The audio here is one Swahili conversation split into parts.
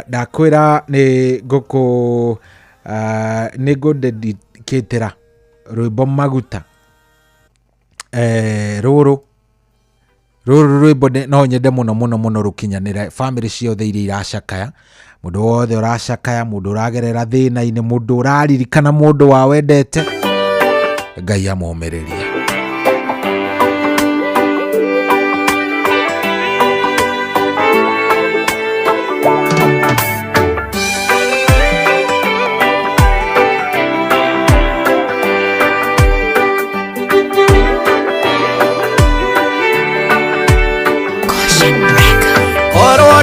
ndakwira ni nguku ni ngudedicatera rwimbo maguta ruru rwimbo no nyende muno rukinyanira family ciothe iria iracakaya mundu wothe uracakaya mundu uragerera thina-ini mundu uraririkana mundu wa wendete Ngai amumererie.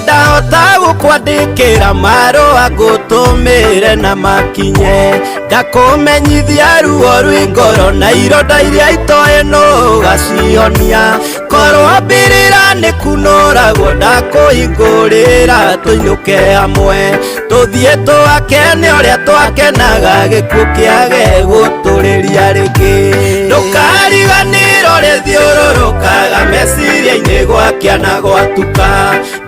Ndahota kwandikira marua ngutumire na makinye ndakumenyithia ruo rwi ngoro na ironda iria itoe no gacionia korwo mbirira ni kunoragwo ndakuhingurira tuinuke hamwe tuthie twakene uria twakenaga gikuo kiage guturiria ringi ndukariganirwo rithiururukaga meciria-ini gwakia na gwatuka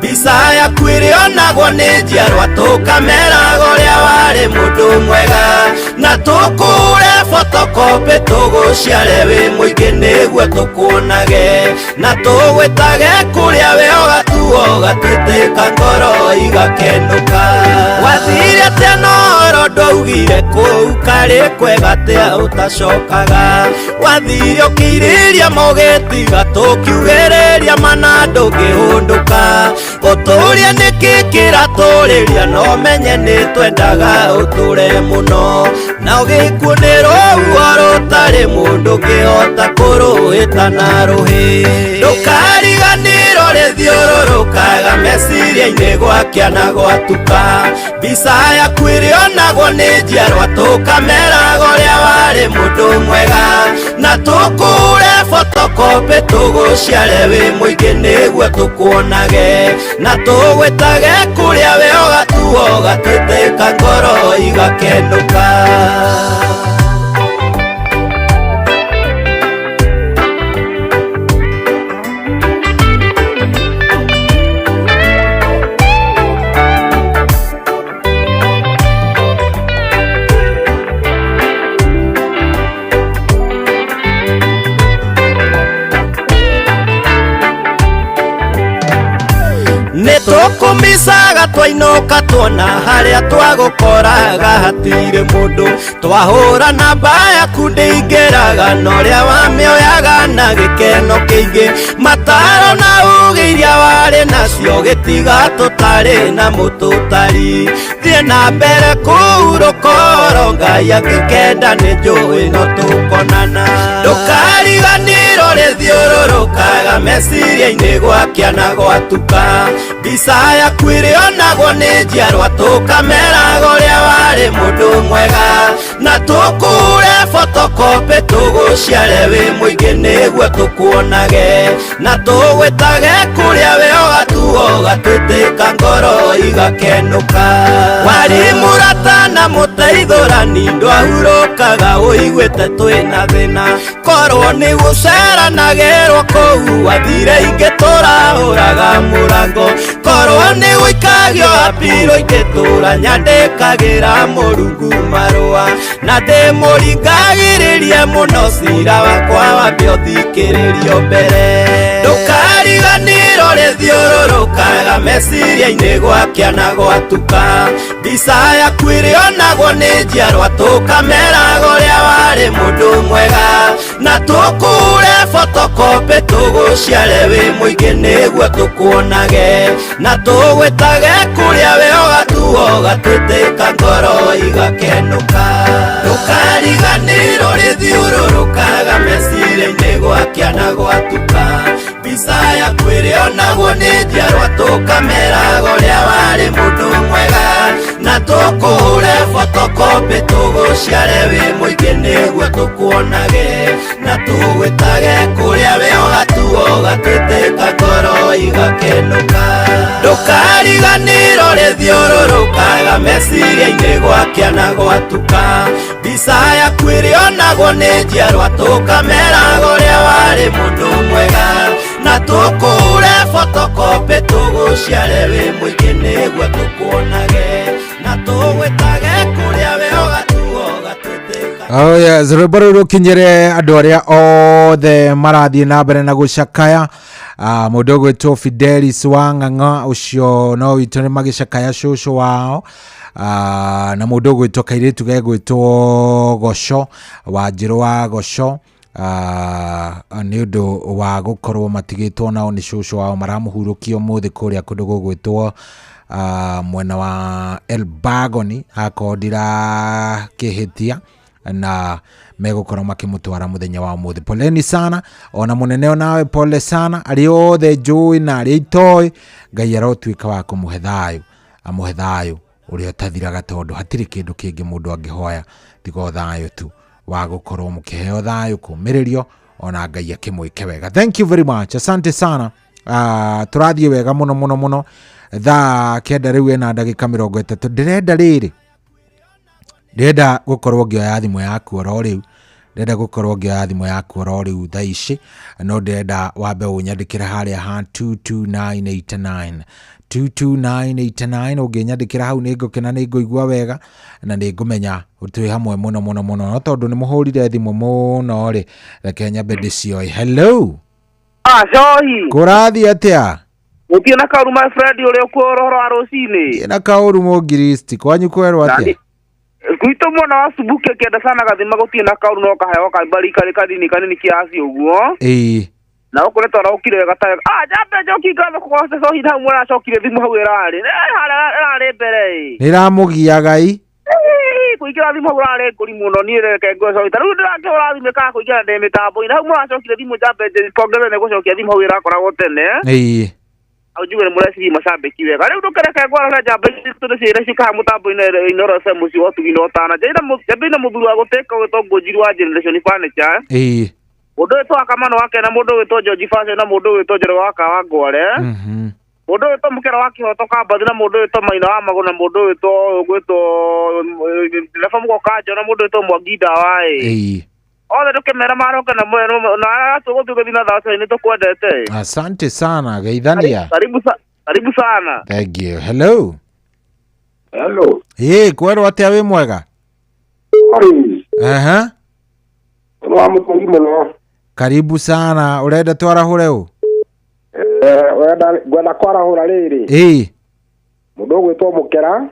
bisa yaku irionagwo ni njiarwa tukameraga uria wari mundu mwega na tukure fotokopi tuguciare wi muingi niguo tukuonage na tugwitage kuria we ugatuo gatwitika ngoro igakenuka wathire atia noro ndaugire kuu kari kwega atia utacokaga wathire ukiriria mugitiga tukiugiriria mana ndungihunduka uturia niki kiraturiria no menye ni twendaga uture muno na ugikuonero uoro utari mundu ngihota kuruhita na ruhi ndukariganirwo rithiururukaga meciria-ini gwakia na gwatuka bisa yaku irionagwo ni njiarwa tukameraga uria wari mundu mwega na tukure fotokopi tuguciare wi muingi niguo tukuonage na tugwitage kuria we ugatuo gatwitika ngoro igakenuka. Nitukumisaga twainuka tuona haria twagukoraga hatire mundu twahura namba yaku ndingiraga noria wamioyaga na gikeno kiingi mataro na ugi iria wari nacio gitiga tutari na mututari thie na mbere kurukoro Ngai angikenda ni njui no tukonana ndukariganirwo rithiururukaga meciria-ini gwakia na gwatuka bisa yaku irionagwo ni njiarwa tukameraga uria wari mundu mwega na tukure fotokopi tuguciare wi muingi niguo tukuonage na tugwitage kuria we ugatuo gatwitika ngoro igakenuka wari murata na muteithurani ndwahurukaga uiguite twina thina korwo ni guceranagirwo kuu wathire ingi turahuraga murango korwo ni guikagio apiro ingitura nyandikagira Murungu marua na ndimuringagiririe muno cira wakwa wambe uthikiririo mbere ndukariganirwo rithiururukaga meciria-ini gwakia na gwatuka bisa yaku irionagwo ni njiarwa tukameraga uria wari mundu mwega na tukure fotokopi tuguciare wi muingi niguo tukuonage na tugwitage kuria we ugatuo gatwitika ngoro igakenuka ndukariganirwo rithiururukaga meciria-ini gwakia na gwatuka bisa yaku irionagwo ni njiarwa tukameraga uria wari mundu mwega na tukure fotokopi tuguciare wi muingi niguo tukuonage na tugwitage kuria we ugatuo gatwitika ngoro igakenuka ndukariganirwo rithiururukaga meciria-ini gwakia na gwatuka bisa yaku irionagwo ni njiarwa tukameraga uria wari mundu mwega na tukure fotokopi tuguciare wi muingi niguo tukuona Oh yes, rwimbo rukinyire andu aria othe marathie na mbere na gucakaya. Mundu gwitwo Fidelis Wang'ang'a ucio no witone magicakaya cucu wao. Na mundu gwitwo kairitu gegwitwo Gosho Wanjiru wa Gosho. Ni undu wa gukorwo matigitwo nao ni cucu wao maramuhurukio muthi kuria kundu gugwitwo mwena wa Elbagoni akodira kihitia na megukora makimutwara muthenya wa muthi. Poleni sana ona munene nawe, pole sana ari othe njui na ari itoi. Ngai arotwika wa kumuhe thayu, amuhe thayu uria tathiraga, tondu hatiri kindu kingi mundu angihoya tiga thayu tu wa gukorwo mukiheo thayu kumiririo ona Ngai akimwike wega. Thank you very much, asante sana. Turathie wega muno muno muno. Thaa kenda riu ena ndagika 30 ndirenda riri ndenda gukorwo ngioya thimu yaku oro riu, ndenda gukorwo ngioya thimu yaku oro riu thaa ici, no ndenda wambe unyandikire haria ha 22989 22989 unginyandikira hau ni ngukena, ni nguigua wega na ni ngumenya utwi hamwe muno muno muno, no tondu ni muhurire thimu muno ri reke nyambe ndicioi. Hello Johi kurathi atia? Utie na kauru my friend ule ukorohoro arocini. Na kauru mogiristi kwanyu kwerwo atia? Kuito mwana wa subuke kenda sana gathima gutie na kauru no kaheo kabari kali kadini kanini kiasi uguo. Na ukore tora ukire gataye. Jambe joki gazo kwa so hida mwana chokire thimu hau irari. Arari mbere. Niramugia gai. Kuikira thimu urare kuri muno ni reke ngoco itaru ndake urathime ka kuikira ndeme tambo ina hau mwana chokire thimu jambe pogere ne gucokia thimu hau irakora tene. Aujugere muresi mashabiki wega riu ndukereke ngwara jambe tucire cika mutambo inoro se muci otu inotana jaina muthuru wa guteka wetwo Njirwa Generation Furniture. Mundu wetwo Akamano wake na mundu wetwo George Fashion na mundu wetwo Njero waka wa Ngware. Mundu wetwo Mukera wa Kihoto Kambathi na mundu wetwo Maina wa Magu na mundu wetwo Lefa Mugokanjo na mundu wetwo Mwangida wae. Ole tukemera maroka na mweno na tugotuka thina thasa ni tukwendete. Asante sana geithania. Karibu sana. Thank you. Hello. Hello. Kwerwo atia wi mwega? Karibu sana. Urenda twarahure u? Gwenda kwarahura riri. Mundu gwitwo Mukera.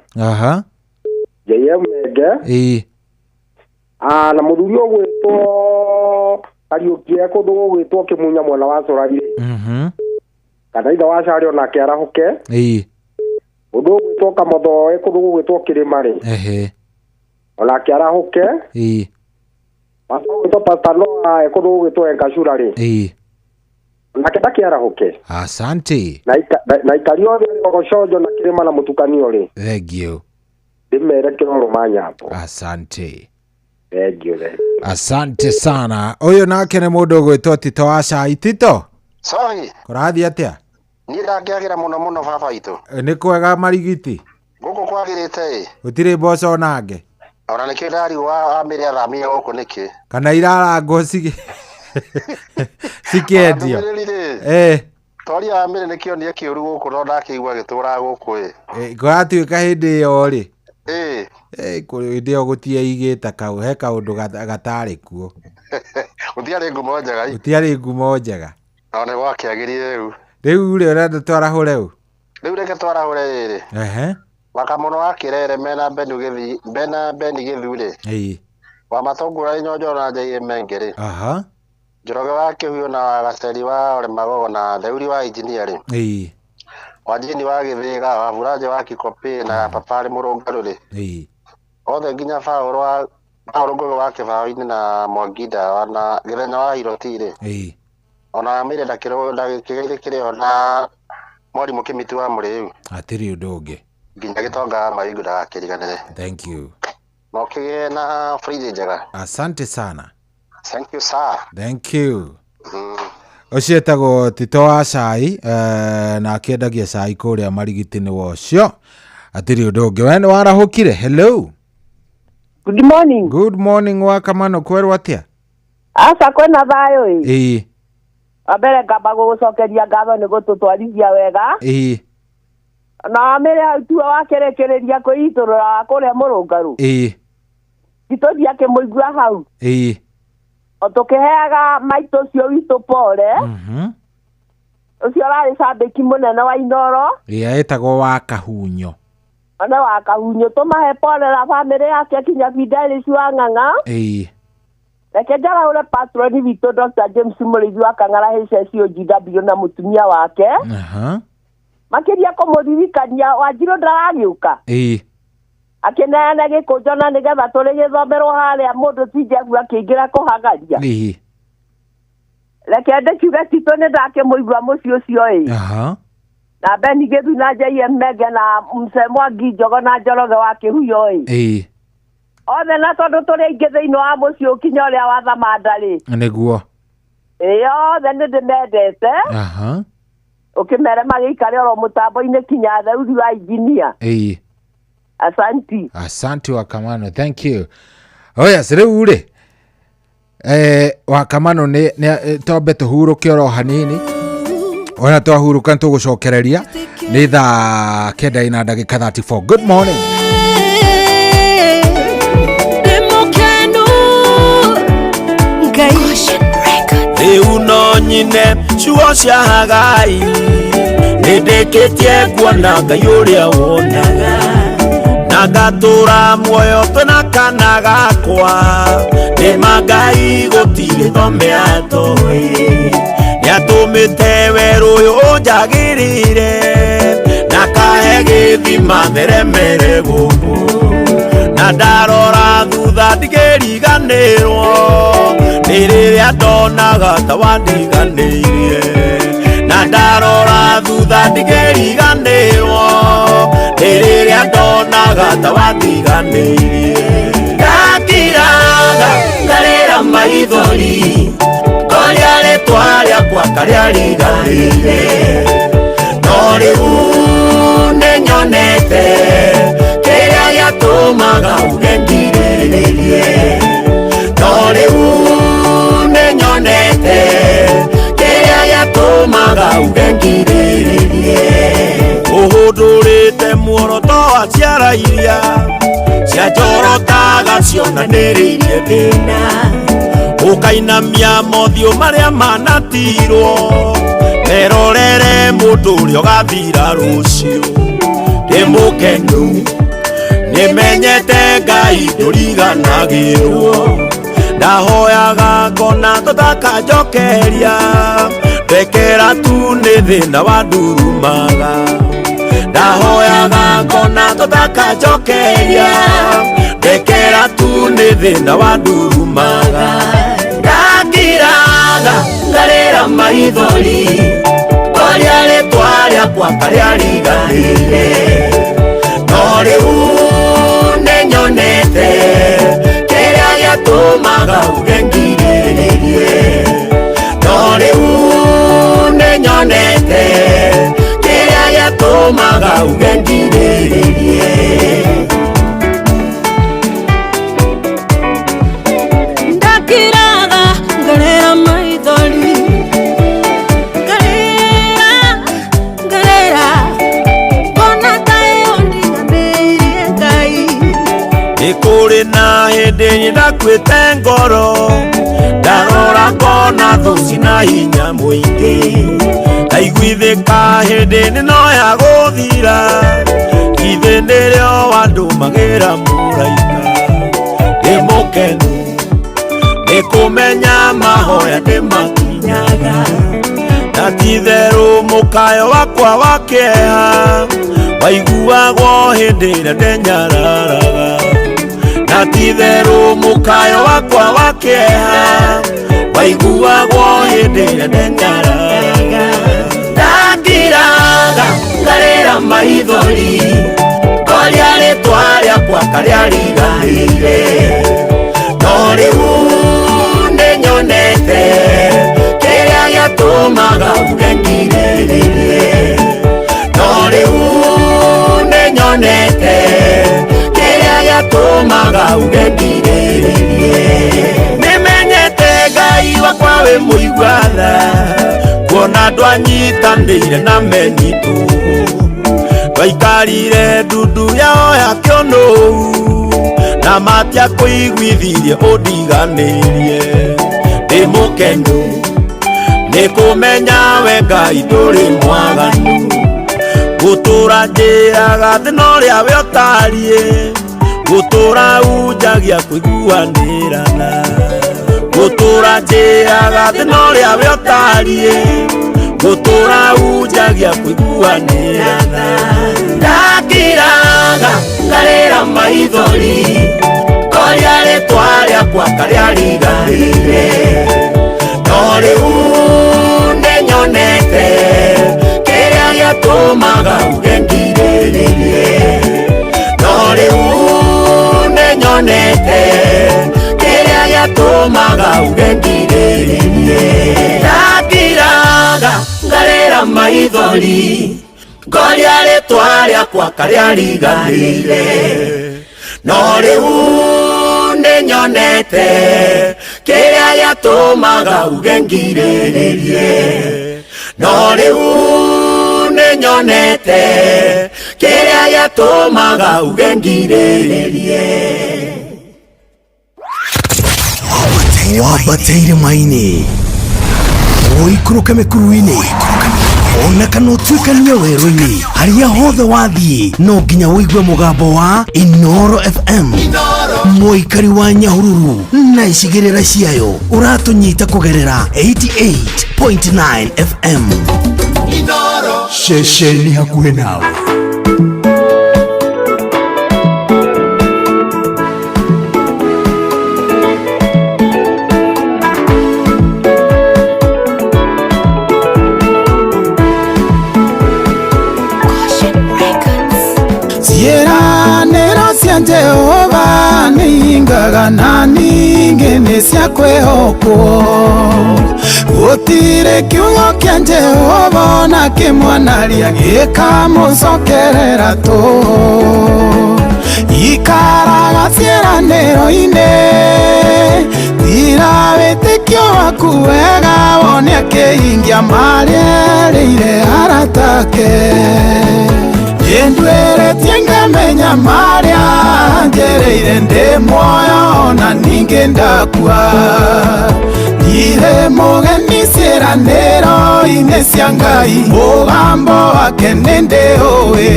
JM Menge. Na muthuri ogwitwo Kariukie kundu gugwitwo Kimunya mwena wa Corari. Kana itha wa Cari ona kiarahuke. Mundu ogwitwo Kamotho kundu gugwitwo Kirimari. Ona kiarahuke. Masogwitwo Pastor Noah kundu gugwitwo Enkacurari. Na kita kiarahuke. Asante. Na ikario ri Gocojo na Kirima na mutukanio ri. Thank you. Dimere kiroro manyapo. Asante. Thank you. Asante sana. Uyu nake ni mundu gwitwo Tito wa Cai. Tito Sorry. Kurathi atia? Ni ndangiagira muno baba itu. Ni kwega marigiti? Guku kwagirite. Utire mboco nange? Ona niki ndari wa amire athamia guku niki. Kana irarangwo sikiendio? Tori amire niki onire kiuru guku no ndakigua gitura guku gwatuika hindi yo ri. Hĩndĩ ĩyo gũtiaigĩte kau, he kaũndũ gatarĩ kuo. Gũtiarĩ ngumo njega. Gũtiarĩ ngumo njega. No nĩ gwakĩagĩrire rĩu. Rĩu rĩ ũrenda twarahũre ũ? Rĩu reke twarahũre rĩrĩ. Makamono wa Kĩrere mena Beni Gĩthu-rĩ. Wa Matongũra Nyonjo na JM Menge-rĩ. Njoroge wa Kĩhuyo na Gaceri wa Ole Magogo na Theuri wa Engineer-rĩ. Wajini wa Gĩthĩga, wa Buraje wa Kikopi na Papari Mũrũngarũ-rĩ. Othe nginya Paũlũ Ngũgĩ wa Kĩbaũ-inĩ na Mwangida na Gĩthenya wa Iroti-rĩ. Ona Mĩrĩ Ndakĩgĩrĩ kĩrĩho na Mwarimũ Kĩmiti wa Mũrĩu. Hatirĩ ũndũ ũngĩ. Nginya Gĩtonga Maringu ndagakĩriganĩre. Thank you. Na ũkĩgĩe na Friday njega. Asante sana. Thank you sir. Thank you. Ucio etagwo Tito wa Cai na akĩendagia cai kũrĩa Marigiti-inĩ wocio. Hatirĩ ũndũ ũngĩ. We nĩ warahũkire? Hello. Good morning. Good morning wa Kamano, kwerwo atia? Aca kwĩna thayũ Wambere ngamba gũgũcokeria ngatho nĩ gũtũtwarithia wega. Na wamĩre hau tu wakĩrĩkĩrĩria kwĩitũrũra kũrĩa Mũrũngarũ. Gitothi akimuigua hau. Otukiheaga maito cio witu pole. Ucio rari sabiki munene wa Inoro. Etagwo wa Kahunyo. Ona wa Kahunyo tumahe pole la family yake kinya Fidelis wa Ng'ang'a. Reke njara ule patroni witu Dr. James Mũrĩithi wa Kang'ara HSOGW na mutumia wake. Makiria kumuririkania Wanjiru ndaragiuka. Akeneana gĩkũnjona nĩgetha tũrĩ gĩthomerwo harĩa mũndũ tinjegu akĩingĩra kũhagaria. Reke ndĩkiuge Tito nĩndakĩmũigua mũciĩ ũcio na Beni Gĩthu na JM Menge na Mse Mwangi Njogo na Njoroge wa Kĩhuyo othe na tondũ tũrĩ aingĩ thĩinĩ wa mũciĩ ũkinya ũrĩa wa Thamanda nĩguo othe nĩndĩmendete ũkĩmere magĩikare oro mũtambo-inĩ kinya thauthi wa injinia. Asante Wakamano, thank you. Yes, rĩu rĩ Wakamano nĩ tombe tũhurũke oro hanini, ona twahurũka tũgũcokereria nĩ thaa 9:34. Good morning. Rĩu no nyine ciugo cia Hagai nĩndĩkĩtie kuona Ngai ũrĩa wonaga na ngatũra muoyo twĩna kana gakwa nĩma Ngai gũtirĩ thome atũĩ nĩatũmĩte werũ ũyũ ũnjagĩrĩire na kahe gĩthima theremere gũkũ na ndarora thutha ndigĩriganĩrwo nĩ rĩrĩa ndonaga ta wandiganĩirie na ndarora thutha ndigĩriganĩrwo nĩ rĩrĩa ndonaga ta wandiganĩirie ngakiraga ngarĩra maithori kũrĩa rĩtwa rĩakwa karĩa riganĩire no rĩu nĩnyonete kĩrĩa gĩatũmaga ũngĩngirĩrĩrie no rĩu nĩnyonete kĩrĩa gĩatũmaga ũngĩngirĩrĩrie ũhũndũrĩte muoroto wa ciara iria cianjorotaga cionanĩrĩirie thĩna ũkainamia mothiũ marĩa manatirwo merorere mũndũ ũrĩa ũgathira rũciũ ndĩ mũkenu nĩmenyete Ngai ndũriganagĩrwo ndahoyaga ngona tũtakanjokeria ndekera tu nĩ thĩna wandurumaga ndahoyaga ngona tũtakanjokeria ndekera tu nĩ thĩna wandurumaga ngakiraga ngarĩra maithori kũrĩa rĩtwa rĩakwa karĩa riganĩire no rĩu nĩnyonete kĩrĩa gĩatũmaga ũngĩngirĩrĩrie no rĩu nĩnyonete kĩrĩa gĩatũmaga ũngĩngirĩrĩrie ndakiraga ngarĩra maithori ngarĩra mbona tayo ndiganĩirie Ngai nĩkũrĩ na hĩndĩ ndakuĩte ngoro ndarora ngona thũ cina hinya mũingĩ ndaiguithĩka hĩndĩ nĩnoya gũthira ithe nĩrĩo wandũmagĩra mũraika ndĩ mũkenu nĩkũmenya mahoya ndĩmakinyaga na ti-itherũ mũkayo wakwa wa kĩeha waiguagwo hĩndĩ ĩrĩa ndenyararaga na ti-itherũ mũkayo wakwa wa kĩeha waiguagwo hĩndĩ ĩrĩa ndenyararaga ndakiraga ngarĩra maithori kũrĩa rĩtwa rĩakwa karĩa riganĩire no rĩu nĩnyonete kĩrĩa gĩatũmaga ũngĩngirĩrĩrie no rĩu nĩnyonete kĩrĩa gĩatũmaga ũngĩngirĩrĩrie nĩmenyete Ngai wakwa wĩ mũigua tha kuona andũ anyitanĩire na menyitũ ndwaikarire ndundu yao ya kĩũnũu na matia kuiguithirie undiganirie ndi mukenu ni kumenya we Ngai nduri mwaganu gutura njiraga thina ria we otarie gutura unjagia kuiguanirana gutura njiraga thina ria we otarie gutura unjagia kuiguanirana ndakiraga ngarira maithori koria ritwa riakwa karia riganire no riu ninyonete kiria giatumaga uge ngiriririe no riu ninyonete kiria giatumaga uge ngiriririe ndakiraga ngarira maithori ngoria ritwa riakwa karia riganire no riu ninyonete kiria giatumaga uge ngiriririe no riu ninyonete kiria giatumaga uge ngiriririe wabateire maini uikuruke mikuruini ona kana utuikanie werũ-inĩ harĩa hothe wathiĩ no nginya ũigue mũgambo wa Inooro FM mũikari wa Nyahururu na icigĩrĩra ciayo ũratũnyita kũgerera 88.9 FM Inooro ceceni hakuhĩ nawe. Jehova ningaga na ninge nesia kwehokwo gutire kiugo kia Jehova na kimwanaria gikamucokerera tu ikaraga ciĩranĩro-inĩ tira wĩtĩkio waku wega wone akĩhingia marĩa erĩire arata ake ndweretie ngamenya marĩa ngereire ndĩ muoyo na ningĩ ndakua ndire mũgeni ciĩranĩro-inĩ cia Ngai mũgambo wake nĩ ndĩũĩ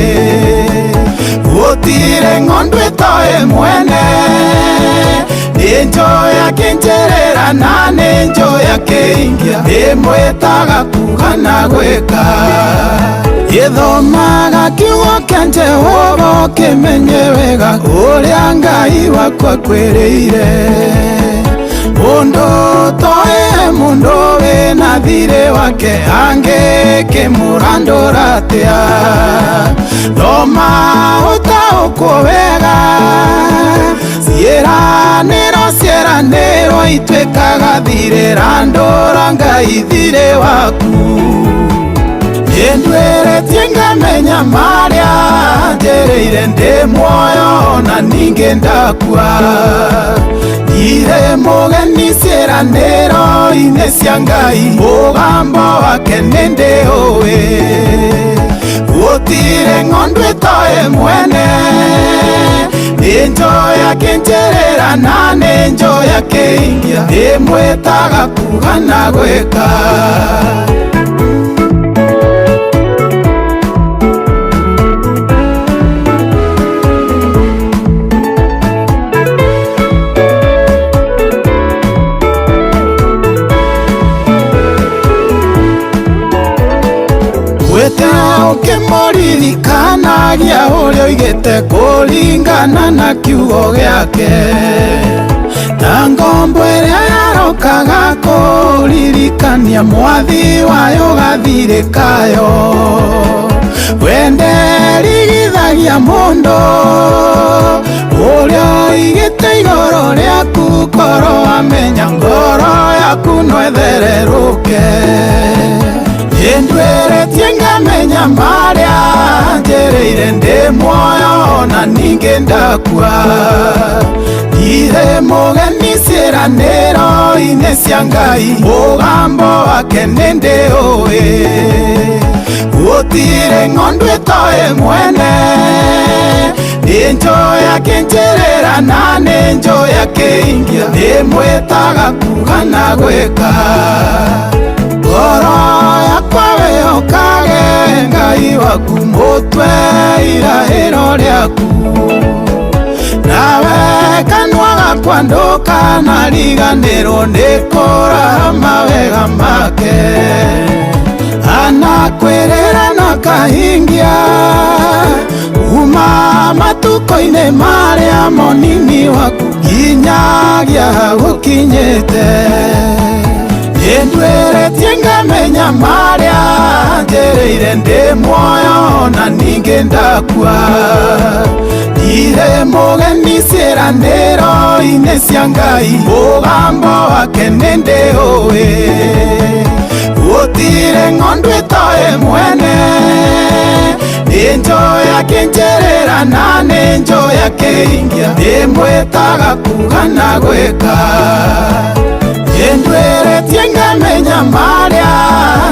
gũtirĩ ng'ondu ĩtoĩ mwene nĩ njũĩ akĩnjĩrĩra na nĩ njũĩ akĩhingia ndĩmwĩtaga kuga na gwĩka gĩthomaga kiugo kĩa Jehova kĩmenye wega ũrĩa Ngai wakwa kwĩrĩire mũndũ toĩ mũndũ wĩna thirĩ wake angĩkĩmũrandũra atĩa thoma ũtaũkwo wega ciĩranĩro ituĩkaga thirĩ randũra Ngai thirĩ waku ndweretie ngamenya marĩa ngereire ndĩ muoyo na ningĩ ndakua ndire mũgeni ciĩranĩro-inĩ cia Ngai mũgambo wake nĩ ndĩũĩ gũtirĩ ng'ondu ĩtoĩ mwene nĩ njũĩ akĩnjĩrĩra na nĩ njũĩ akĩhingia ndĩmwĩtaga kuga na gwĩka ũkĩmũririkanagia ũrĩa oigĩte kũringana na kiugo gĩake na ngombo ĩrĩa yarokaga kũririkania mwathi wayo gathirĩkayo we nderigithagia mũndũ ũrĩa oigĩte igũrũ rĩaku korwo amenya ngoro yaku no ĩthererũke Nindweretie ngamenya marĩa njereire ndĩ muoyo na ningĩ ndakua. Ndirĩ mũgeni ciĩranĩro-inĩ cia Ngai, mũgambo wake nĩndĩũĩ. Gũtirĩ ng'ondu ĩtoĩ mwene, nĩ njũĩ akĩnjĩrĩra na nĩ njũĩ akĩingia. Ndĩmwĩtaga kuga na gwĩka, ngoro yakwa wĩhokage Ngai waku, mũtwe irahĩro rĩaku. Nawe kanua gakwa ndũkanariganĩrwo nĩ kũraha mawega make. Anakwĩrĩra na kahingia uma matukũ-inĩ marĩa monini waku nginyagia gũkinyĩte. Nĩndwĩrĩtie ngamenya marĩa njereire ndĩ muoyo na ningĩ ndakua. Ndirĩ mũgeni ciĩranĩro-inĩ cia Ngai, mũgambo wake nĩndĩũĩ. Gũtirĩ ng'ondu ĩtoĩ mwene, nĩ njũĩ akĩnjĩrĩra na nĩ njũĩ akĩingia. Ndĩmwĩtaga kuga na gwĩka, nĩndwĩrĩtie ngamenya marĩa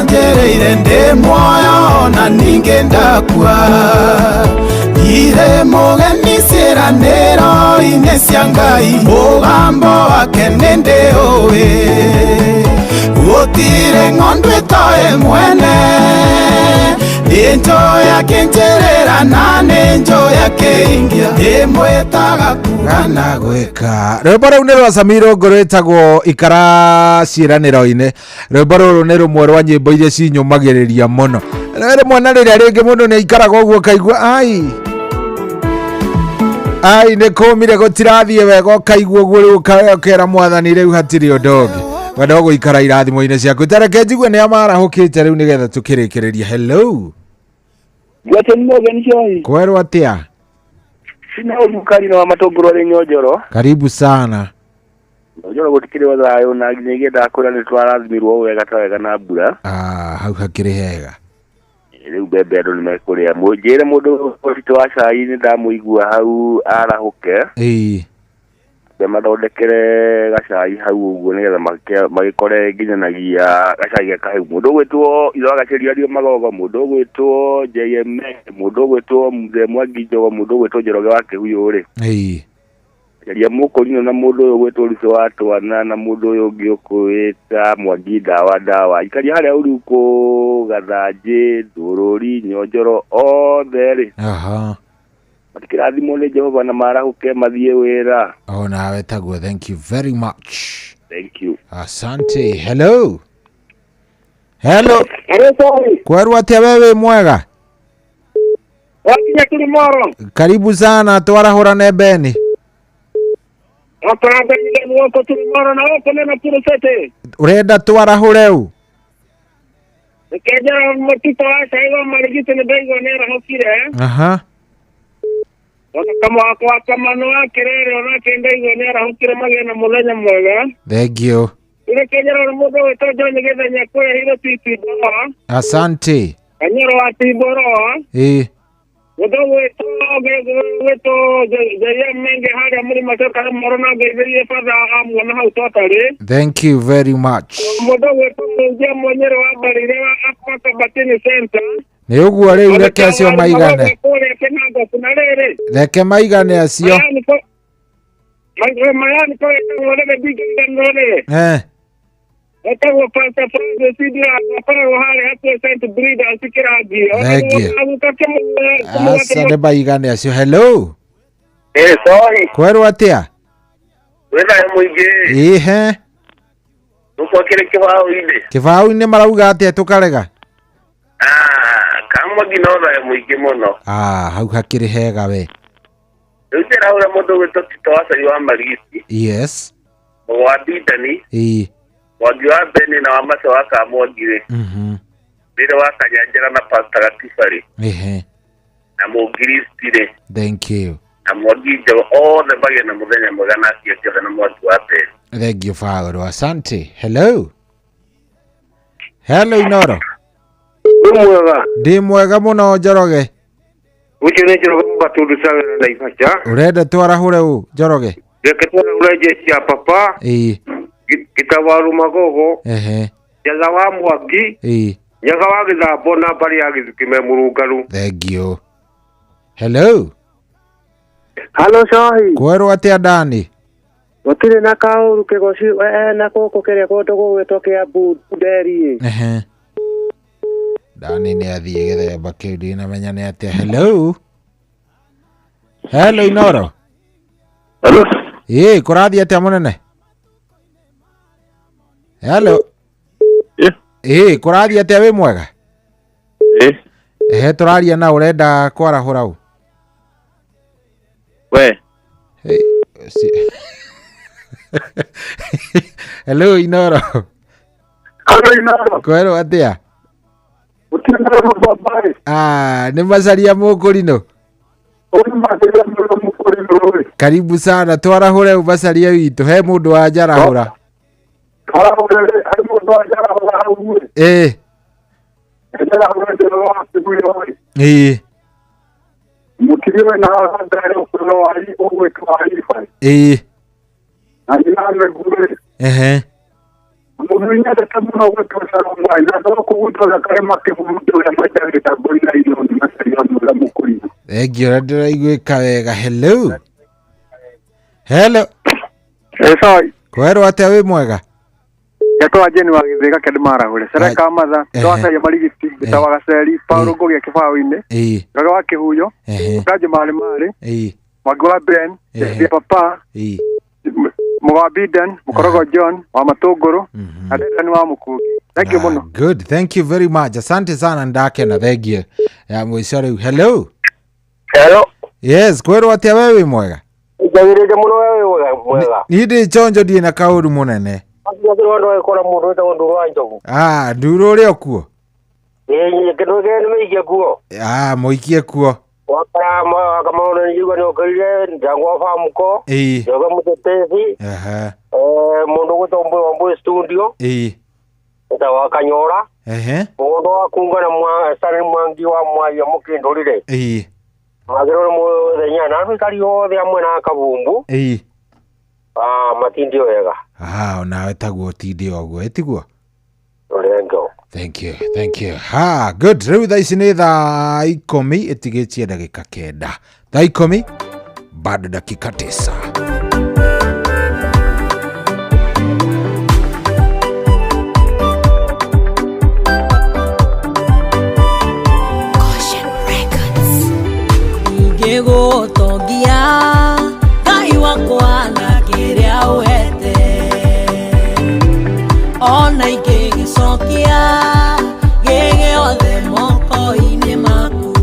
njereire ndĩ muoyo na ningĩ ndakua. Ndirĩ mũgeni ciĩranĩro-inĩ cia Ngai, mũgambo wake nĩndĩũĩ. Gũtirĩ ng'ondu ĩtoĩ mwene, nĩ njũĩ akĩnjĩrĩra na nĩ njũĩ akĩingia. Ndĩmwĩtaga kuga na gwĩka. Rwĩmbo rũu nĩ rwa Samiro rwĩtagwo ikara ciĩranĩro-inĩ. Rwĩmbo rũrũ nĩ rũmwe rwa nyĩmbo iria cinyũmagĩrĩria mũno. Rĩmwe na rĩrĩa rĩngĩ mũndũ nĩ aikaraga ũguo kaigua ai nĩ kũmire gũtirathiĩ wega, ũkaigua ũguo rĩu ũkera Mwathani rĩu hatirĩ ũndũ ũngĩ. Wenda gũikara irathimo-inĩ ciaku. Tareke njigue nĩ amarahũkĩte rĩu nĩgetha tũkĩrĩkĩrĩria. Hello. Kwerwo atĩa? Sina ũmukari na wa matũngũrũ rĩ Nyonjoro. Karibu sana. Nyonjoro gũtikĩrĩ wa thayũ na nginya ndakũra nĩ twarathimirwo wega ta wega na mbura. Hau hakĩrĩ hega. Rĩu mbembe andũ nĩ mekũrĩa. Mũnjĩre mũndũ ũritũ wa cai nĩ ndamũigua hau arahũke. Mathondekere gacai hau ũguo nĩgetha magĩkore nginyanagia gacai gakaheu. Mũndũ ũgwĩtwo Itho Gaciria Rio Magogo, mũndũ ũgwĩtwo JM, mũndũ ũgwĩtwo Mzee Mwangi Njogo, mũndũ ũgwĩtwo Njoroge wa Kĩhuyo rĩ. Geria Mũkũrinũ na mũndũ ũyũ ũgwĩtwo Rucio wa Twana na mũndũ ũyũ ũngĩ ũkwĩta Mwangi Ndawa. Ikaria harĩa Uruko, Gathanjĩ, Ndũrũri, Nyonjoro othe rĩ. Matikĩrathimwo nĩ Jehova na marahũke mathiĩ wĩra. Nawe taguo. Thank you very much. Thank you. Asante. Hello. Hello. Sorry. Kwerwo atĩa wewe mwega? Wakinya Kilimoro. Karibu sana, twarahũra nebeni. Twarahũra mwoko Kilimoro na woko nena Kurusete. Urenda twarahũre u? Nikejera motito wa saiwa marigito ni bengo nera hokire. Wakamano wa Kirere onakendeigo nĩ arahũkire magĩe na mũthenya mwega. Thank you. Irekejera mũndũ wĩtwo John Gĩthenya kũrĩa hiro Tiboroa. Asante. Kanyero wa Tiboroa. Mũndũ wĩtwo Jaya Menge harĩa mũrĩma coka Morona ngeitherie batha amuona hau totally. Thank you very much. Mũndũ wĩtwo Mũnjia Mwanyero wa Mbarire wa Apata Batini Center. Nĩ ũguo rĩu reke acio maigane. Reke maigane acio. Mayani kwa wale bigane. Etagwo Pastor Francis Sidia para wahare hapo Saint Brida asikiraji. Asante baigane acio. Hello. Sorry. Kwerwo atĩa? Wena mũingĩ. Nuko kile kĩbaũ-inĩ marauga atĩa tũkarega? Kama ginora mũingĩ mũno. Hau hakĩrĩ hega we. Rĩu ndĩrahũra mũndũ wĩtwo Tito wa Cai wa Marigiti. Yes. Wa Ndindani. Mwangi wa Beni na wa Mace wa Kamwangire. Mbere wa Kanyanjara na Pastor Gatifari. Na Mũngiristi. Thank you. Na Mwangi Njogo othe magĩe na mũthenya mwega na ciake na Mwangi wa Beni. Thank you Father. Asante. Hello. Hello Inoro. Ndi mwega muno Njoroge. Ucio nĩ Njoroge Gatundu Sawe na Naivasha. Urenda twarahure u Njoroge? Reke twarahure jeshi ya papa. Gitawaru Magogo. Nyaga wa Mwangi. Nyaga wa Githambo na mbari ya Githukime Murungaru. Thank you. Hello. Hello Shahi. Kwerwo atia ndani? Gutire na kauru kigoci na koko kere kondo gwitokea Buderi. Ndani ni athie githemba kiu ndinamenya ni atia. Hello. Hello Inoro. Hello. Kurathie atia munene? Hello. Kurathie atia wi mwega? Turaria na urenda kwarahura u. We. Hello Inoro. Hello Inoro. Kwero atia? Utinaro babai. Ni macaria mukurino. Karibu sana twarahure ubacaria witu he mundu wa njarahura. Mukiriwe na ndaro kuno ali ogwe twali fai. Andina ngure. Mudunya da tamuno ogwe twasara mwa ina ndo kubutoza kare make mudu ya majari taboina ino ndimasiria mula mukuri. Egyo ndira igwika wega. Hello. Hello. Sai. Kwero atia wi mwega? Yato ajeni wa Githega Kedmara hore. Sereka matha twasa ya marigiti bitawaga ceri Paulo Ngogia kibao-ini. Gaga wa Kihuyo. Kaje mali. Magwa Ben, ya papa. Mwa Biden, Mukorogo John, wa Matogoro, adeta ni wa Mukugi. Thank you muno. Good. Thank you very much. Asante sana ndake na thank you. Ya mwisho. Hello. Hello. Yes, kwero atia wewe mwega? Njagirije muno wewe mwega. Nidi chonjo die na kauru munene. Nduro ri okuo. Kendo gene mikie kuo. Muikie kuo. Wakama kama unajua ni okalile ndangwa famuko. Yoga mutetezi. Mundu gutombo studio. Eta wakanyora. Mundu wakunga na mwa sare mwangi wa mwayo mukindorire. Magero mu thenya na kali othe amwe na kabumbu. Matindio wega. Nawe taguo tindio ogwo etiguo. Orengo. Thank you. Good. Riu thaa ici ni thaa 10 itigitie ndagika 9. Thaa 10 bado dakika 9. Igego togia kai wakwa na kiria wete ona igegicokia gege othe moko-ini maku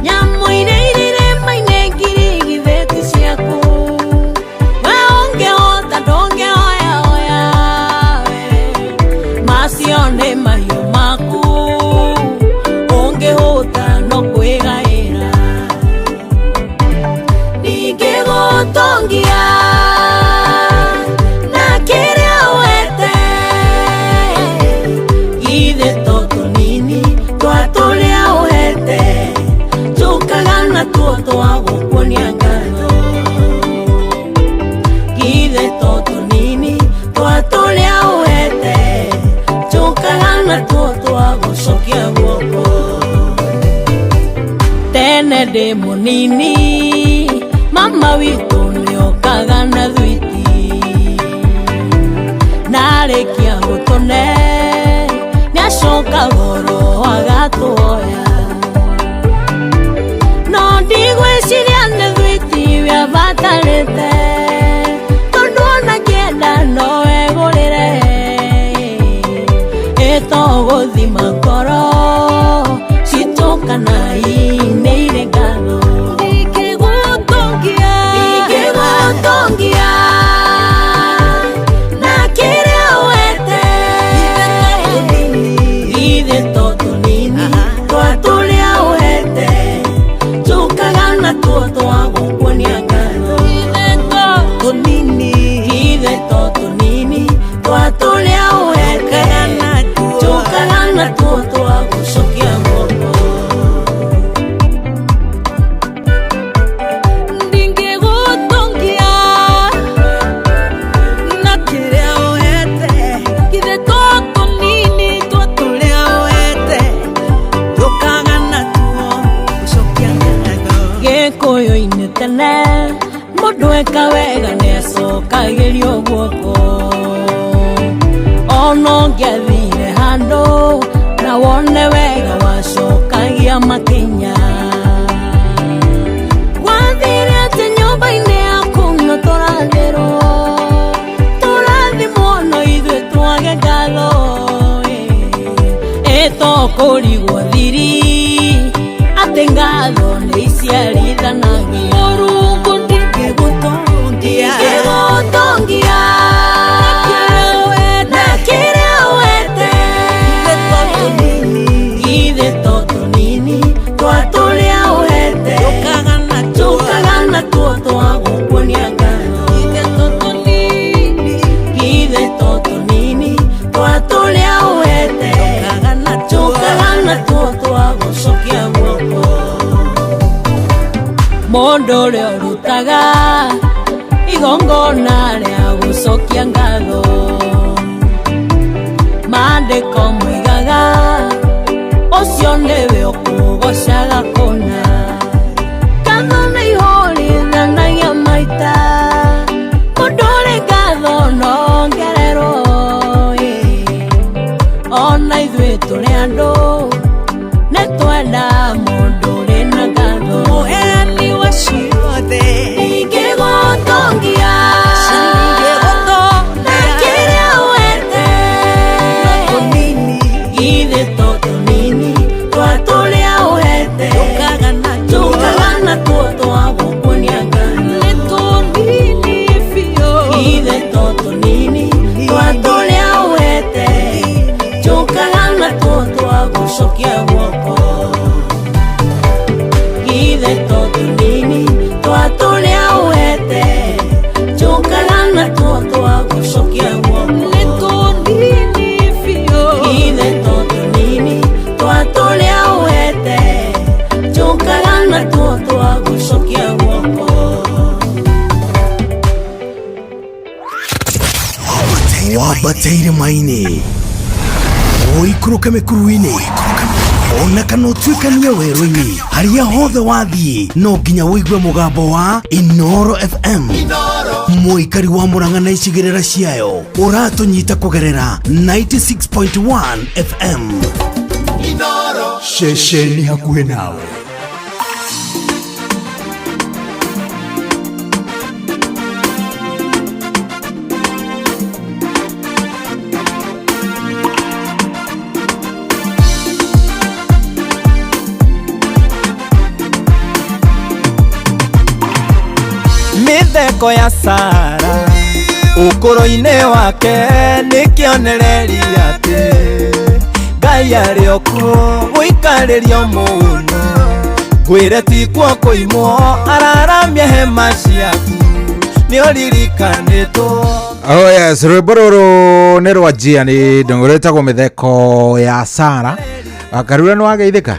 nyamũ-inĩ irĩrĩ maine ngirigithĩti ciaku we ũngĩhota ndũngĩhoya we macio nĩ mahiũ maku ũngĩhota no kwĩgaĩra ningĩ gũtongia na kĩrĩa wete githĩ to tũnini twa tũrĩa ũhete tũkaga natuo twagũkuonia ngatho githĩ to tũnini twa tũrĩa ũhete tũkaga natuo twagũcokia guoko tene ndĩ mũnini mama witũ nĩokaga na thwiti narĩkia gũtũne nĩacoka goro agatuoya no ndigwĩciria nĩ thwiti wĩabatarĩte tondũ ona kĩenda no egũrĩre ĩtogũthima ngoro citũkanai nĩ irĩ ngatho ingĩgũtongia na kĩrĩa wete githĩ to tũnini twa Gĩkũyũ-inĩ tene mũndũ eka wega nĩacokagĩrio guoko ona ũngĩathire handũ na wone wega wacokagia makinya wathire atĩ nyũmba-inĩ yaku no tũrathimwo no ithuĩ twage ngatho ĩtokũrigwo thiri atĩ ngatho nĩ iciarithanagia Mũrungu ndingĩgũtongia na kĩrĩa wete ithe to tũnini twa tũrĩa wete tũkaga natuo twagũkuonia ngatho ithe to tũnini twa tũrĩa wete tũkaga natuo twagũcokia guoko mũndũ ũrĩa ũrutaga igongona rĩa gũcokia ngatho maandĩko moigaga ũcio nĩwe ũkũgocaga kũna ngatho nĩ ihũrithanagia maita mũndũ ũrĩ ngatho nongererwo ona ithuĩ tũrĩ andũ nĩ twenda mũndũ ũrĩ na ngatho mũheani wa ciothe ingĩgũtongia na kĩrĩa wete ithe to tũnini twa tũrĩa wete tũkaga natuo twagũkuonia ngatho ithe to tũnini twa tũrĩa wete tũkaga natuo twagũcokia guoko ithe to tũnini twa tũrĩa wete tũkaga natuo twagũcokia guoko ithe to tũnini twa tũrĩa wete tũkaga natuo twagũcokia guoko Wabateire maini Oikũrũke mĩkuru-inĩ ona kana ũtuĩkanie werũ-inĩ harĩa hothe wathiĩ no nginya wĩigue mũgambo wa Inooro FM mũikari wa Mũrang'a na icigĩrĩra ciayo ũratũnyita kũgerera 96.1 FM Inooro ceceni hakuhĩ nawe mĩtheko ya Sara ũkũrũ-inĩ wake nĩkĩonereria atĩ Ngai arĩ o kuo gũikarĩrio mũno ngwĩre ti kuo kũimwo araramia hema ciaku nĩũririkanĩtwo. Oh yes, rwĩmbo rũrũ nĩ rwa Gianni rwĩtagwo mĩtheko ya Sara. Akarura nĩ wageithĩka?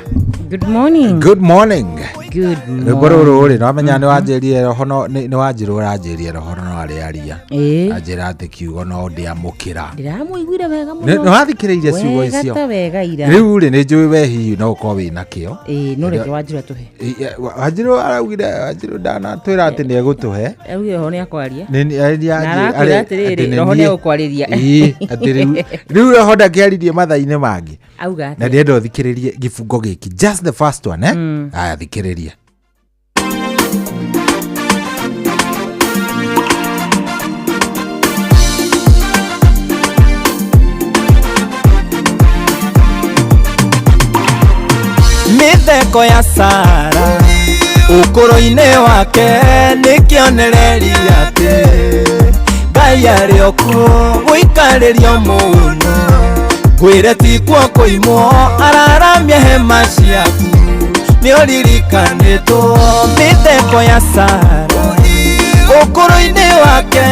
Good morning. Good morning. Good morning. Rwĩmbo rũrũ rĩ no menya nĩ wanjĩrire roho nĩ wanjĩrwo ũranjĩrire roho no arĩ aria anjĩra atĩ kiugo no ndĩamũkĩra ndĩramũiguire wega mũno nĩ wathikĩrĩire ciugo icio rĩu rĩ nĩ njũĩ we hihi no ũkorwo wĩna kĩo no reke Wanjĩrũ atũhe Wanjĩrũ araugire Wanjĩrũ ndanatwĩra atĩ nĩ egũtũhe augire ho nĩ akwaria narakwĩra atĩrĩrĩ roho nĩ egũkwarĩria rĩu roho ndakĩaririe mathaa-inĩ mangĩ auga atĩ na ndĩrenda ũthikĩrĩrie gĩbungo gĩkĩ just the first one aya thikĩrĩria. Mĩtheko ya Sara ũkũrũ-inĩ wake nĩkĩonereria atĩ Ngai arĩ o kuo gũikarĩrio mũno ngwĩre ti kuo kũimwo araramia hema ciaku nĩũririkanĩtwo. Mĩtheko ya Sara ũkũrũ-inĩ wake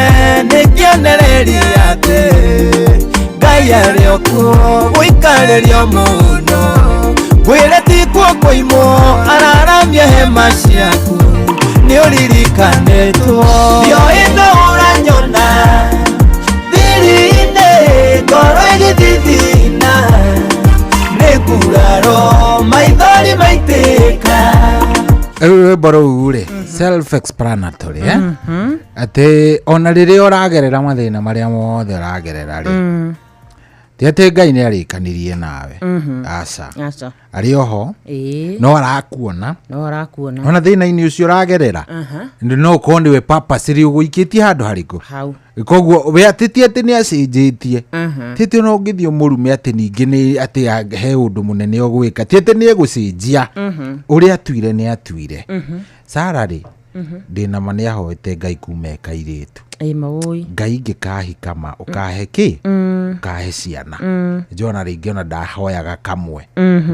nĩkĩonereria atĩ Ngai arĩ o kuo gũikarĩrio mũno ngwĩre ti kuo kũimwo araramia hema ciaku nĩũririkanĩtwo. Ndioĩ no ũranyona thiri-inĩ ngoro ĩgĩthithina nĩnguraro maithori maitĩka rwimbo ri self explanatory ati ona riria uragerera mathina maria mothe uragerera ri ti ati Ngai ni arikanirie nawe aca ari oho no arakuona ona thina-ini ucio uragerera no kondi we purpose ri uguikitie handu hariku koguo we ati ati ni acenjitie titi no ngithio murume ati ningi ni ati he undu munene ogwika ti ati ni egucenjia uria atuire ni atuire Sarah ri ndina mani ahoete Ngai kume kairitu Ngai ngikahika ma ukahe ki ukahe ciana njona ringi ona ndahoyaga kamwe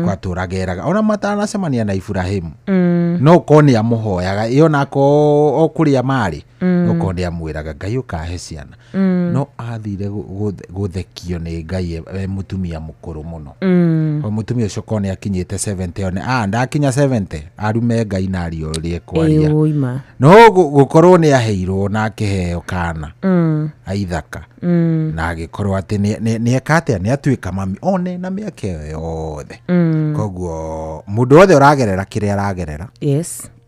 kwaturageraga ona matanacemania na Ibrahimu no koni amuhoyaga iyo nako okuria mari no koni amwiraga Ngai ukahe ciana no athire guthekio ni Ngai mutumia mukuru muno mutumia ucio koni akinyite 70 one ndakinya 70 arume Ngai na ario rie kwaria no gukorwo ni aheirwo na akiheo kana aithaka na agikorwo ati ni ekate ni atuika mami one na miaka yothe koguo mundu wothe uragerera kiria aragerera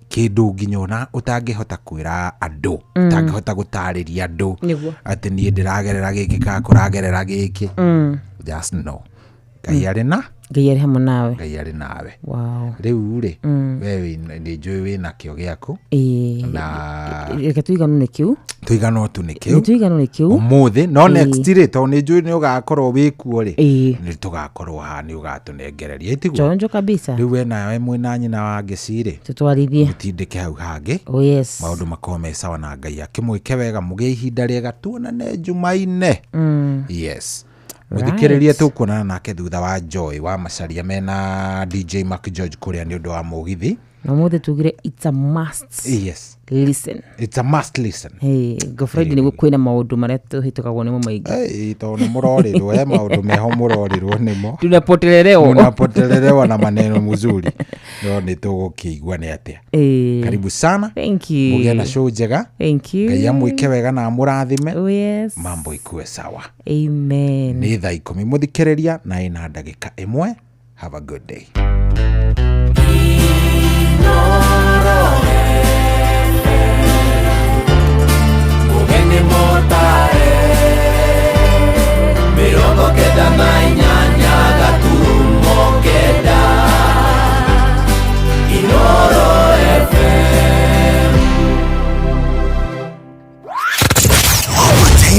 kindu nginyona utangihota kwira andu utangihota gutariria andu ati ni ndiragerera giki ka kuragerera giki just know Ngai ari na Ngai ari hamwe nawe Ngai ari nawe riu ri wewe ni njui wina kio giaku na reke tuiganu ni kiu umuthi no next ri to ni njui ni ugakorwo wikuo ri ni tugakorwo ha ni ugatunengereria itigu chonjo kabisa riu we nawe mwina nyina wa Giciri tutwarithie mutindike hau hangi maundu makome sawa na Ngai akimwike wega mugie ihinda riega tuonane Jumaine muthikiririe tukuonana nake thutha wa Joy wa Macharia mena DJ Mark George kuria ni undu wa mugithi no muthe tugire it's a must listen go Friday ni gukwina maundu maria tuhitukagwo nimo maingi to ni murorirwo maundu meho murorirwo nimo tunapotelelewa na maneno muzuri no ni tugukiigua ni atia karibu sana thank you mugia na show njega thank you Ngai amwike wega na amurathime mambo ikue sawa amen ni thaa 10 muthikiriria na ina ndagika 1 have a good day Mirongo kenda na inyanya gaturumo kenda Inoro FM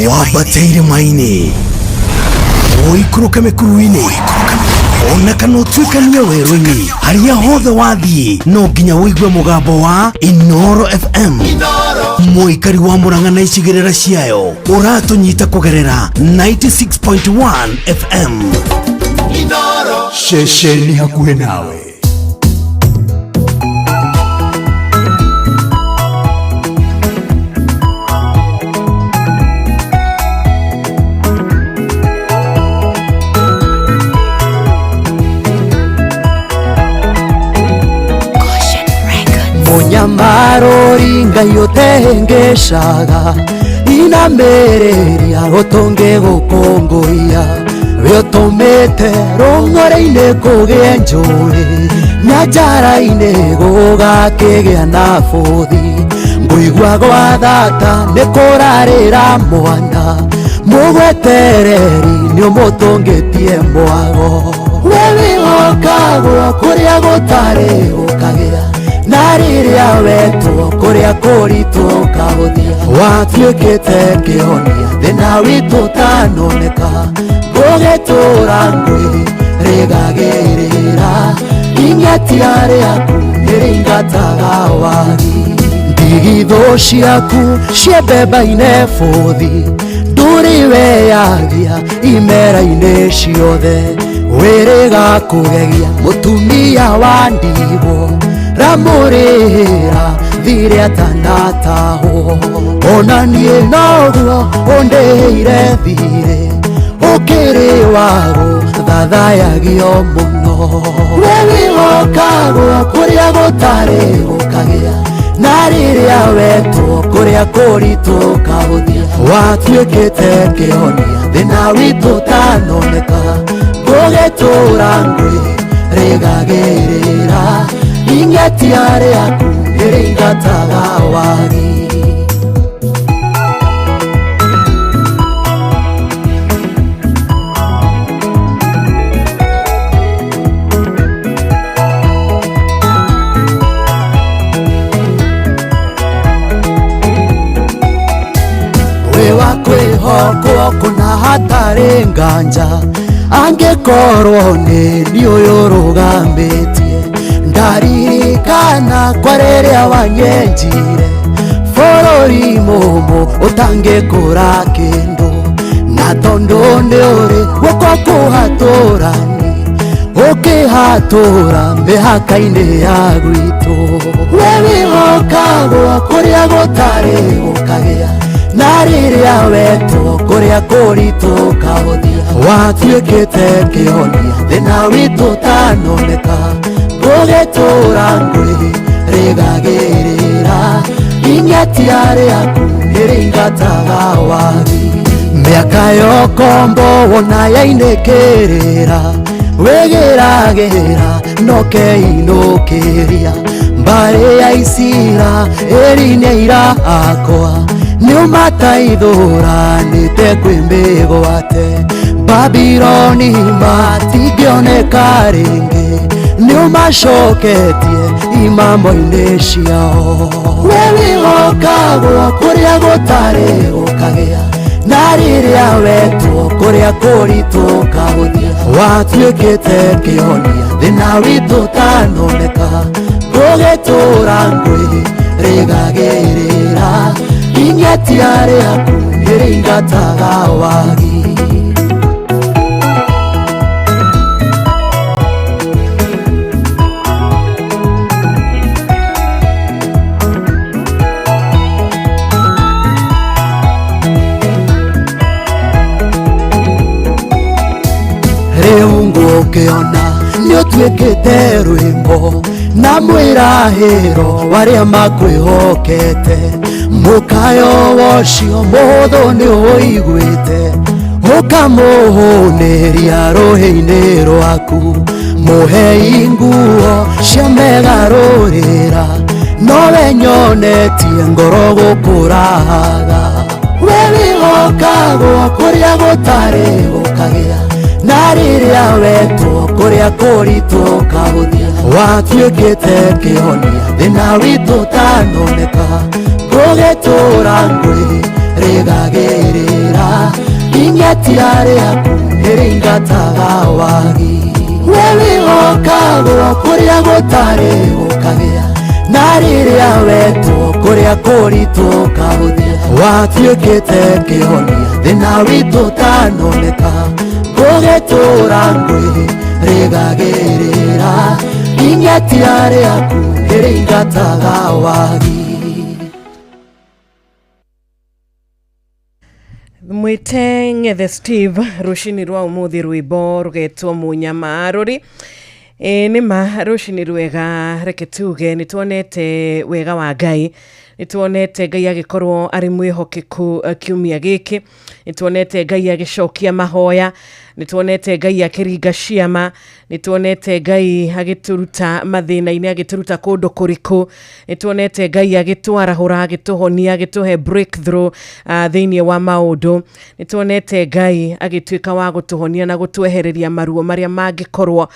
Wabateire maini Oikuruka mekuruini Ona kana tuikania werũ-inĩ haria hothe wathiĩ no nginya wĩigue mũgambo wa Inoro FM mũikari wa Mũrang'a na icigĩrĩra ciayo ũratũnyita kũgerera 96.1 FM Inoro ceceni hakuhĩ nawe Munyamarori Ngai utengeshaga inamereria gutunge gukungũia we utumite rũng'ore-inĩ kũgĩe njũĩ nyanjara-inĩ gũgakĩgĩa na bũthi ngũigua gwa thata nĩ kũrarĩra mwana mũgwetereri nĩ ũmũtũngĩtie mwago we wĩhokagwo kũrĩa gũtarĩ gũkagĩa na rĩrĩa wetwo kũrĩa kũritũ ũkahũthia watuĩkĩte kĩhonia thĩna witũ ũtanoneka ngũgĩtũra ngwĩrĩgagĩrĩra ing'etia rĩaku nĩrĩingataga wagi ndigithũ ciaku ciembemba-inĩ bũthi ndũrĩ weyagia imera-inĩ ciothe wĩrĩga kũgegia mũtumia wa ndigwo ramurira thire atanatahwo ona niĩ noguo ũndĩire thire ũkĩrĩ wago thathayagio mũno we wĩhokagwo kũrĩa gũtarĩ gũkagĩa na rĩrĩa wetwo kũrĩa kũritũ ũkahũthia watuĩkĩte kĩhonia thĩna witũ ũtanoneka ngũgĩtũra ngwĩrĩgagĩrĩra ingeti yare yaku ĩrĩingataga wagi. Kwĩhokwo kuna hatarĩ nganja angĩkorwo nĩ niĩ ũyũ ũrũgamĩtie. Ndaririkana kwa rĩrĩa wanyenjire bũrũri mũmũ ũtangĩkũra kĩndũ, na tondũ nĩ ũrĩ guoko kũhatũrani ũkĩhatũra mĩhaka-inĩ ya gwitũ. We wĩhokagwo kũrĩa gũtarĩ gũkagĩa, na rĩrĩa wetwo kũrĩa kũritũ kahũthia. Watuĩkĩte kĩhonia thĩna witũ ũtanoneka, gũgĩtũra ngũĩ rĩgagĩrĩra. Ing'eti yarĩ yaku ĩrĩingataga wagi. Mĩaka yokombo wona yainĩkĩrĩra, wĩgĩragĩra nokeinũkĩria. Mbarĩ ya Isira ĩri-inĩ irakwa, nĩũmataithũranĩte kwĩmĩgwate. Babironi matingĩoneka rĩngĩ, nĩũmacoketie imamo-inĩ ciao. We wĩhokagwo kũrĩa gũtarĩ gũkagĩa, na rĩrĩa wetwo kũrĩa kũritũ kahũthia. Watuĩkĩte kĩhonia thĩna witũ ũtanoneka, gũgĩtũra ngũĩ rĩgagĩrĩra. Ing'eti yarĩ yaku ĩrĩingataga wagi. Rĩu ngũkĩona nĩũtuĩkĩte rwĩmbo na mwĩrahĩro warĩa makwĩhokete. Mũkayo wocio mũhũthũ nĩũiguĩte, ũkamũhũnĩria rũhĩ-inĩ rwaku. Mũhei nguo cia megarũrĩra, nowe nyonetie ngoro gũkũrahaga. We wĩhokagwo kũrĩa gũtarĩ gũkagĩa, na rĩrĩa wetwo kũrĩa kũritũ kahũthia. Watuĩkĩte kĩhonia thĩna witũ ũtanoneka, gũgĩtũra ngũĩ rĩgagĩrĩra. Ing'eti yarĩ yaku ĩrĩingataga wagi. We wĩhokagwo kũrĩa gũtarĩ gũkagĩa, na rĩrĩa wetwo kũrĩa kũritũ kahũthia. Watuĩkĩte kĩhonia thĩna witũ ũtanoneka, gũgĩtũra ngũĩ rĩgagĩrĩra. Ing'eti yarĩ yaku ĩrĩingataga wagi. Mwite Ng'ethe Steve rushini rwa umuthi rwimbo rugetwo munyamaruri. Nima rushini rwega reke tuge nituonete wega wa Ngai, nituonete Ngai agikorwo ari mwihokeku kiumia giki, nituonete Ngai agicokia mahoya, nituonete Ngai akiringa ciama, nituonete Ngai agituruta mathina-inĩ, agituruta kundu kuriku, nituonete Ngai agitwarahura, agituhonia, agituhe breakthrough thĩinĩ wa maundu, nituonete Ngai agituĩka wa gutuhonia na gutwehereria maruo maria mangikorwo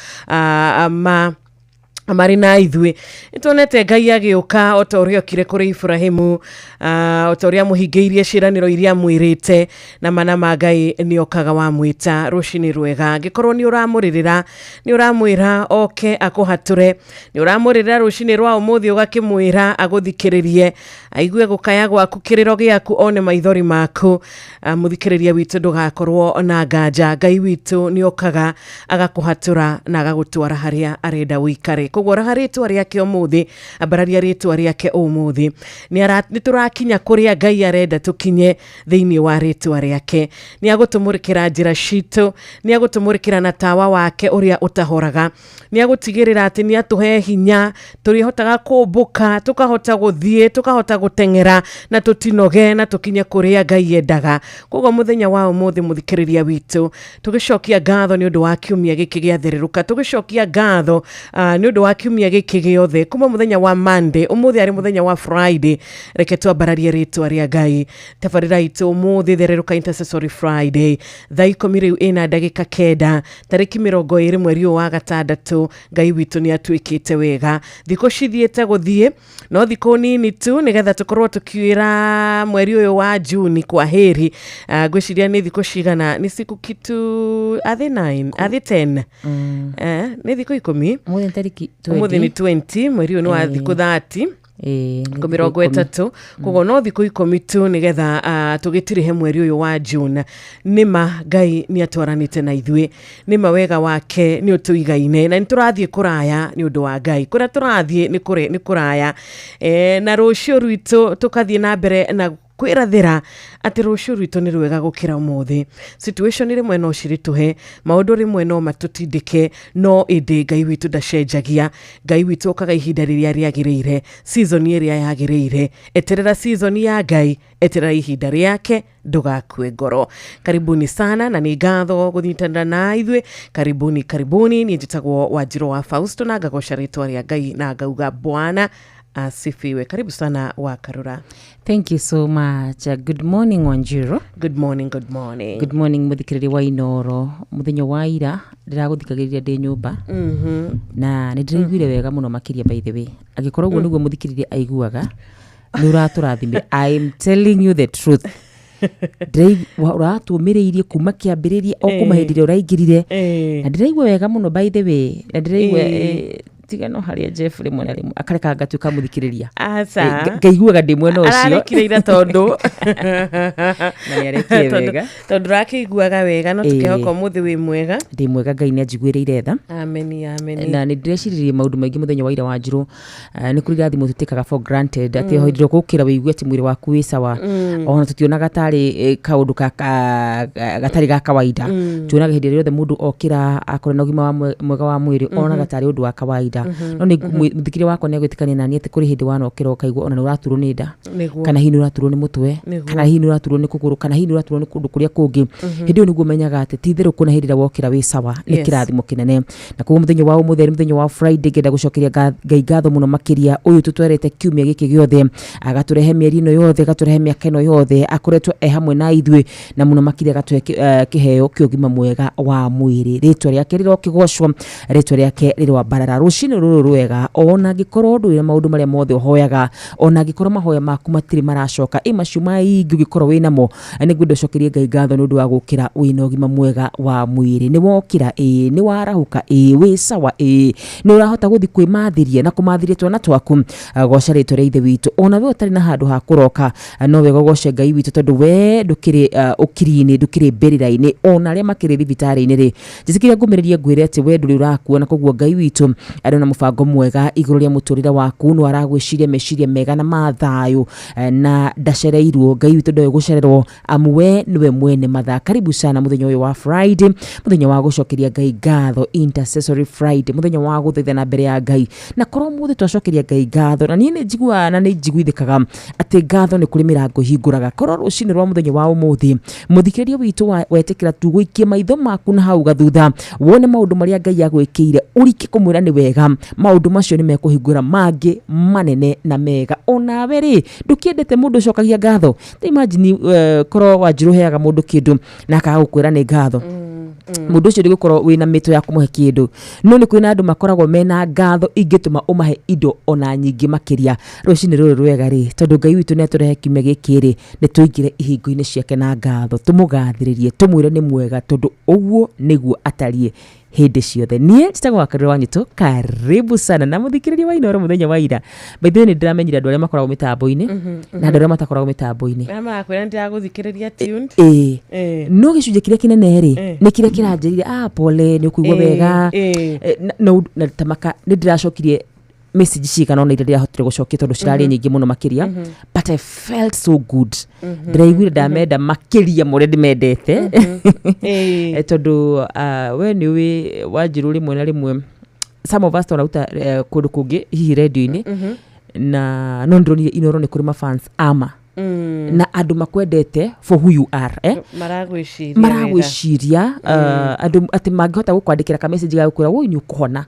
amari na ithuĩ. Nituonete Ngai agĩũka o ta ũrĩa okire kũrĩ Ibrahimu, o ta ũrĩa amũhingĩirie ciĩranĩro iria amwĩrĩte, na mana ma Ngai nĩ okaga wamwĩta rũcinĩ rwega. Angĩkorwo nĩ ũramũrĩrĩra, nĩ ũramwĩra oke akũhatũre, nĩ ũramũrĩrĩra rũcinĩ rwa ũmũthĩ ũgakĩmwĩra agũthikĩrĩrie, aigue gũkaya gwaku, kĩrĩro gĩaku one maithori maku. Mũthikĩrĩria witũ ndũgakorwo na nganja, Ngai witũ nĩ okaga agakũhatũra na agagũtwara harĩa arenda wĩikare. Kũgũra rĩtwa rĩake ũmũthĩ, ambararia rĩtwa rĩake ũmũthĩ. Nĩ tũrakinya kũrĩa Ngai arenda tũkinye thĩinĩ wa rĩtwa rĩake. Nĩ agũtũmũrĩkĩra njĩra citũ, nĩ agũtũmũrĩkĩra na tawa wake ũrĩa ũtahoraga. Nĩ agũtigĩrĩra atĩ nĩ atũhe hinya, tũrĩhotaga kũmbũka, tũkahota gũthiĩ, tũkahota gũteng'era na tũtinoge na tũkinye kũrĩa Ngai endaga. Koguo mũthenya wa ũmũthĩ mũthikĩrĩria witũ, tũgĩcokia ngatho nĩ ũndũ wa kiumia gĩkĩ gĩathererũka, tũgĩcokia ngatho nĩ ũndũ wa kiumia giki giothe kuma muthenya wa Monday umuthi ari muthenya wa Friday reke twambararie ritwa ria Ngai tabarira itu umuthi thereruka intercessory Friday thaa 10 riu ina ndagika 9 tariki 20 mweri wa gatandatu Ngai witu ni atwikite wega thiko cithiete guthie no thiko nini tu nigetha tukorwo tukiira mweri uyu wa June kwa heri gwiciria ni thiko cigana ni siku kitu athe 9 athe 10 ni thiko 10 umuthi tariki 20 umuthi ni 20 mweri uyu ni wa thiko 30 kumirongo etatu kogo no thiko 10 tu nigetha tugitirihe mweri uyu wa June nima Ngai ni atwaranite na ithue nima wega wake ni utuigaine na niturathie kuraya ni undu wa Ngai kuria turathie ni kuraya na rucio rwitu tukathie na mbere na kwirathira ati rucio rwitu ni rwega gukira umuthi situation rimwe no cirituhe maundu rimwe no matutindike no indi Ngai witu ndacenjagia Ngai witu okaga ihinda riria riagiriire season iria yagiriire eterera season ya Ngai eterera ihinda riake ndugakue ngoro karibuni sana na ni ngatho guthitana na ithwe karibuni ni njitagwo Wanjiru wa Fausto na ngagoca ritwa ria Ngai na ngauga Bwana asifiwe. Karibu sana Wakarura. Thank you so much. Good morning Wanjiru. Good morning. Good morning muthikiriri wa Inoro. Muthenya wa ira ndiraguthikagiriria ndi nyumba. Na nindiraiguire wega muno makiria by the way. Agikorwo guo niguo muthikiriri aiguaga. Ni uraturathime. I am telling you the truth. Uratumireirie kuma kiambiriria o kuma hindire uraingirire. Na ndiraigua wega muno by the way. Na ndiraigua tigano haria Jeffrey mwana rimu akareka ngatuika muthikiriria ngaiguaga ndi mwena ucio ararekireira tondu na yarekie wega tondu rakiguaga wega no tukihoka muthi wi mwega ndi mwega Ngai ni ajiguireire tha amen na ni ndireciria maundu maingi muthenya wa ira Wanjiru ni kuri rathimo tutikaga for granted ati hoindiro gukira wiigua ati mwiri waku wi sawa ona tutionaga tari kaundu gatari ga kawaida tuonaga hindi riothe mundu okira akore na ugima mwega wa mwiri ona gatari undu wa kawaida no ni muthikiri wako ni agwitikania nani ati kuri hindi wanokira ukaigua ona ni uraturwo ni nda kana hini uraturwo ni mutwe kana hini uraturwo ni kuguru kana hini uraturwo ni kundu kuria kungi hindi niguo menyaga ati titheru kuna hindi ra wokira wi sawa ni kirathimo kinene na kuo muthenya wa umutheri muthenya wa Friday ngenda gucokeria Ngai ngatho muno makiria uyu tutwerete kiumia giki giothe agaturehe mieri ino yothe agaturehe miaka ino yothe akoretwo hamwe na ithwe na muno makiria gatwe kiheo kiogima mwega wa mwiri ritwa riake riro kigocwo ritwa riake riro barara rucini ruru rwega ona gikorwo ndu ina maundu maria mothe hoyaga ona gikorwo mahoya maku matiri maracoka imacuma ingi gikorwo wina mo ni gwindo cokerie Ngai ngatho nundu wa gukira wina ugima mwega wa mwiri ni wokira ni warahuka wi sawa ni urahota guthi kwimathiria na kumathiria twana twaku goca ritwa ria ithe witu ona we utari na handu ha kuroka no we gogoce Ngai witu tondu we ndukiri ukiri-ini ndukiri berira-ini ona aria makiri thibitari-ini ri njitikiria ngumiririe ngwire ati we nduri urakuona koguo Ngai witu ari na mubango mwega iguru ria muturira waku no aragwiciria meciria mega na mathayo na ndacereirwo Ngai witu ndoe gucererwo amwe niwe mwene mathaa. Karibu sana muthenya uyu wa Friday, muthenya wa gucokeria Ngai ngatho, intercessory Friday, muthenya wa guthaithana mbere ya Ngai na korwo muthe twacokeria Ngai ngatho na nie ni njigua na ni njiguithikaga ati ngatho ni kuri mirango hinguraga korwo rucini rwa muthenya wa umuthi muthikiriria witu wetikira tu guikie maitho maku na hau gathutha wone maundu maria Ngai agwikire urike kumwira ni wega maundu macio ni mekuhingura mangi manene na mega ona weri ndukiendete mundu cokagia ngatho. Imagine korwo Wanjiru heaga mundu kindu na akagukwira ni ngatho mundu ucio ndigukorwo wina mito ya kumuhe kindu no ni kwina andu makoragwo mena ngatho ingituma umahe indo ona nyingi makiria rucini ruru rwega ri tondu Ngai witu ni aturehe kiumia giki ri ni tuingire ihingo-ini ciake na ngatho tumugathiririe tumwire ni mwega tondu uguo niguo atarie hindi ciothe. Nie njitagwo Wakarura Wanyitu, karibu sana na muthikiriria wa Inoro muthenya wa ira. By the way ndiramenyira andu aria makoragwo mitambo-ini na andu aria matakoragwo mitambo-ini amakwira ndiraguthikiriria tuned no gicunje kiria kinene ri ni kiria kiranjirire pole ni kuigwa wega na tamaka ndiracokirie message cigana ona iria hotire gucokia tondu cirari nyingi muno makiria but I felt so good ndiraiguire ndamenda makiria muria ndimendete tondu we ni wi Wanjiru rimwe na rimwe some of us torauta kundu kungi hihi radio-ini na no ndronire Inoro ni kuri ma fans ama na andu makwendete for who you are maragwiciria andu ati mangihota gukwandikira ka message ga gukwira woi ni ukuhona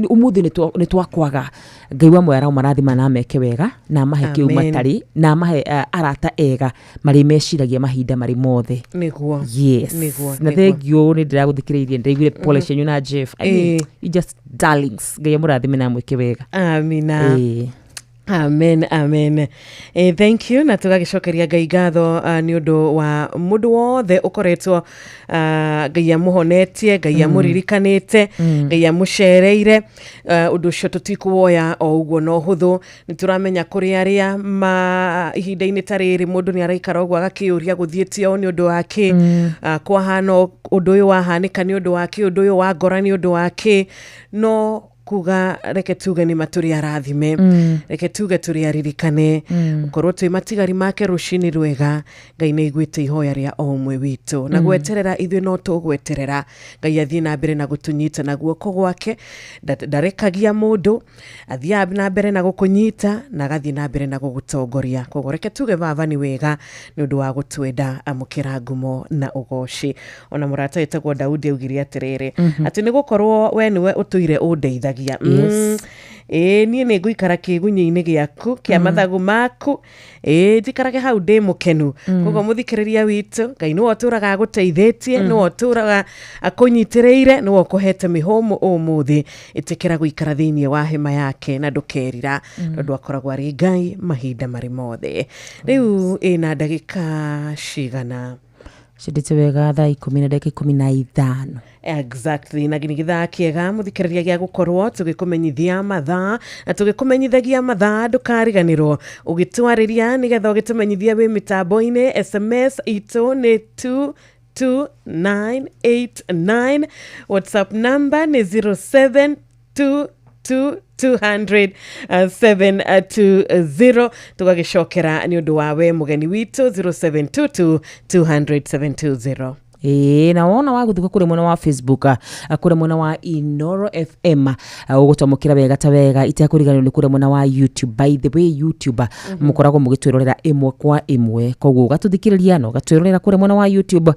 umuthi ni twakwaga Ngai wa moyara marathima na meke wega na mahe kiu matari na mahe arata ega mari meciragia mahinda mari mothe niguo yes na thegio ni ndiraguthikiririe ndaigire polish yenyu na Jeff you just darlings Ngai murathime na mweke wega amina Amen. Thank you. Na tugagicokeria Ngai ngatho ni undu wa mundu wothe ukoretwo Ngai amuhonetie, Ngai amuririkanite, Ngai amucereire. Undu ucio tutikuwoya o uguo no huthu. Ni turamenya kuri aria ihinda-ini tariri mundu ni araikara uguo agakiuria guthieti o ni undu wake kwa hano undu uyu wahanika ni undu wake, undu uyu wa ngora ni undu wake. No kuga reke tuge ni maturi arathime reke tuge turi aririkane korwo twi matigari make rucini rwega Ngai ni igwite ihoya ria o umwe witu na gweterera ithuĩ no tugweterera Ngai athie na mbere na gutunyita na guoko gwake ndarekagia mundu athie na mbere na gukunyita na gathie na mbere na gugutongoria koguo reke tuge baba ni wega ni undu wa gutwenda amukira ngumo na ugoci ona murata wetagwo Daudi augire atiriri ati ni gukorwo we niwe utuire undeithagia ni nguikara kigunya-ini giaku kia mathagu maku ndikarage hau ndi mukenu koguo muthikiriria witu Ngai ni oturaga aguteithĩtie ni oturaga akunyitĩrĩire ni okuhete mihomo umuthi itikira guikara thiini wa hema yake na ndukerira tondu akoragwo ari Ngai mahinda mari mothe riu ina ndagika cigana Shidite wega thaa 10:15 exactly na gini githaa kiega muthikiriria gia gukorwo tugikumenyithia mathaa na tugikumenyithagia mathaa ndukariganirwo ugitwariria nigetha ugitumenyithia wi mitambo-ini SMS itu ni 22989 WhatsApp number ni 0722200720 tugagicokera ni undu wawe mugeni witu 0722200720 na wona waguthuka kuri mwena wa Facebook kuri mwena wa Inoro FM ugutomokira wega ta wega itakuriganirwo ni kuri mwena wa YouTube. By the way YouTube mukoragwo mugitwirorera imwe kwa imwe koguo gatuthikiriria no gatwirorera kuri mwena wa YouTube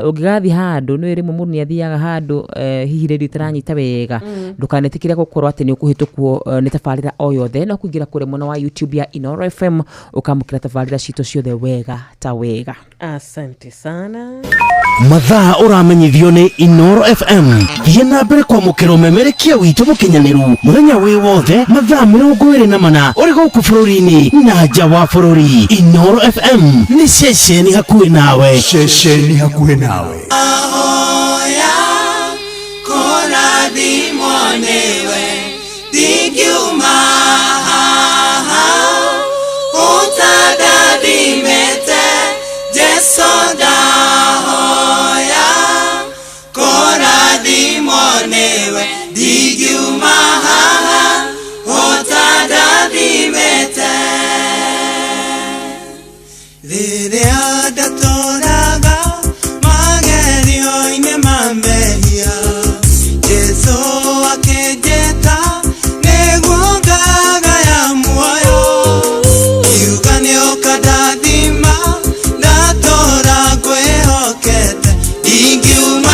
ugigathi handu no iri mundu ni athiaga handu hihi radio taranyita wega ndukanetikire gukorwo ati ni ukuhitukwo ni tafarira o yothe no kuingira kuri mwena wa YouTube ya Inoro FM ukamukira tafarira cito ciothe wega ta wega. Asante sana. Mathaa uramenyithio ni Inoro FM thie na mbere kwa mukiro memerekia witu mukinyaniru muthenya wi wothe mathaa 24 uri guku bururi-ini na nja wa bururi. Inoro FM ni ceceni hakuhi nawe ahoya kona dhimonewe digiuma utadadimete jesoda monewe digiuma otadadimete liria datoraga magerio-ine mambehia Jesu akejeta neguo ngaga ya muoyo iugane okadadima ndatora kwehokete digiuma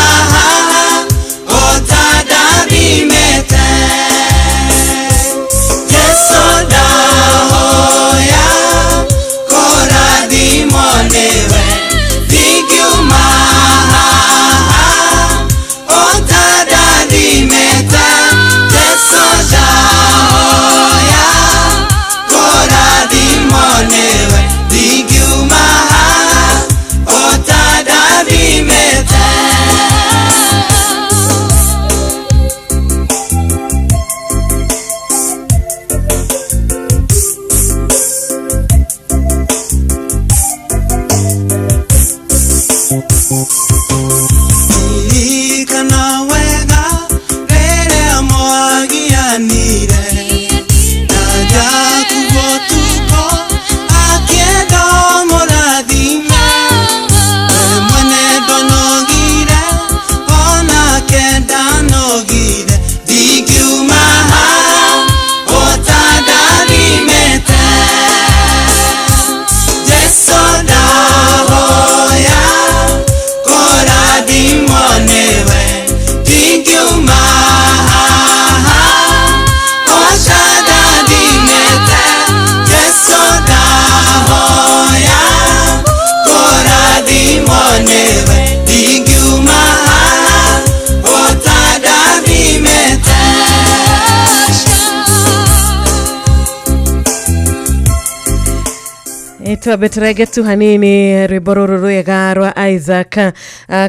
Twabeterege tu hanini rwimbo rwega rwa Isaac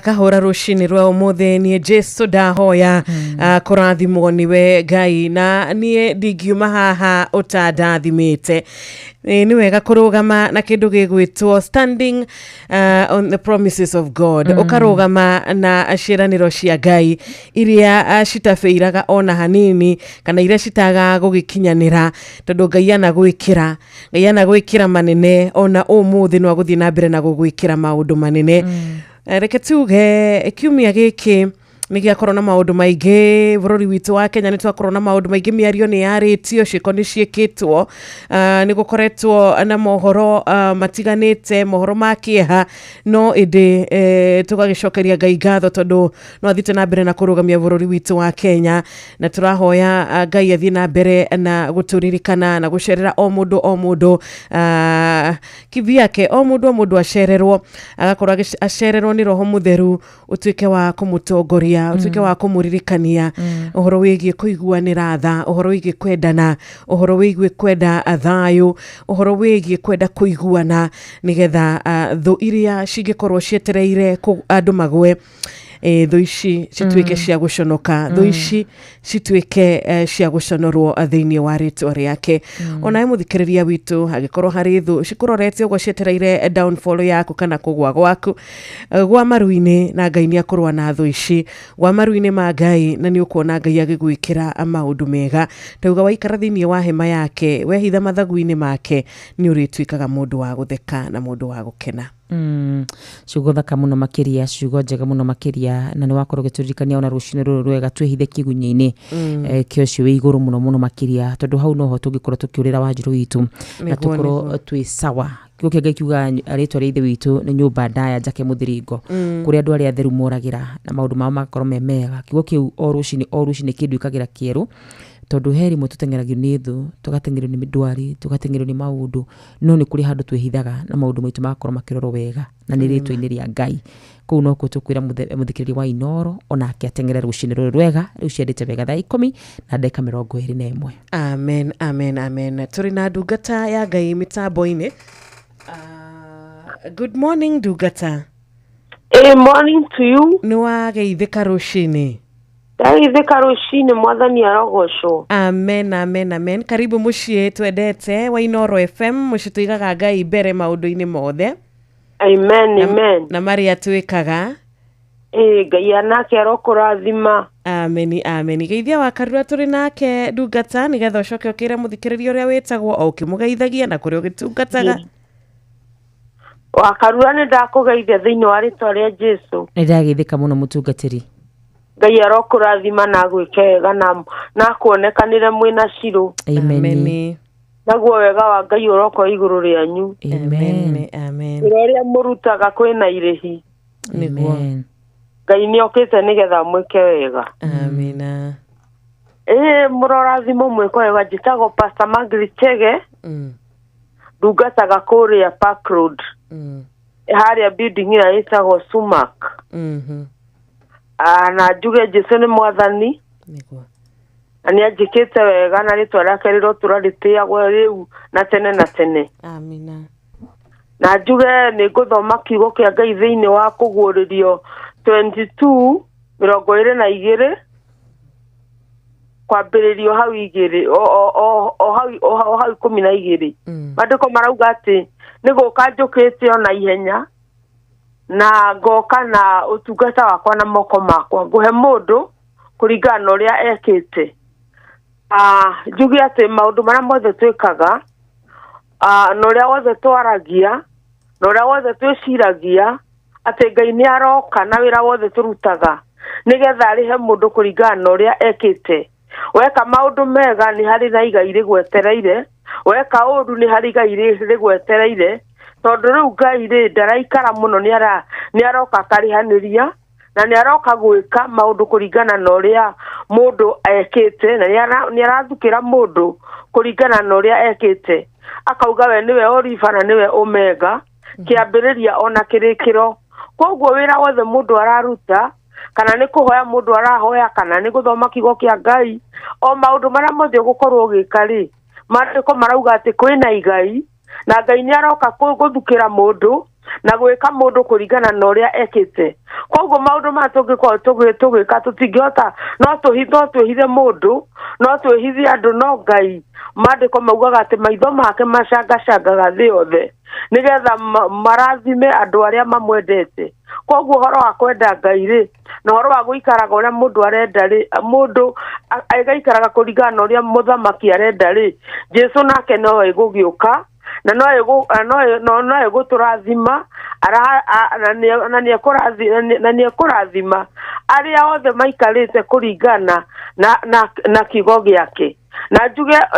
kahora rushini rwa umuthi nie Jesu ndahoya kurathimwo niwe Ngai na nie ndingiuma haha utandathimite. Ni wega kurugama na kindu gigwitwo standing on the promises of God. Ukarugama na ciiraniro cia Ngai iria citafeiraga ona hanini kana iria citaga gugikinyanira tondu Ngai ana gwikira manene ona umuthi no guthii na mbere na gugwikira maundu manene. Reke tuge kiumia giki nigia korona maundu maingi bururi witu wa Kenya nitwa korona maundu maingi miario ni yaritio ciko ni ciekitwo ni gukoretwo na mohoro matiganite mohoro makieha no indi tugagicokeria Ngai ngatho tondu no athite na mbere na kurugamia bururi witu wa Kenya na turahoya Ngai athie na mbere na guturirikana na gucerera o mundu kivyake o mundu acererwo agakorwo acererwo ni roho mutheru utuike wa kumutongoria utuike wa kumuririkania uhoro wigie kuiguanira tha uhoro wigie kwendana uhoro wigie kwenda thayu uhoro wigie kwenda kuiguana nigetha thu iria cingikorwo cietereire andu magwe thu ici cituike cia guconoka thu ici cituike cia guconorwo thiini wa ritwa riake. Ona muthikiriria witu hagikorwo hari thu cikurorete ugo cietereire downfall yaku kana kugwa gwaku gwa maruini na Ngai ni akorwa na thu ici gwa maruini ma Ngai na ni ukuona Ngai agigwikira maundu mega tauga waikara thiini wa hema yake wehitha mathaguini make ni urituikaga mundu wa gutheka na mundu wa gukena. Ciugo thaka muno makiria ciugo njega muno makiria na ni wakorwo gituririkania ona rucini ruru rwega twihithe kigunya-ini kio cio wi iguru muno makiria tondu hau noho tungikorwo tukiurira Wanjiru witu na tukorwo twi sawa kiugo kia Ngai kiuga ritwa ria ithe witu ni nyumba ndaya njake muthiringo kuria andu aria atheru moragira na maundu mao magakorwo memega. Kiugo kiu o rucini kinduikagira kieru tondu heri mwe tutengeragio ni thu tugatengerio ni midwari tugatengerio ni maundu no ni kuri handu twihithaga na maundu maitu makorwo makirorwo wega na ni ritwa-ini ria Ngai kuu no kutukwira muthikiriri wa Inoro ona akiatengera rucini ruru rwega riu ciendete wega thaa 10 na ndeka 21. Amen amen amen. Turi na ndungata ya Ngai mitambo-ini. Good morning ndungata. Morning to you. Ni wageithika rucini? Ndageithika rucini mwathani arogocwo. Amen amen amen. Karibu mucie twendete wa Inoro FM mucituigaga Ngai mbere maundu-ini mothe. Amen amen. Na maria twikaga Ngai anake arokurathima. Amen amen. Geithia wa Karura turi nake ndungata nigetha ucoke ukire muthikiriria uria wetagwo o ukimugeithagia na kuria ugitungataga. Wa Karura ni ndakugeithia thiini wa ritwa ria Jesu. Ni ndageithika muno mutungatiri. Ngai arokurathima na gwike wega na kuonekanire mwina ciru. Amen. Naguo wega wa Ngai uroko iguru rianyu. Amen amen. Iria murutaga kwina irihi. Niguo Ngai ni okite nigetha mwike wega. Amina. Murorathimo mwiko wega njitagwo Pastor Margaret Chege. Ndungataga kuria Park Road. Haria building ira itagwo Sumac. Na njuge Jesu ni mwathani. Niguo ani ajikite wega na ritwa rake riro turaritiagwo riu na tene na tene. Amina. Na njuge ni guthoma kiugo kia Ngai thiini wa kuguririo 22:22 kwambiririo hau igiri o hau 12 mandiko marauga ati ni guka njukite ona ihenya na ngoka na utungata wakwa na moko makwa nguhe mundu kuringana uria ekite. Njuge ati maundu maria mothe twikaga na uria wothe twaragia na uria wothe twiciragia ati Ngai ni aroka na wira wothe turutaga nigetha arihe mundu kuringana uria ekite. Weka maundu mega ni hari na igai rigwetereire, weka uru ni hari igai rigwetereire tondu riu Ngai ndaraikara muno ni aroka karihaniria na ni aroka gwika maundu kuringana na uria mundu ekite na ni arathukira mundu kuringana na uria ekite. Akauga we niwe Olifa na niwe Omega kiambiriria ona kirikiro. Koguo wira wothe mundu araruta kana ni kuhoya mundu arahoya kana ni guthoma kiugo kia Ngai o maundu maria mothe gukorwo gikari mandiko marauga ati kwina igai na Ngai nĩ aroka guthukira mundu na gwika mundu kuringana na uria ekite. Koguo maundu ma tugika tutingihota no tuhithe mundu no twihithie andu no Ngai mandiko maugaga ati maitho make macangacangaga thi yothe nigetha marathime andu aria mamwendete. Koguo horo wa kwenda Ngai ri na horo wa guikaraga uria mundu arenda ri mundu aigaikaraga kuringana na uria muthamaki arenda ri Jesu nake no egugiuka na no eguturathima na ni ekurathima aria othe maikarite kuringana na kigo giake. Na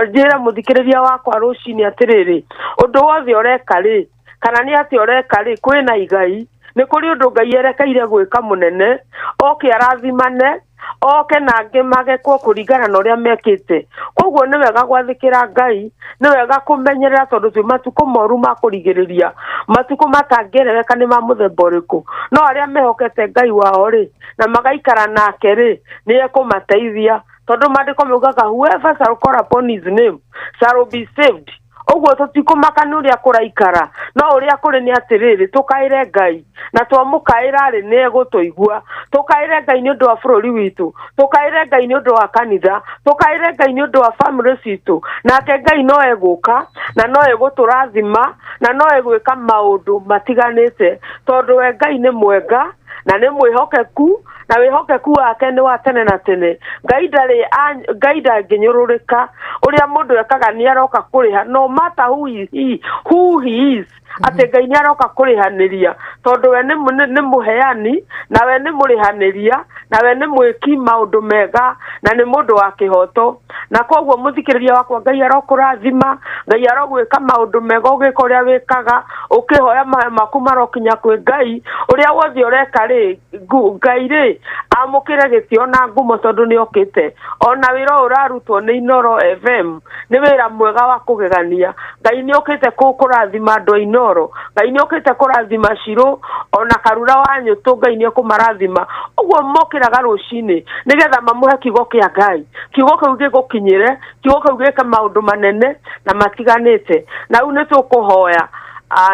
njira muthikiriria wakwa rucini atiriri undu wothe ureka ri kana ni ati ureka ri kwina igai ni kuri undu Ngai erekeire gwika munene oke arathimane oke nange magekwo kuringana na uria mekite. Koguo ni wega gwathikira Ngai ni wega kumenyerera tondu twi matuko moru ma kurigiriria matuko matangerereka ni ma muthemba uriku no aria mehokete Ngai wao ri na magaikara nake ri ni ekumateithia tondu mandiko maugaga whoever shall call upon his name shall be saved. Oguo tutikumaka ni uria kuraikara no uria kuri ni atiriri tukaire Ngai na twamukaira ri ni egutuigua tukaire Ngai ni undu wa bururi witu tukaire Ngai ni undu wa kanitha tukaire Ngai ni undu wa family citu nake Ngai no eguka na no eguturathima na no egwika maundu matiganite tondu we Ngai ni mwega na ni mwihokeku na wihokeku wake ni wa tene na tene. Ngai nginyururika uria mundu ekaga ni aroka kuriha no matter who he is ate Ngai ni aroka kurihaniria tondu we ni muheani na we ni murihaniria na we ni mwiki maundu mega na ni mundu wa kihoto. Na koguo muthikiriria wakwa Ngai arokurathima Ngai arogwika maundu mega ugika uria wikaga ukihoya maku marokinya kwi Ngai uria wothe ureka ri Ngai ri amukire gitio na ngumo tondu ni okite ona wira urarutwo ni Inoro FM ni wira mwega wa kugegania. Ngai ni okite kurathima andu Inoro Ngai ni okite kurathima Shiro ona Karura wa Nyutu Ngai ni kumarathima. Uguo mokiraga rucini nigetha mamuhe kigo kia Ngai kigo kiu gigukinyire kigo kiu gika maundu manene na matiganite na u ni tukuhoya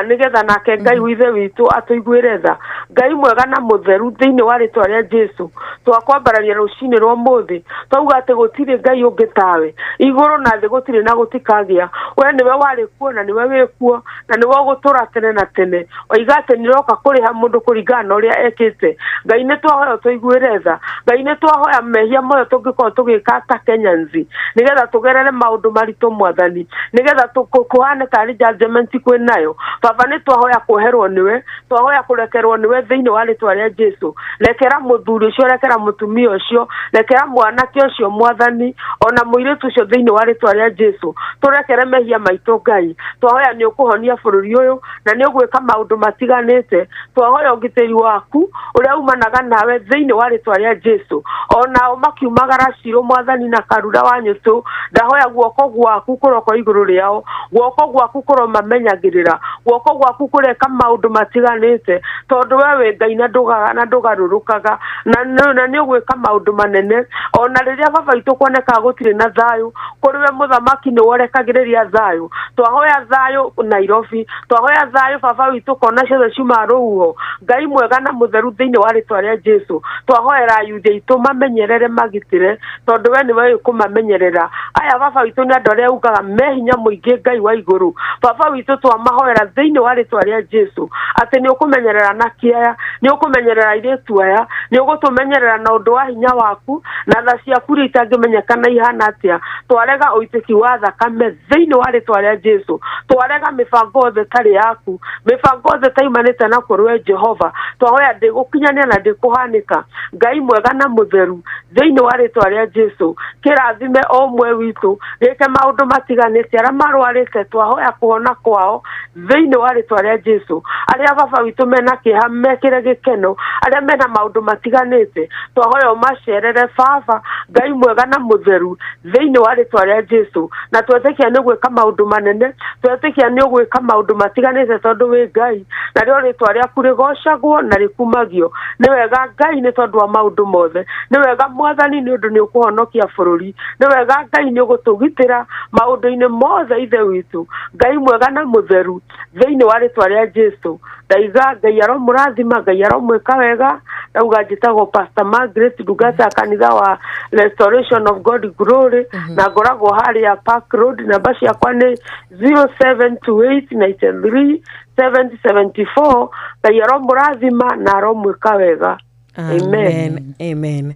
nigetha nake Ngai withe witu atuiguire tha Ngai mwega na mutheru thiini wa ritwa ria Jesu twakwambararia rucini rwa muthi twauga ati gutire Ngai ungi tawe iguru na thi gutire na gutikagia we niwe wari kuo na niwe wikuo na niwe gutura tene na tene oiga ati niroka kuriha mundu kuringana uria ekite. Ngai ni twahoya tuiguire tha Ngai ni twahoya mehia moyo tungiko tugika ta Kenyanzi nigetha tugerere maundu maritu mwathani nigetha tukuhane tari judgment kwi nayo baba ni twahoya kuherwo niwe twahoya kurekerwo niwe thiini wa ritwa ria Jesu. Rekera muthuri ucio rekera mutumia ucio rekera mwanake ucio mwathani ona muiritu ucio thiini wa ritwa ria Jesu turekere mehia maitu Ngai twahoya ni ukuhonia bururi uyu na ni ugwika maundu matiganite twahoya ugiteri waku uria umanaga nawe thiini wa ritwa ria Jesu ona makiumagara Shiro mwathani na Karura wa Nyutu ndahoya guoko gwaku kuroko iguru riao guoko gwaku kuromamenyagirira guoko gwaku kureka maundu matiganite tondu we Ngai na ndugarurukaga na ni ugwika maundu manene ona riria baba itu kuoneka gutire na thayu kuri we muthamaki ni worekagiriria thayu twahoya thayu Nairobi twahoya thayu baba witu kona ciothe ciuma ruhuho Ngai mwega na mutheru thiini wa ritwa ria Jesu twahoera yuthi itu mamenyerere magitire tondu we niwe kumamenyerera aya baba witu ni andu aria ugaga mehinya muingi Ngai wa iguru baba witu twamahoera thiini wa ritwa ria Jesu ati ni ukumenyerera na kiaya ni ukumenyerera iritu aya ni ugutumenyerera na undu wa hinya waku na tha ciaku ria itangimenyekana ihana atia twarega uitiki wa thakame thiini wa ritwa ria Jesu twarega mibango othe tari yaku mibango othe taimanite na kurwe Jehova twahoya ndigukinyania na ndikuhanika Ngai mwega na mutheru thiini wa ritwa ria Jesu kirathime o mwe witu gike maundu matiganite aria marwarite twahoya kuhona kwao thiini wa ritwa ria Jesu aria baba witũ mena kĩeha mekĩre gĩkeno, aria mena maũndũ matiganĩte twahoya ũmacerere baba Ngai mwega na mũtheru thĩinĩ wa rĩtwa rĩa Jesũ, na twetĩkia nĩ gwĩka maũndũ manene, twetĩkia nĩ gwĩka maũndũ matiganĩte tondũ wĩ Ngai, na rĩo rĩtwa rĩaku rĩgocagwo na rĩkumagio. Nĩ wega Ngai nĩ tondũ wa maũndũ mothe, nĩ wega Mwathani nĩ ũndũ nĩ ũkũhonokia bũrũri, nĩ wega Ngai nĩ ũgũtũgitĩra maũndũ-inĩ mothe ithe witũ Ngai mwega na mũtheru thĩinĩ wa rĩtwa rĩa Jesũ. Ndaiga Ngai aromũrathima, Ngai aromwĩka wega. Ndauga njĩtagwo Pastor Margaret ndungata kanitha wa Restoration of God Glory, na ngoragwo harĩa Park Road. Namba ciakwa nĩ 0728937074. Ngai aromũrathima na aromwĩka wega. Amen. Amen.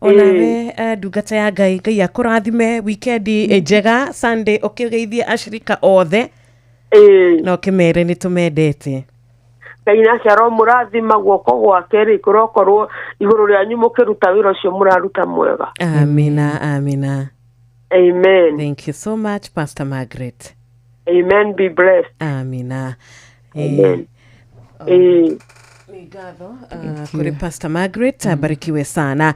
Onawe ndungata ya Ngai, Ngai akũrathime, wikendi njega, Sunday ũkĩgeithie ashirika othe na ũkĩmere nĩ tũmendete. Ngai nake aromũrathima, guoko gwake rĩ kũrokorwo igũrũ rĩanyu mũkĩruta wĩra ũcio mũraruta mwega. Amina, amina. Amen. Thank you so much, Pastor Margaret. Amen. Be blessed. Amina. Amen. Ngatho kuri Pastor Margaret, abarikiwe sana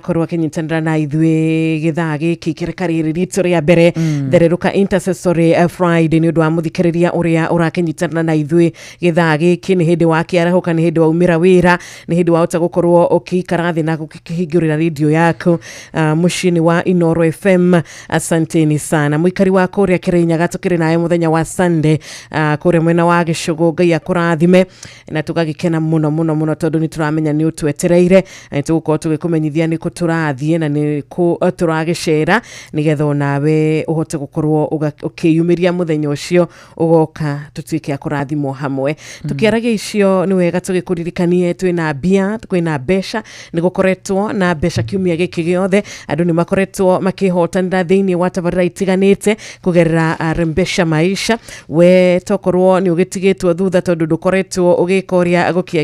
korwo akinyitanira na ithuĩ gĩthaa gĩkĩ kĩrekarĩrĩ ritũ rĩa mbere thereruka Intercessory Friday nĩ ũndũ wa mũthikĩrĩria ũrĩa ũrakinyitanira na ithuĩ gĩthaa gĩkĩ. Nĩ hĩndĩ wa kĩarahuka, nĩ hĩndĩ wa umĩra wĩra, nĩ hĩndĩ wa ũta gũkorwo ũkĩikara thĩ na gũkĩhingũrĩra radio yaku mũciĩ-inĩ wa Inoro FM. Asanteni sana mũikari wa kũrĩa Kĩrĩnyaga, tũkĩrĩ nawe mũthenya wa Sunday kũrĩa mwena wa Gĩcũgũ. Ngai akũrathime na tũgagĩkena muno tondũ nĩ tũramenya nĩ ũtwetereire, na tũgũkorwo tũgĩkũmenyithia nĩ kũ tũrathiĩ na nĩ kũ tũragĩcera, nĩgetha onawe ũhote gũkorwo ũkĩyumĩria mũthenya ũcio ũgoka tũtuĩke a kũrathimwo hamwe. Tũkĩaragia icio nĩ wega tũgĩkũririkanie twĩna mbia, twĩna mbeca, nĩ gũkoretwo na mbeca kiumia gĩkĩ gĩothe. Andũ nĩ makoretwo makĩhotanĩra thĩinĩ wa tabarĩra itiganĩte kũgerera Rembesha Maisha. We tokorwo nĩ ũgĩtigĩtwo thutha tondũ ndũkoretwo ũgĩka ũrĩa gũkĩagĩrĩire,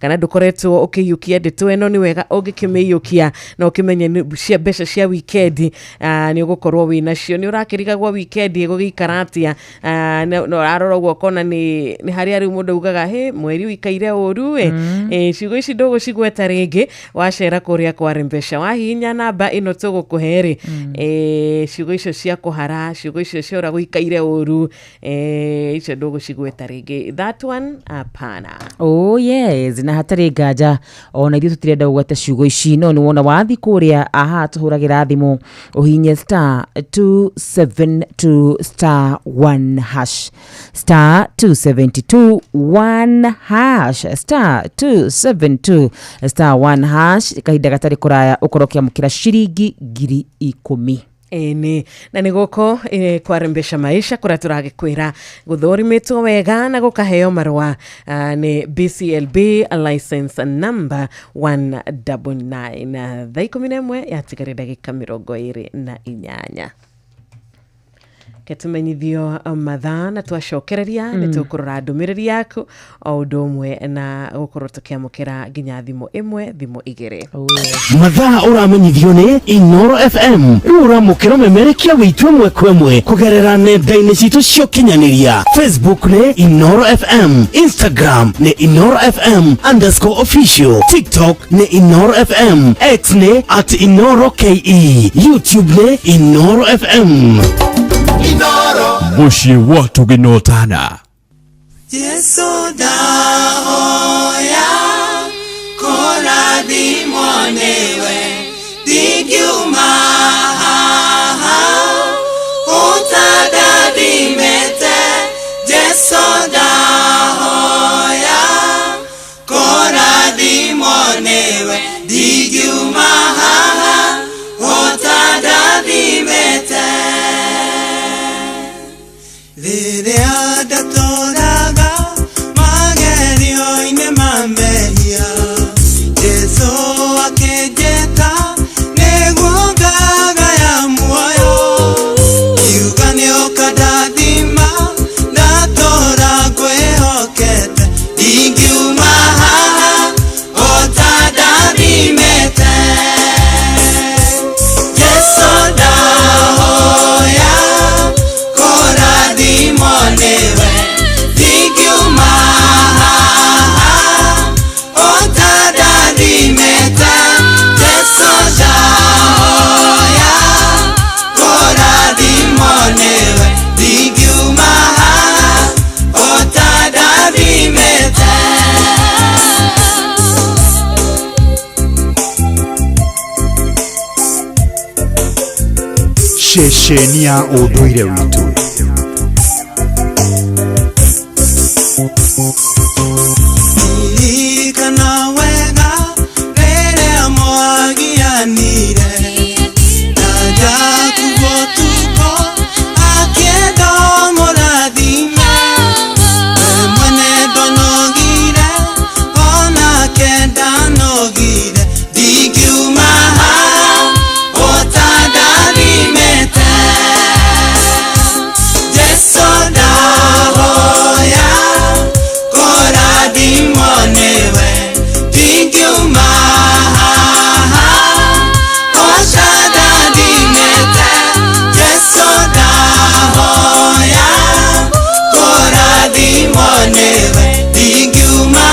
kana ndũkoretwo ũkĩiyũkia ndeto ĩno, nĩ wega ũngĩkĩmĩiyũkia na ũkĩmenye cia mbeca cia wikendi nĩ ũgũkorwo wĩnacio. Nĩ ũrakĩrigagwo wikendi ĩgũgĩikara atĩa, na ũrarora ũguo ũkona nĩ harĩa rĩu mũndũ augaga mweri wikaire ũru ciugo ici ndũgũcigweta rĩngĩ wacera kũrĩa kwa Rembesha. Wahihinya namba ĩno tũgũkũhe rĩ ciugo icio cia kũhara, ciugo icio cia ũrĩa gũikaire ũru, icio ndũgũcigweta rĩngĩ. That one apana. Oh yes, na hatarĩ nganja ona ithuĩ tũtirenda gũgweta ciugo ici, no nĩ wona wathi kũrĩa tũhũragĩra thimũ ũhinye *272*1# *272*1# kahinda gatarĩ kũraya ũkorwo kĩamũkĩra ciringi 10,000. Ene na nĩ gũkũ kwa Rembesha Maisha kũrĩa tũragĩkwĩra gũthũrimĩtwo wega na gũkaheo marũa nĩ BCLB license number 199. Thaa 11 yatigarĩ ndagĩka 28. Ketumenyithio mathaa na twacokereria nĩ tũkũrora ndũmĩrĩri yaku o ũndũ ũmwe na gũkorwo tũkĩamũkĩra nginya thimũ ĩmwe thimũ igĩrĩ. Mathaa ũramenyithio nĩ Inoro FM. Rĩu ũramũkĩra ũmemerekia witũ ĩmwe kwa ĩmwe kũgerera nenda-inĩ citũ cia ũkinyanĩria. Facebook nĩ Inoro FM, Instagram nĩ Inoro FM_official, TikTok nĩ Inoro FM, X nĩ @InoroKE, YouTube nĩ Inoro FM. Mushi watu ginotana Yesu dahoya kona dimonewe digiuma utada dimete Yesu dahoya kona dimonewe digiuma utada dimete Lidia da todaga magerio ine mambelia Yesu akejeta negugaga ya muoyo Yugani okadadima da tora kwehokete Igiuma otadadimete Yesu dahoya Newe ceceni ya ũndũire witũ. Kana wega rĩrĩa mwagianire naja kuvotuko akĩenda mũrathime we mwene ndonogire ona kenda nogire ndingiuma ũtandathimĩte Jesũ ndahoya kũrathimwo nĩwe ndingiuma ũtandathimĩte Jesũ ndahoya kũrathimwo nĩwe ndingiuma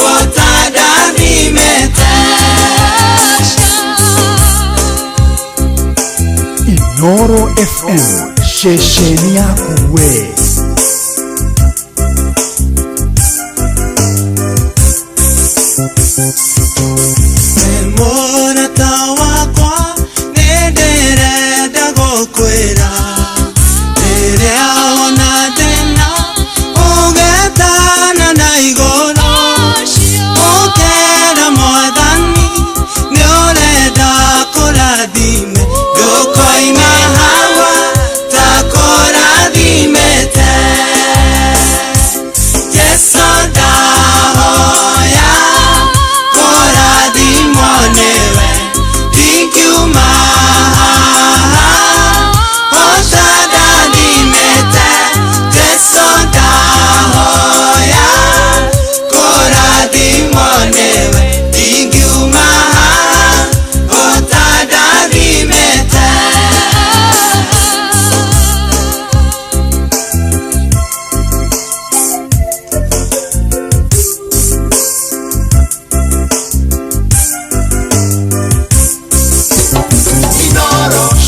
ũtandathimĩte Inooro FM, ceceni yaku we. Mũrata wakwa nĩndĩrenda gũkwĩra rĩrĩa ona thĩna ũgetana na igũrũ ũkera Mwathani nĩũrenda kũrathime ndũkoima hawa ta kũrathimĩte Jesũ ndahoya kũrathimwo nĩwe ndingiuma ũtandathimĩte Jesũ ndahoya kũrathimwo nĩwe ndingiuma ũtandathimĩte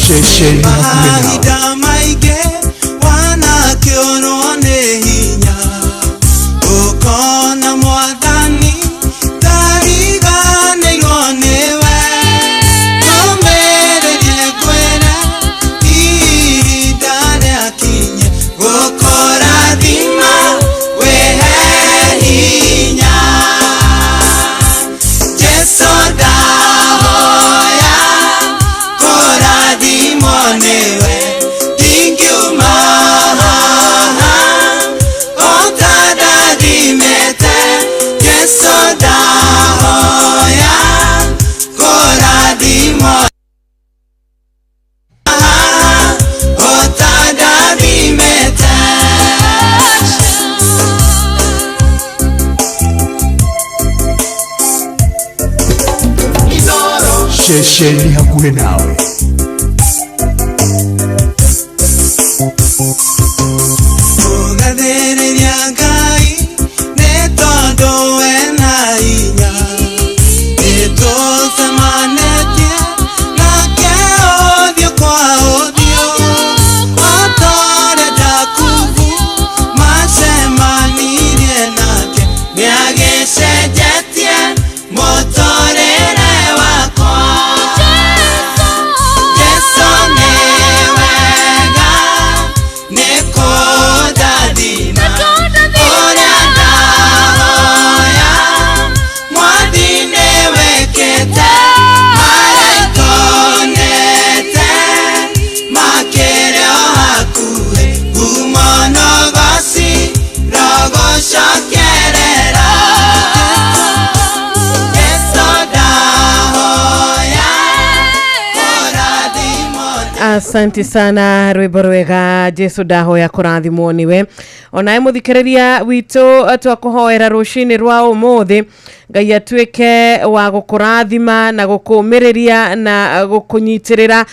Ceceni yaku we nawe. mahinda maingĩ wanakĩũrwo nĩ hinya ũkona Mwathani ndariganĩirwo nĩwe ũmĩrĩrie kwĩra ihinda rĩakinye gũkũrathima wĩhe hinya Jesũ ndahoya kũrathimwo nĩwe ndingiuma ũtandathimĩte Jesũ ndahoya kũrathimwo ũtandathimĩte Ceceni hakuhĩ nawe. Ũgathĩrĩria Ngai nĩ tondũ we na hinya nĩtũcemanĩtie nake ũthiũ kwa ũthiũ otorĩa Jakubu macemanirie nake nĩagĩcenjetie mũtũrĩre wakwa Jesũ nĩ wega nĩkũndathima ũrĩa ndahoya Mwathi nĩwĩkĩte maraikonete makĩrĩ o hakuhĩ ngumo nogoci rogũcokerera Jesũ ndahoya kũrathimwo Asante sana rwimbo rwega Jesũ ndahoya kũrathimwo nĩwe onae mũthikĩrĩria witũ twakuhoera rũcinĩ rwa ũmũthĩ Ngai atuĩke wa gũkũrathima na gũkũmĩrĩria na gũkũnyitĩrĩra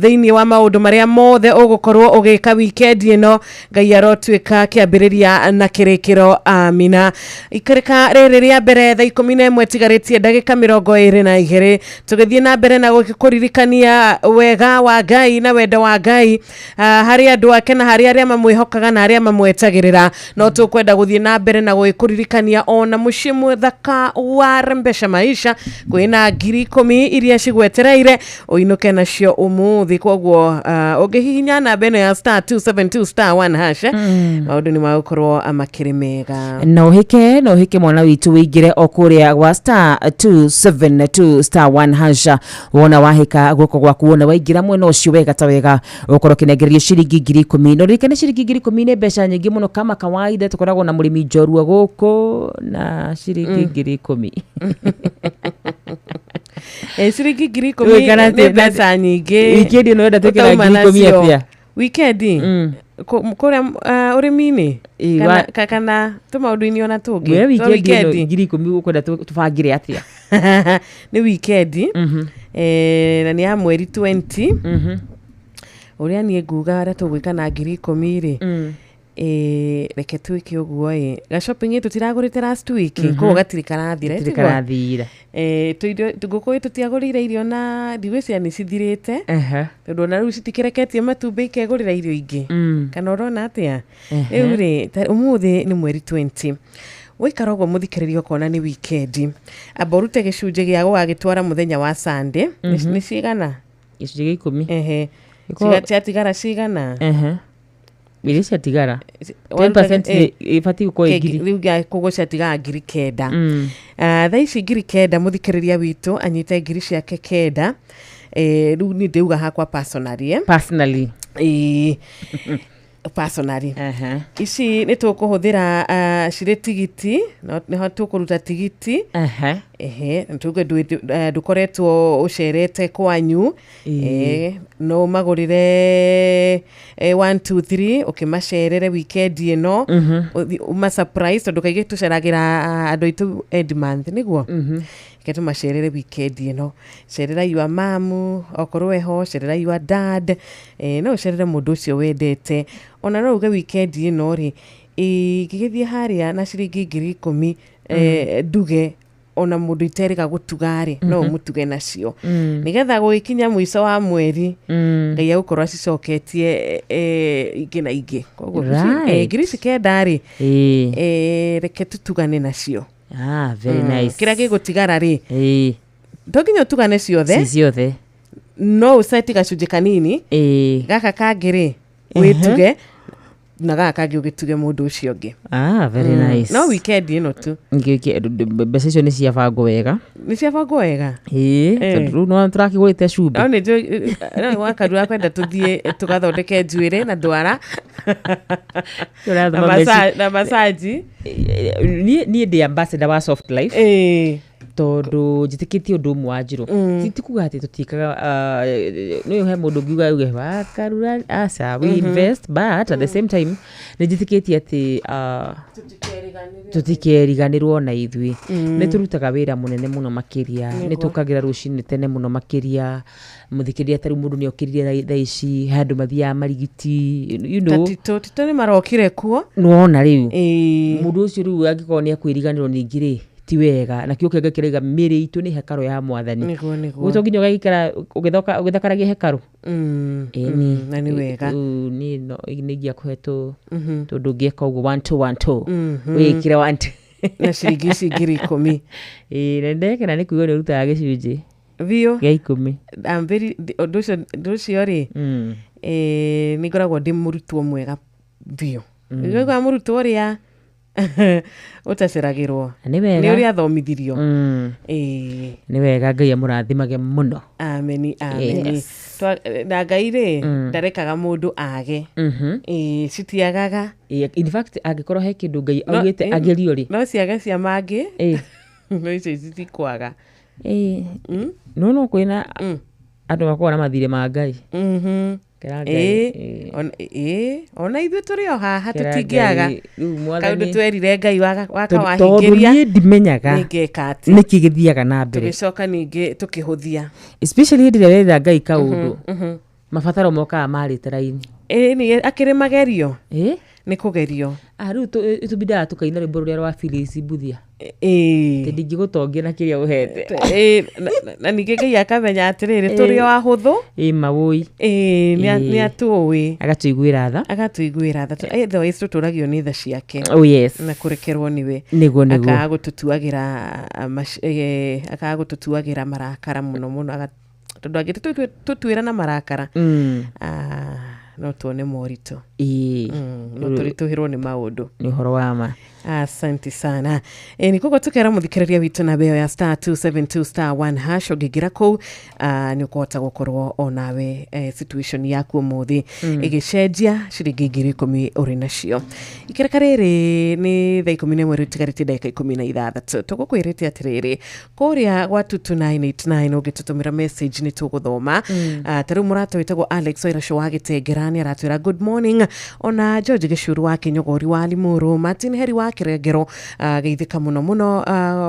thĩinĩ wa maũndũ marĩa mothe ũgũkorwo ũgĩka wikendi ĩno Ngai arotuĩka kĩambĩrĩria na kĩrĩkĩro amina ikarĩka rĩrĩ rĩa mbere thaa 11 tigarĩtie ndagĩka 22 tũgĩthiĩ na mbere na gũkũririkania wega wa Ngai na wendo wa Ngai harĩ andũ ake na harĩ arĩa mamwĩhokaga na arĩa mamwetagĩrĩra no tũkwenda gũthiĩ na mbere na gũkũririkania ona mũciĩ mwethaka wa warembesha maisha kwina 10,000 iria cigwetereire uinuke nacio umuthi koguo ungihihinya namba ino ya *272*1# maundu ni magukorwo amakiri mega no hike mwana witu wingire okuria gwa *272*1# wona wahika guko gwaku wona waingira mwena ucio wega ta wega ukorwo kinengererio ciringi 10,000 no rikene ciringi 10,000 ne mbeca nyingi muno kama kawaida tukoragwo na murimi njorua guku na ciringi 10,000 ciringi 10,000 ne mbeca nyingi weekend no enda tukira 10,000 atia weekend kuria urimi-ini kana tumaundu-ini ona tungi weekend 10,000 ukwenda tubangire atia ni weekend na ni ya mweri 20 uria nie nguga ara tugwika na 10,000 reke twike uguo ga shopping tutiragurite last week ko gatiri karathira tuguko tutiagurire irio na ndigwicia ni cithirite tondu na riu citikireketie matumbi ikegurira irio ingi kana urona atia riu ri umuthi ni mweri 20 Waikara uguo muthikiririo kona ni weekend aborute gicunje gia gwagitwara muthenya wa Sunday ni cigana gicunje 10 ciatigara cigana Ili ciatigara 10% ifati ko igiri riu ga kugo ciatigara 9,000 thaa ici 9,000 muthikiriria witu anyite ngiri ciake 9 riu ni ndeuga hakwa personally ici ni tukuhuthira cire tigiti no tukuruta tigiti ntuge ndukoretwo ucerete kwanyu no magurire 1 2 3 ukimacerere weekend ino uma surprise tondu kaige tuceragira andu itu end month niguo ketu macerere weekend ino cerera your mamu okorwo eho cerera your dad no cerere mundu ucio wendete ona no uge weekend ino ri gigithie haria na ciringi 10,000 nduge ona mundu iterika gutugari no mutuge nacio nigetha gwikinya mwiso wa mweri ngai agukorwo acicoketie ingi na ingi koguo ngiri cikendari reke tutugane nacio very nice kira gigutigara ri ndoginya tugane ciothe no useti gacunje kanini gaka kangiri wituge na gaka kangi ugituge mundu ucio ngi very nice no weekend ino tu mbeca icio ni ciabangwo wega tondu no turakigurite cumbi no wakarua kwenda tuthie tugathondeke njuire na ndwara na masaji ni ndi ambassador wa Soft Life tondu njitikitie undu umwe wa njiru titikuga ati tutikaga no he mundu ngiuga uge wakarura asa we invest but at the same time njitikitie ati tutikeriganirwo na ithui ni turutaga wira munene muno makiria ni tukagira rucini tene muno makiria muthikiria tari mundu ni okirire thaa ici handu mathia marigiti you know tito ni marokire kuo nuona riu mundu ucio riu angikorwo ni akwiriganirwo ningiri ti wega na kio kenge kirega miri itu ni hekaro ya mwathani utonginya gagikara ugithakaragia hekaro na ni wega ni no igia kwetu tondu ngieka ugo 1 wikire 1 na ciringi 10,000 ndeke na ni kuigo ni ruta gicunje vio gia 10 ambiri nducio ri ni ngoragwo ndi murutwo mwega vio ngoragwo murutwo ria utaceragirwo ni uri athomithirio ni wega ngai amurathimage muno ameni na ngai ri ndarekaga mundu age citiagaga in fact angikorwo he kindu ngai augite agerio ri no ciaga cia mangi no icio citikwaga no kwina andu makorwo na mathire ma ngai ona ithuĩ tũrĩ o haha tũtingiaga kaũndũ twerire ngai wakawahingiria tondũ niĩ ndimenyaga nĩkĩ gĩthiaga na mbere tũgĩcoka ningĩ tũkĩhũthia especially hĩndĩ ĩrĩa wetha ngai kaũndũ mabataro mokaga marĩte raini nĩ akĩrĩ magerio nĩ kũgerio rĩu tũbindaga tũkaina rwĩmbo rũrĩa rwa Phyllis Mbuthia ndingĩgũtongia na kĩrĩa ũhete na ningĩ Ngai akamenya atĩrĩrĩ tũrĩ o ahũthũ mawũi nĩ atũĩ agatuiguĩra tha otherwise tũtũragio nĩ tha ciake na kũrekerwo nĩwe akaga gũtũtuagĩra marakara mũno tondũ angĩ tũtuĩra na marakara no tuone moritũ no tũritũhĩrwo nĩ maũndũ nĩ ũhoro wa ma. Asante sana. Ni kogo tukera muthikiriria witu na beo ya *272*1# ũngĩingĩra kũu nĩ ũkũhota gũkorwo onawe situation yaku ũmũthĩ ĩgĩcenjia ciringi 10,000 ũrĩ nacio. Ikereka rĩrĩ nĩ thaa 11 rĩtigarĩtie ndagĩka 16 tũgũkwĩrĩte atĩrĩrĩ kũrĩa gwa 22989 ũngĩtũtũmĩra message nĩ tũgũthoma. Tarĩu mũrata wĩtagwo Alex Wairasho wa Gĩtengera nĩ aratwĩra good morning, ona George Gĩcuru wa Kĩnyogori wa Limuru, Martin Heri wa Kĩrengero geithĩka mũno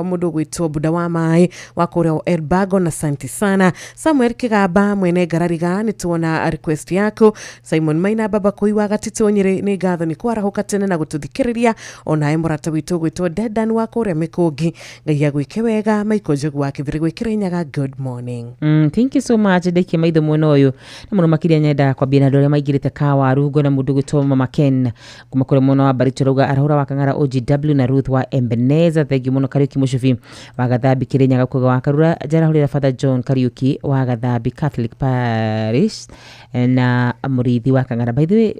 mũndũ gwĩtwo Buda wa Maĩ wa kũrĩa Elbago na asante sana. Samuel Kĩgamba mwene Ngarariga nĩ tuona request yaku. Simon Maina baba kũi wa Gatitũ Nyĩrĩ nĩ ngatho nĩ kwarahũka tene na gũtũthikĩrĩria. Ona mũrata witũ gwĩtwo Dedan wa kũrĩa Mĩkũngi, Ngai agwĩke wega. Michael Njogu wa Kĩbĩrĩ gwĩkĩra Nyaga good morning. Thank you so much ndaikie maitho mwena ũyũ na mũno makĩria nyenda kwambia na andũ arĩa maingĩrĩte Kawaru ngona mũndũ gwĩtwo Mama Ken kuma kũrĩa mwena wa Baritũ rauga arahũra wa Kang'ara OGW na Ruth wa Ebeneza. Thengi mũno Kariuki Mũcubi wa Gathambi Kĩrĩnyaga kuga wa Karura jarahũrĩra Father John Kariuki wa Gathambi Catholic Parish na Mũrithi wa Kang'ara. By the way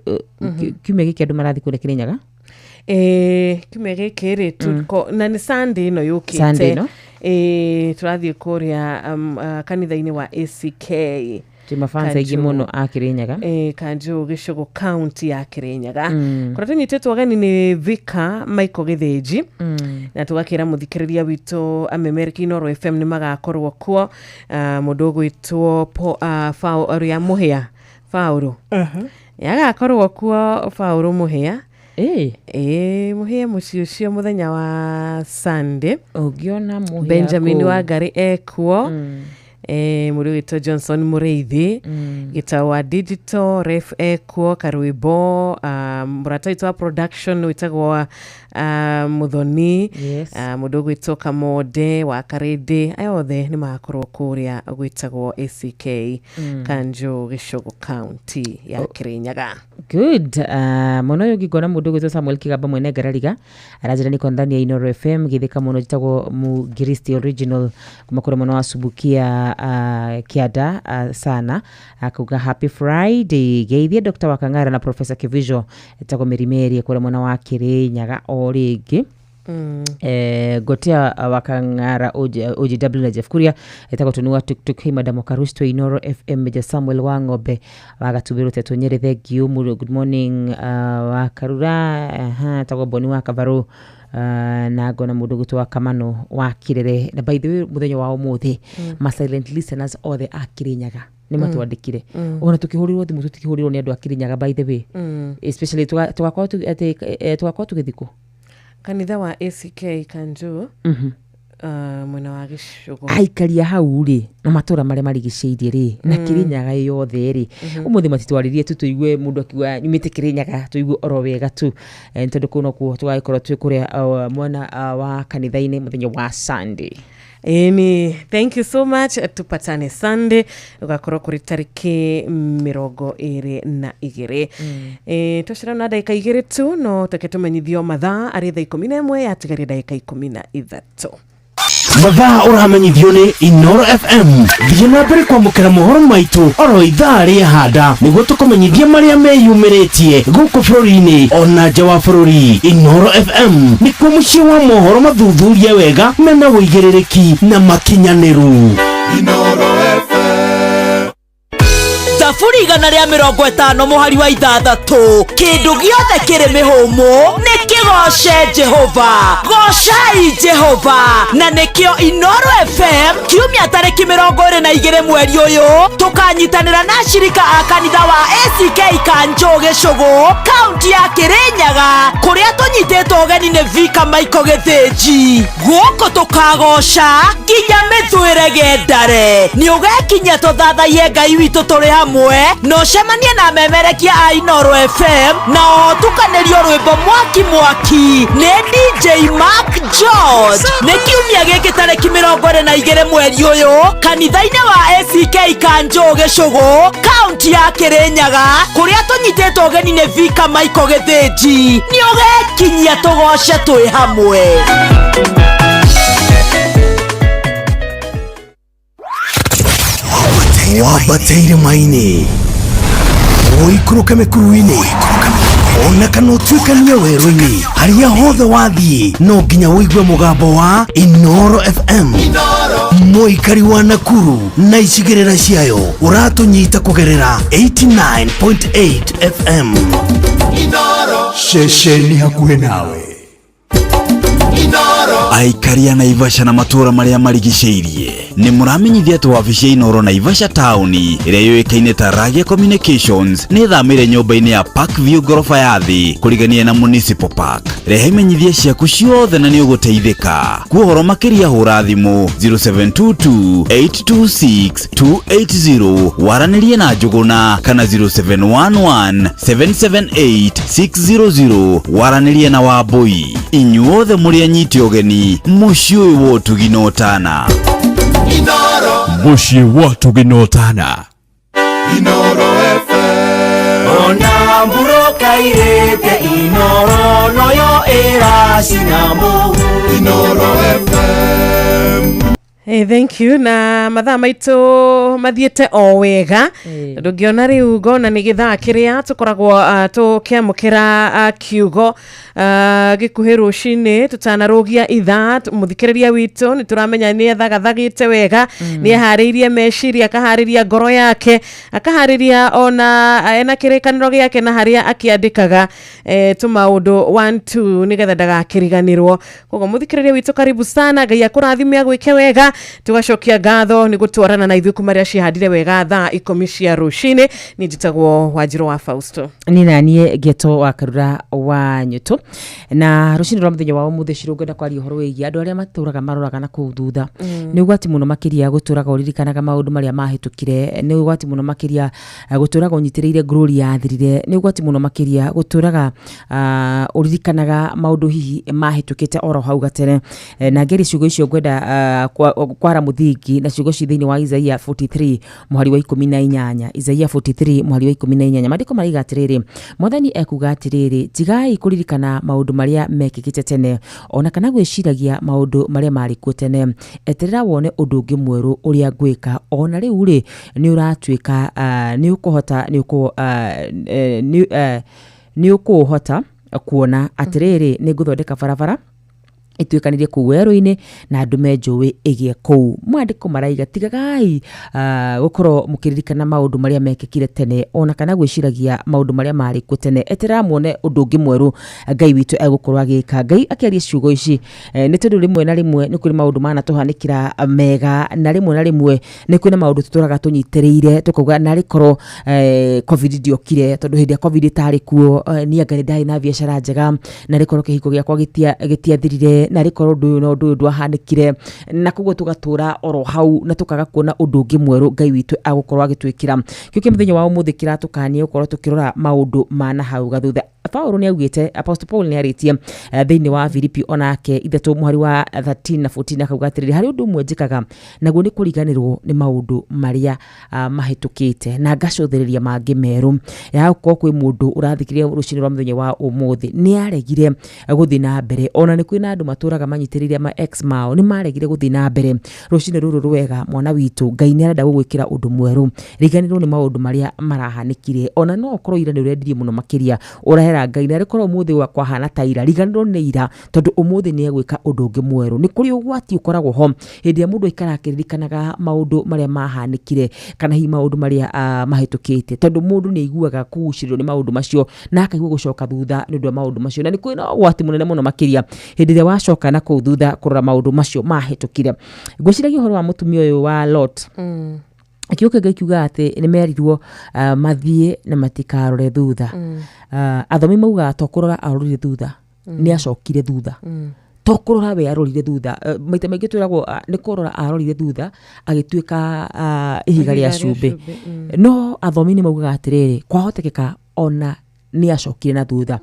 kiumia gĩkĩ andũ marathi kũrĩa Kĩrĩnyaga kiumia gĩkĩ rĩ na nĩ Sunday ĩno yũkĩte tũrathiĩ kũrĩa kanitha-inĩ wa ACK mafansa ingĩ mũno a Kĩrĩnyaga Kanjũ Gĩcũgũ county ya Kĩrĩnyaga. Kũrĩa tũnyitĩtwo ageni nĩ Vika Michael Gĩthĩnji na tũgakĩra mũthikĩrĩria witũ amemeriki Noro FM nĩ magakorwo kuo. Mũndũ gwĩtwo ũrĩa Mũhĩa Faũrũ agakorwo kuo Faũrũ Mũhĩa Mũhĩa mũciĩ ũcio mũthenya wa Sunday. Ũngĩona Mũhĩa Benjamin wa Ngari ekuo mũrũ witũ Johnson Mũrĩithi Gĩtawa Digital Ref ekuo Karwĩbo mũrata witũ wa production wĩtagwo Mũthoni mũndũ gwĩtwo Kamode wa Karĩndĩ aya othe nĩ magakorwo kũrĩa gwĩtagwo ACK Kanjũ Gĩcũgũ county ya Kĩrĩnyaga. Good. Mũno ũyũ ngĩkona mũndũ gwĩtwo Samuel Kĩgamba mwene Ngarariga aranjĩra nĩ konthania Inoro FM gĩthĩka mũno gĩtagwo Mugiristi original kuma kũrĩa mwena wa Subukia Kiada sana akuga happy Friday. Geithia Dr. Wakang'ara na Professor Kivijo gĩtagwo Merimeri kũrĩa mwena wa Kĩrĩnyaga o rĩngĩ. Gotea Wakang'ara OGW na Jeff Kuria gĩtagwo Tũnua Tuk hei Madam Karusto Inoro FM Meja Samuel wa Ng'ombe wa Gatubĩro Teto Nyeri thengiũ good morning wa Karura gĩtagwo Boni wa Kavaru na ngona mũndũ gwĩtwo Kamano wa Kirere. Na by the way mũthenya wa ũmũthĩ ma silent listeners othe a Kĩrĩnyaga nĩ matwandĩkire ona tũkĩhũrĩrwo thimũ tũtikĩhũrĩrwo nĩ andũ a Kĩrĩnyaga by the way especially tũgakorwo tũgĩthikwo kanitha wa ACK Kanjũ mwena wa Gĩcũgũ aikaria hau rĩ na matũra marĩa marigicĩirie rĩ na Kĩrĩnyaga yothe rĩ ũmũthĩ matitwarĩrie tu tũigue mũndũ akiuga nyumĩte Kĩrĩnyaga tũigue oro wega tu tondũ kũno kuo tũgagĩkorwo twĩ kũrĩa mwena wa kanitha-inĩ mũthenya wa Sunday. Thank you so much. Tupatane Sunday ugakorwo kuri tariki 22 twacira na ndagĩka 2 tu no take tumenyithio mathaa arĩ thaa 11 yatigaria ndagĩka 13 mathaa ũramenyithio nĩ Inoro FM. Thiĩ na mbere kwamũkĩra mohoro maitũ oro ithaa rĩa handa nĩguo tũkũmenyithia marĩa meyumĩrĩtie gũkũ bũrũri-inĩ ona nja wa bũrũri. Inoro FM nĩkuo mũciĩ wa mohoro mathuthurie wega mena wũigĩrĩrĩki na makinyanĩru. Inoro FM thaburi 150 mũhari wa 6 kĩndũ gĩothe kĩrĩ mĩhũmũ nĩ kĩgoce Jehova. Gocai Jehova na nĩkĩo Inoro FM kiumia tarĩki 22 mweri ũyũ tũkanyitanĩra na shirika a kanitha wa ACK Kanjũ Gĩcũgũ kaunti ya Kĩrĩnyaga kũrĩa tũnyita tũnyitetwo ũgeni nĩ Vika Maiko Gĩthĩnji. Gũkũ tũkagoca nginya mĩthwĩre gendare. Nĩ ũgekinya tũthathaiye Ngai witũ tũrĩ hamwe na ũcemanie na memerekia a Inooro FM na ũtukanĩrio rwĩmbo mwaki nĩ DJ Mark George. Nĩ kiumia gĩkĩ tarĩki 22 mweri ũyũ kanitha-inĩ wa ACK Kanjo Gĩcũgũ kaunti ya Kĩrĩnyaga kũrĩa tũnyitetwo ũgeni nĩ Vika Maiko Gĩthĩnji. Nĩ ũgekinyia tũgoce twĩ hamwe. Wabateire maini Oikuruke mekuruini Ona kana utuikanie werũ-inĩ harĩa hothe wathiĩ no nginya ũigue mũgambo wa Inooro FM. Mũikari wa Nakuru na icigĩrĩra ciayo ũratũnyita kũgerera 89.8 FM. Inooro ceceni hakuhĩ nawe. Aikari a Naivasha na matũra marĩa marigicĩirie nĩ mũramenyithia atĩ wabici ya Inooro Naivasha Town ĩrĩa yũĩkaine ta Ragia Communications nĩ thamĩire nyũmba-inĩ ya Parkview gorofa ya thĩ kũrigania na Municipal Park. Reha imenyithia ciaku ciothe na nĩ ũgũteithĩka. Kwa ũhoro makĩria hũra thimũ 0722-826-280 waranĩrie na Njũgũna kana 0711-778-600 waranĩrie na Wambui. Inyuothe mũrĩ anyiti ũgeni mũciĩ ũyũ wa ũtugi na ũtana. Inooro mũciĩ wa ũtugi na ũtana. Inooro FM. Ona mburoka irete Inooro noyo ĩracina mũhu. Inooro FM. Hey, thank you. Na mathaa maitũ mathiĩte o wega. Ndũngĩona rĩu ngona nĩ gĩthaa kĩrĩa tũkoragwo tũkĩamũkĩra kiugo gĩkuhĩ rũcinĩ tũtanarũgia ithaa. Mũthikĩrĩria witũ nĩ tũramenya nĩ ethagathagĩte wega, nĩ eharĩirie meciria, akaharĩria ngoro yake, akaharĩria ona ena kĩrĩkanĩro gĩake na harĩa akĩandĩkaga tũmaũndũ 1-2 nĩgetha ndagakĩriganĩrwo. Koguo mũthikĩrĩria witũ karibu sana, Ngai akũrathime agwĩke wega. Tugacokia ngatho nĩ gũtwarana na ithuĩ kuma rĩa cihandire wega thaa 10 cia rũcinĩ. Nĩ njĩtagwo Wanjirũ wa Fausto. Nĩ naniĩ Geto wa Karura wa Nyũtũ. Na rũcinĩ rwa mũthenya wa ũmũthĩ cirũngenda kwaria ũhoro wĩgiĩ andũ arĩa matũraga maroraga na kũu thutha. Nĩ ũgwati mũno makĩria gũtũraga ũririkanaga maũndũ marĩa mahĩtũkire. Nĩ ũgwati mũno makĩria gũtũraga ũnyitĩrĩire glory yathirire. Nĩ ũgwati mũno makĩria gũtũraga ũririkanaga maũndũ hihi mahĩtũkĩte oro hau gatene. Na ngeri ciugo icio ngwenda kwara muthingi na ciugo cithĩinĩ wa Isaia 43 mũhari wa 18. Isaia 43 mũhari wa 18. Maandĩko maraiga atĩrĩrĩ, Mwathani ekuga atĩrĩrĩ, tigai kũririkana maũndũ marĩa mekĩkĩte tene, ona kana gwĩciragia maũndũ marĩa marĩ kuo tene. Eterera wone ũndũ ũngĩ mwerũ ũrĩa ngwĩka. Ona rĩu rĩ nĩ ũratuĩka nĩ ũkũhota kuona atĩrĩrĩ nĩ ngũthondeka barabara ituĩkanĩrie kũu werũ-inĩ na andũ menjũĩ ĩgĩe kũu. Mwandĩko maraiga tigagai gũkorwo mũkĩririkana maũndũ marĩa mekĩkire tene, ona kana gwĩciragia maũndũ marĩa marĩ kuo tene. Eterera muone ũndũ ũngĩ mwerũ Ngai witũ egũkorwo agĩka. Ngai akĩaria ciugo ici nĩ tondũ rĩmwe na rĩmwe nĩ kũrĩ maũndũ manatũhanĩkĩra mega, na rĩmwe na rĩmwe nĩ kũrĩ maũndũ tũtũraga tũnyitĩrĩire tũkauga na rĩkorwo covid ndiokire, tondũ hĩndĩ ya covid ĩtarĩ kuo niĩ anga nĩ ndarĩ na biacara njega, na rĩkorwo kĩhiko gĩakwa gĩtiathirire, na rĩkorwo ũndũ ũyũ na ũndũ ũyũ ndwahanĩkire, na koguo tũgatũra oro hau na tũkaga kuona ũndũ ũngĩ mwerũ Ngai witũ agũkorwo agĩtwĩkĩra. Kĩu mũthenya wa ũmũthĩ kĩratũkania gũkorwo tũkĩrora maũndũ mana hau gathutha. Paulo nĩ augĩte, Apostle Paul nĩ arĩtie thĩinĩ wa Filipi onake 3 mũhari wa 13 na 14 akauga atĩrĩrĩ, harĩ ũndũ ũmwe njĩkaga naguo nĩ kũriganĩrwo nĩ maũndũ marĩa mahĩtũkĩte na ngacũthĩrĩria mangĩ merũ. Ya gũkorwo kwĩ mũndũ ũrathikĩrĩria rũcinĩ rwa mũthenya wa ũmũthĩ nĩ aregire gũthiĩ na mbere, ona nĩ kwĩna andũ matũraga manyitĩrĩire ma ex mao nĩ maregire gũthiĩ na mbere. Rũcinĩ rũrũ rwega mwana witũ, Ngai nĩ arenda gũgwĩkĩra ũndũ mwerũ. Riganĩrwo nĩ maũndũ marĩa marahanĩkire, ona no ũkorwo ira nĩ ũrendirie mũno makĩria ũrahera Ngai na rĩkorwo ũmũthĩ wakwa hana ta ira, riganĩrwo nĩ ira tondũ ũmũthĩ nĩ egwĩka ũndũ ũngĩ mwerũ. Nĩ kũrĩ ũgwati ũkoragwo ho hĩndĩ ya mũndũ aikara akĩririkanaga maũndũ marĩa mahanĩkire kana hihi maũndũ marĩa mahĩtũkĩte, tondũ mũndũ nĩ aiguaga kũgucĩrĩrwo nĩ maũndũ macio na akaigua gũcoka thutha nĩ ũndũ wa maũndũ macio. Na nĩ kwĩna ũgwati mũnene mũno makĩria hĩndĩ ĩrĩa wacoka na kũu thutha kũrora maũndũ macio mahĩtũkire. Ngwĩciragia ũhoro wa mũtumia ũyũ wa Lot. Akiuka gĩkiuga atĩ nĩ merirwo mathiĩ na matikarore thutha. Athomi mauga to kũrora arorire thutha ni acokire thutha to kurora we arorire thutha maita maingi twiragwo ni kurora arorire thutha agituika ihiga ria cumbi no athomi ni maugaga atiriri kwahotekeka ona ni acokire na thutha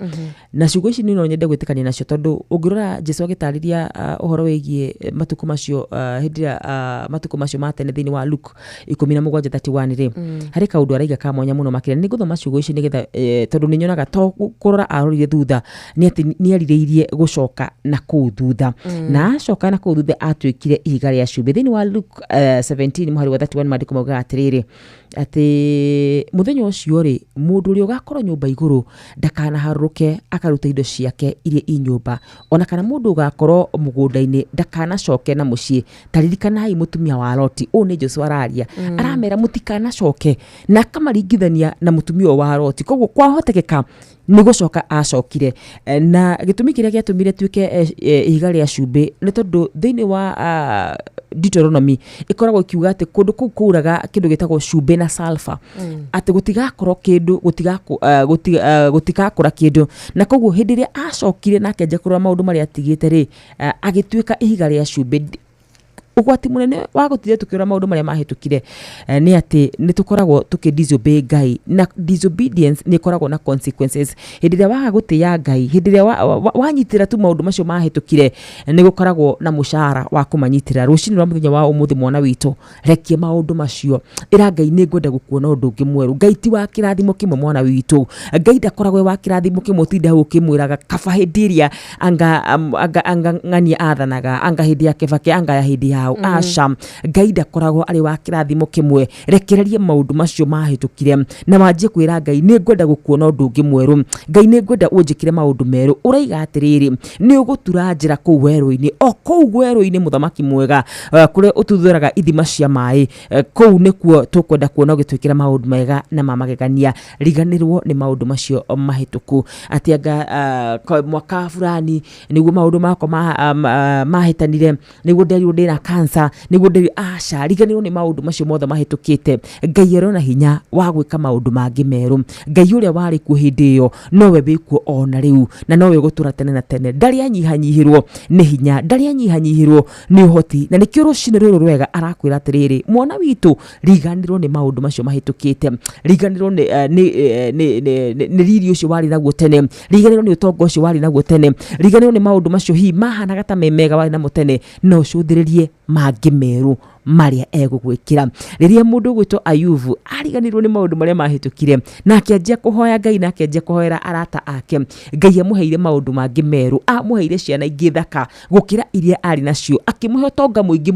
na ciugo ici nino nyende gwitikania nacio tondu ungirora Jesu agitariria uhoro wigie matuko macio hindira matuko macio matene thini wa Luke 17:31 ri hari kaundu araiga ka mwanya muno makire ni guthoma ciugo ici nigetha tondu ni nyonaga to kurora arorire thutha ni ati ni arireirie gucoka na kuu thutha na acoka na kuu thutha atwikire ihiga ria cumbi thini wa Luke 17 muhari wa 31 mandiko mauga atiriri ati muthenya ucio ri mundu uri ugakorwo nyumba iguru ndakana haruke akaruta indo ciake iria i nyumba ona kana mundu ugakorwo mugunda-ini ndakana coke na mucii taririkanai mutumia wa Loti ni Jesu araria aramera mutikana coke na kamaringithania na mutumia wa Loti koguo kwahotekeka ni gucoka acokire na gitumi kiria giatumire tuike ihiga ria cumbi ni tondu thiini wa Deuteronomy ikoragwo kiuga ati kundu kuu kuuraga kindu gitagwo cumbi na sulfur ati gutigakorwo kindu gutigakura kindu na koguo hindi iria acokire na akenja kurora maundu maria atigite ri agituika ihiga ria cumbi ugwati munene wa gutire tukira maundu maria mahitukire ni ati ni tukoragwo tukidisobey Ngai na disobedience ni koragwo na consequences hindi iria waga gutia Ngai hindi iria wanyitira tu maundu macio mahitukire ni gukoragwo na mushara wa kumanyitira rucini rwa muthenya wa umuthi mwana witu rekie maundu macio ira Ngai ni ngwenda gukuona undu ungi mweru Ngai ti wa kirathimo kimwe mwana witu Ngai ndakoragwo wa kirathimo kimwe tinda ukimwiraga kaba hindi iria anga ng'ania athanaga anga hindi ya kibaki anga ya hindi ya asha Ngai ndakoragwo ari wa kirathimo kimwe rekererie maundu macio mahitukire na manjie kwira Ngai ni ngwenda gukuona undu ungi mweru Ngai ni ngwenda unjikire maundu meru uraiga atiriri ni ugutura njira kuu werũ-ini o kuu werũ-ini muthamaki mwega kure ututhuraga ithima cia mai kuu nikuo tukwenda kuona ugitwikira maundu mega na mamagegania riganirwo ni maundu macio mahituku atianga mwaka fulani niguo maundu mako mahitanire niguo nderirwo ndina cancer niguo nderi aca riganirwo ni maundu macio mothe mahitukite Ngai arona hinya wa gwika maundu mangi meru Ngai uria wari ku hindi iyo nowe wikuo ona riu na nowe gutura tene na tene ndari anyihanyihirwo ni hinya ndari anyihanyihirwo ni uhoti na nikio rucini ruru rwega arakwira atiriri mwana witu riganirwo ni maundu macio mahitukite riganirwo ni riri ucio wari naguo tene riganirwo ni utongo ucio wari naguo tene riganirwo ni maundu macio hi mahanaga ta memega wari na mutene no cuthiririe mangi meru maria egugwikira riria mundu gwitwo Ayubu ariganirwo ni maundu maria mahitukire na akianjia kuhoya Ngai na akianjia kuhoera arata ake Ngai amuheire maundu mangi meru amuheire ciana ingi thaka gukira iria ari nacio akimuhe tonga muingi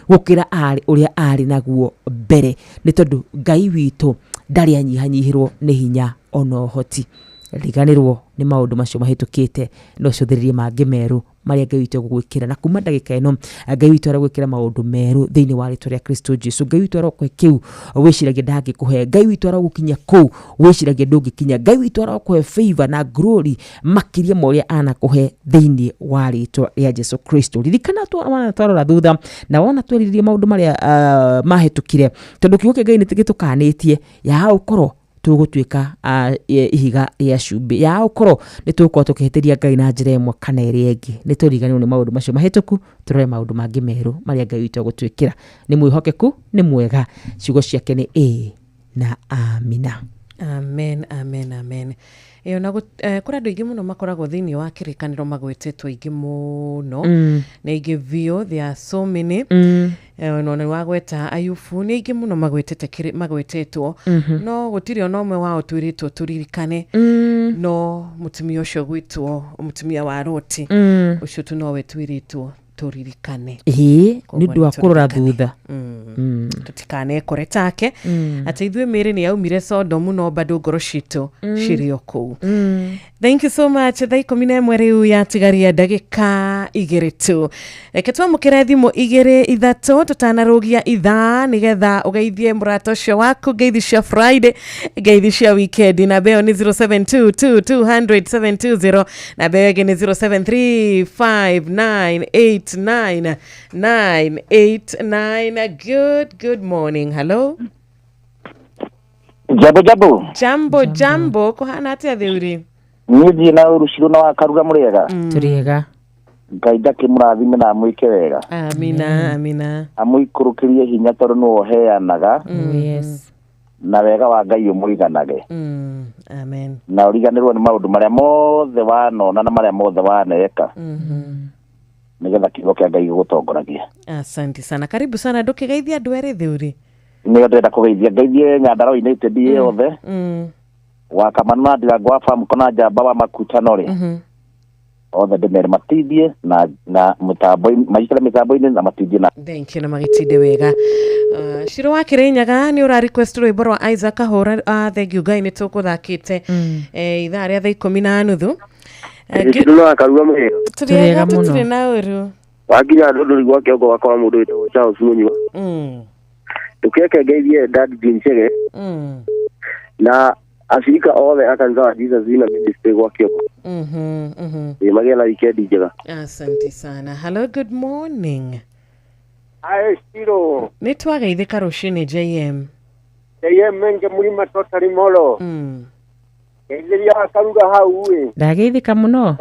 gukira ari uria ari naguo mbere ni tondu Ngai witu ndari anyihanyihirwo ni hinya ona uhoti riganirwo ni maundu macio mahitukite no cuthiririe mangi meru maria Ngai witu gugwikira na kuma ndagika ino Ngai witu aragwikira maundu meru thiini wa ritwa ria Kristo Jesu Ngai witu arokwe kiu wiciragia ndangikuhe Ngai witu aragukinya kuu wiciragia ndungikinya Ngai witu arokwe favor na glory makiria moria anakuhe thiini wa ritwa ria Jesu Kristo ririkana twarora thutha na wona tweririe maundu maria mahitukire tondu kiugo kia Ngai nitigitukanĩtie ya ukorwo tugutwika ihiga ria cumbi ya ukorwo ni tukorwo tukihitiria Ngai na njira imwe kana iri ingi ni turiganirwo ni maundu macio mahituku turore maundu mangi meru maria Ngai witu agutwikira ni mwihokeku ni mwega ciugo ciake ni na amina amen amen amen iyo na kura andu ingi muno makoragwo thiini wa kirikaniro magwetetwo ingi muno na ingi vio there are so many no wagweta Ayubu ni ingi muno magwetetwo no gutiri ona umwe wao twiritwo turirikane no mutumia ucio gwitwo mutumia wa Loti ucio tu nowe twiritwo turirikane ni ndu wa kurora thutha tutikane kore take ati ithuĩ mĩrĩ nĩ yaumire Sodomu no bado ngoro citũ cirĩ o kũu. Thank you so much. Thaa 11 rĩu yatigaria ndagĩka 2 tu. Reke twamũkĩre thimũ 2-3 tũtanarogia ithaa nĩgetha ũgeithie mũrata ũcio waku ngeithi cia Friday ngeithi cia weekend na beo ni 0722200720 na beo ĩngĩ ni 0735898989. Good morning. Hello. Jambo. Jambo kuhana atia thiuri? Niĩ na urushiro na wakaruga mũrĩega. Tũrĩega. Ngai ndakĩmũrathime na amwĩke wega. Amina. Amũikũrũkĩrie hinya tondũ nĩwe ũheanaga. Yes. Na wega wa Ngai ũmũiganage. Amen. Na ũriganĩrwo nĩ maũndũ marĩa mothe wanona na marĩa mothe waneka. Nĩgetha kiugo kĩa Ngai gĩgũtongoragie. Asante sana. Karibu sana ndũkĩgeithia andũ erĩ thuri. Nĩyo ndĩrenda kũgeithia Ngeithie Nyandarua United yothe. Wakamana Ndirango wa Farm kona Njamba wa Makutano-rĩ. Othe ndĩmere matithie na mĩtambo-inĩ na matithie na. Thank you na magĩtinde wega. Shiro wa Kirinyaga nĩ ũra request rwĩmbo rwa Isaac Kahora. Thank you Ngai nĩ tũkũthakĩte ithaa rĩa 10:30. Shiro wa Karua mũhĩa. Tũrĩega mũno. Tũtirĩ na ũru. Wakinya ndũrĩ gwa kĩongo wakwa mũndũ wĩtagwo Charles Munyua. Tukeke Ngeithie Dad Jinchege. Na ashirika othe akanisa wa Jesus Wina Ministry gwa kĩongo. Magĩa na weekend njega. Asante sana. Hello, good morning. Hi, Shiro. Nĩ twageithĩka rũcinĩ JM. JM menge mũrima totally molo. Ngeithĩria akaruga hau we. Ndageithĩka mũno.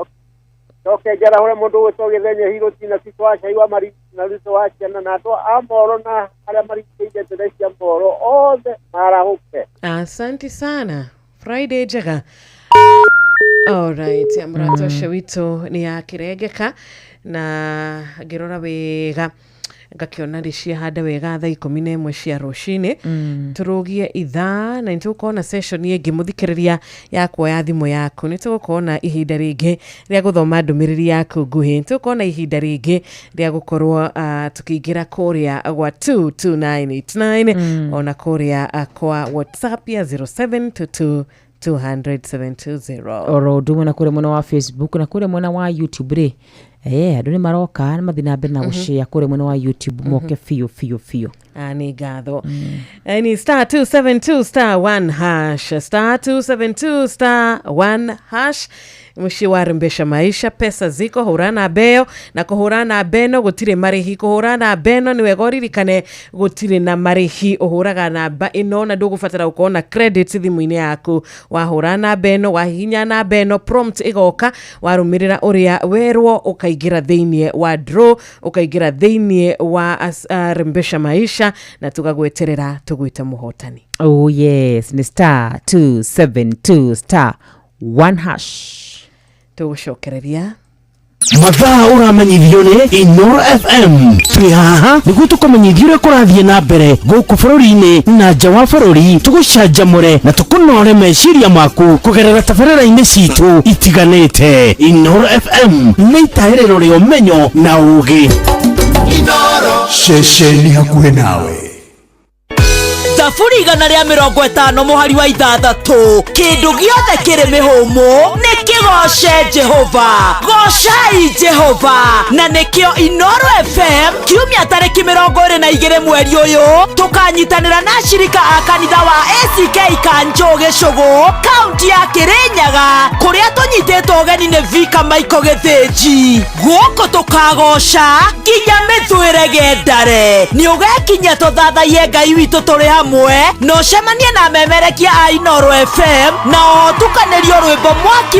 Toke jara hore mũndũ wĩtogethenya hiro tina sitwasha iwa mari na ruto waciana na to amoro na arĩa marikĩire teresia mboro othe marahuke. Asante sana. Friday njega. Alright, amrato shawito ni akirengeka na ngirora wega ngakiona rĩcia handa wega thaa 11 cia rũcinĩ turugie ithaa na nĩtũkona session ĩngĩ mũthikĩrĩria ya kuoya thimũ yaku nĩtũkona ihinda rĩngĩ rĩa gũthoma ndũmĩrĩri yaku nguhĩ nĩtũkona ihinda rĩngĩ rĩa gũkorwo tukĩingĩra kũrĩa gwa 22989 ona kũrĩa kwa WhatsApp ya 0722 200-720. Oro ndumwe na kure mwena wa Facebook na kure mwena wa YouTube re. Andũ nĩ maroka na mathina mbere na gũshare kure mwena wa YouTube moke fio. Ani gatho. Ni star 272 star 1 hash. Star 272 star 1 hash. Mushi warembesha maisha, pesa ziko hurana beo na kuhurana beno gutire marihi kuhurana beno ni wegoririkane gutire na marihi uhuraga namba ino na ndugufatara ukona credit thimu-ini yaku wahurana beno wahinya na beno prompt igoka warumirira uria werwo ukaigira theinie wa draw ukaigira theinie wa rembesha maisha na tugagweterera tugwita muhotani. Oh yes, ni star 272 star 1 hash. Tugucokereria mathaa uramenyithio nĩ Inoro FM tũrĩ haha nĩguo tũkũmenyithia ũrĩa kũrathiĩ na mbere gũkũ bũrũri-inĩ na nja wa bũrũri tũgũcanjamũre na tũkũnore meciria maku kũgerera tabarĩra-inĩ citũ itiganĩte. Inoro FM nĩ itaĩrĩro rĩa ũmenyo na ũũgĩ. Inoro ceceni hakuhĩ nawe. Thaburi 150 mũhari wa 6 kĩndũ gĩothe kĩrĩ mĩhũmũ nĩ kĩgoce Jehova. Gocai Jehova na nĩkĩo Inoro FM kiumia tarĩki 22 mweri ũyũ tũkanyitanĩra na ashirika a kanitha wa ACK Kanjo Gĩcũgũ kaunti ya Kirinyaga kũrĩa tũnyitĩtwo ũgeni nĩ Vika Maiko Gĩthĩnji. Gũkũ tũkagoca nginya mĩthũĩre gendare. Nĩ ũgekinya tũthathaie Ngai witũ tũrĩ hamwe no cemanie na memerekia a Inoro FM na otukanĩrio rwĩmbo mwaki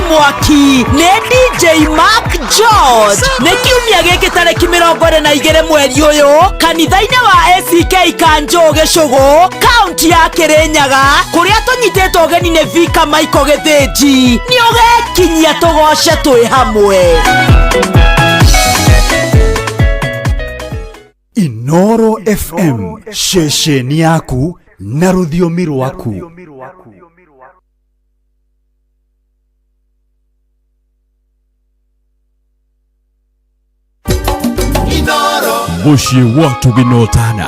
nĩ DJ Mark George. Nĩ kiumia gĩkĩ tarĩki 22 mweri ũyũ kanitha-inĩ wa ACK Kanjo Gĩcũgũ kaunti ya Kirinyaga kũrĩa tũnyitĩtwo ũgeni nĩ Vika Maiko Gĩthĩnji. Nĩ ũgekinyia tũgoce twĩ hamwe. Inoro FM ceceni yaku na rũthiomi rwaku. Mũciĩ wa Tũgĩnotana.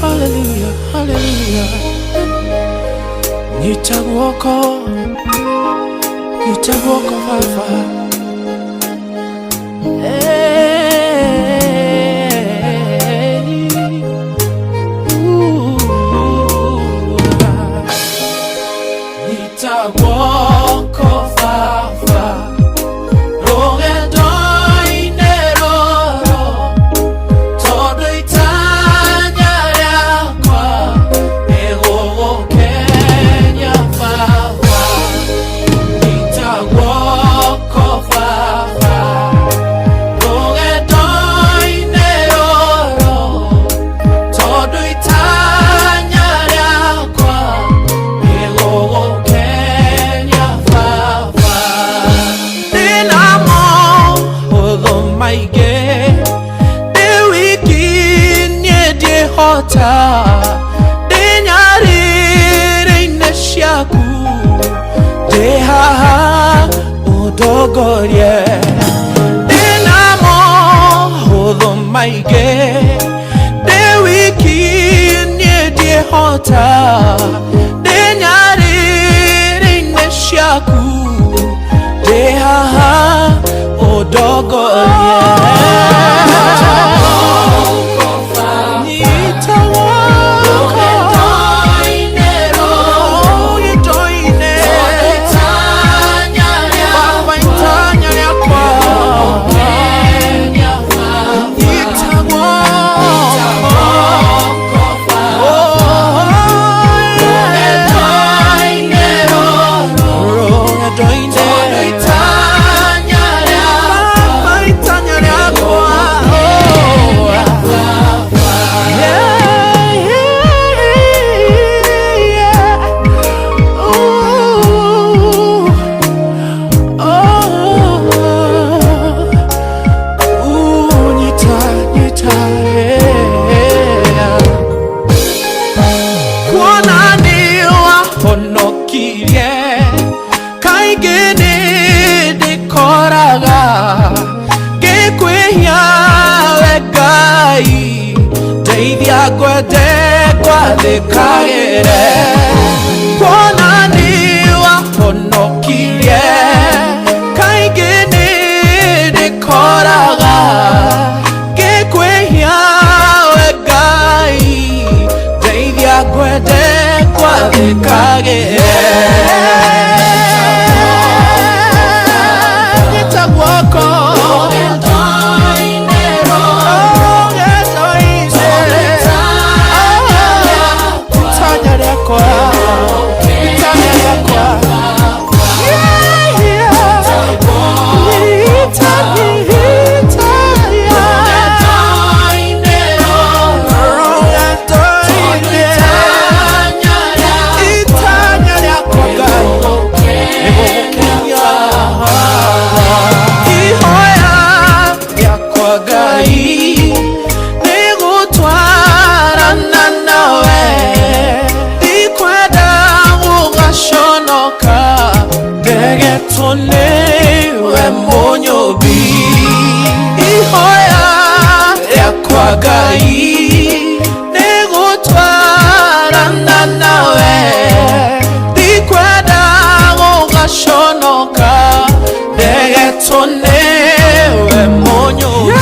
Hallelujah, hallelujah. Nitaguoko Baba. Nitaguoko Baba. Rogendo inero hota Denyarire ciaku Dehaha udogorie Denamo hutho maige Dewiki nye hota Denyarire ciaku Dehaha udogorie Kagere Kwana niwa honokirie Kaigene de koraga Gekwehia wegai Deivia gwede kwa de kagere Nitagwako we monyobi ihoya yakwagai negutwarana nawe dikweda ugashonoka degetone we monyobi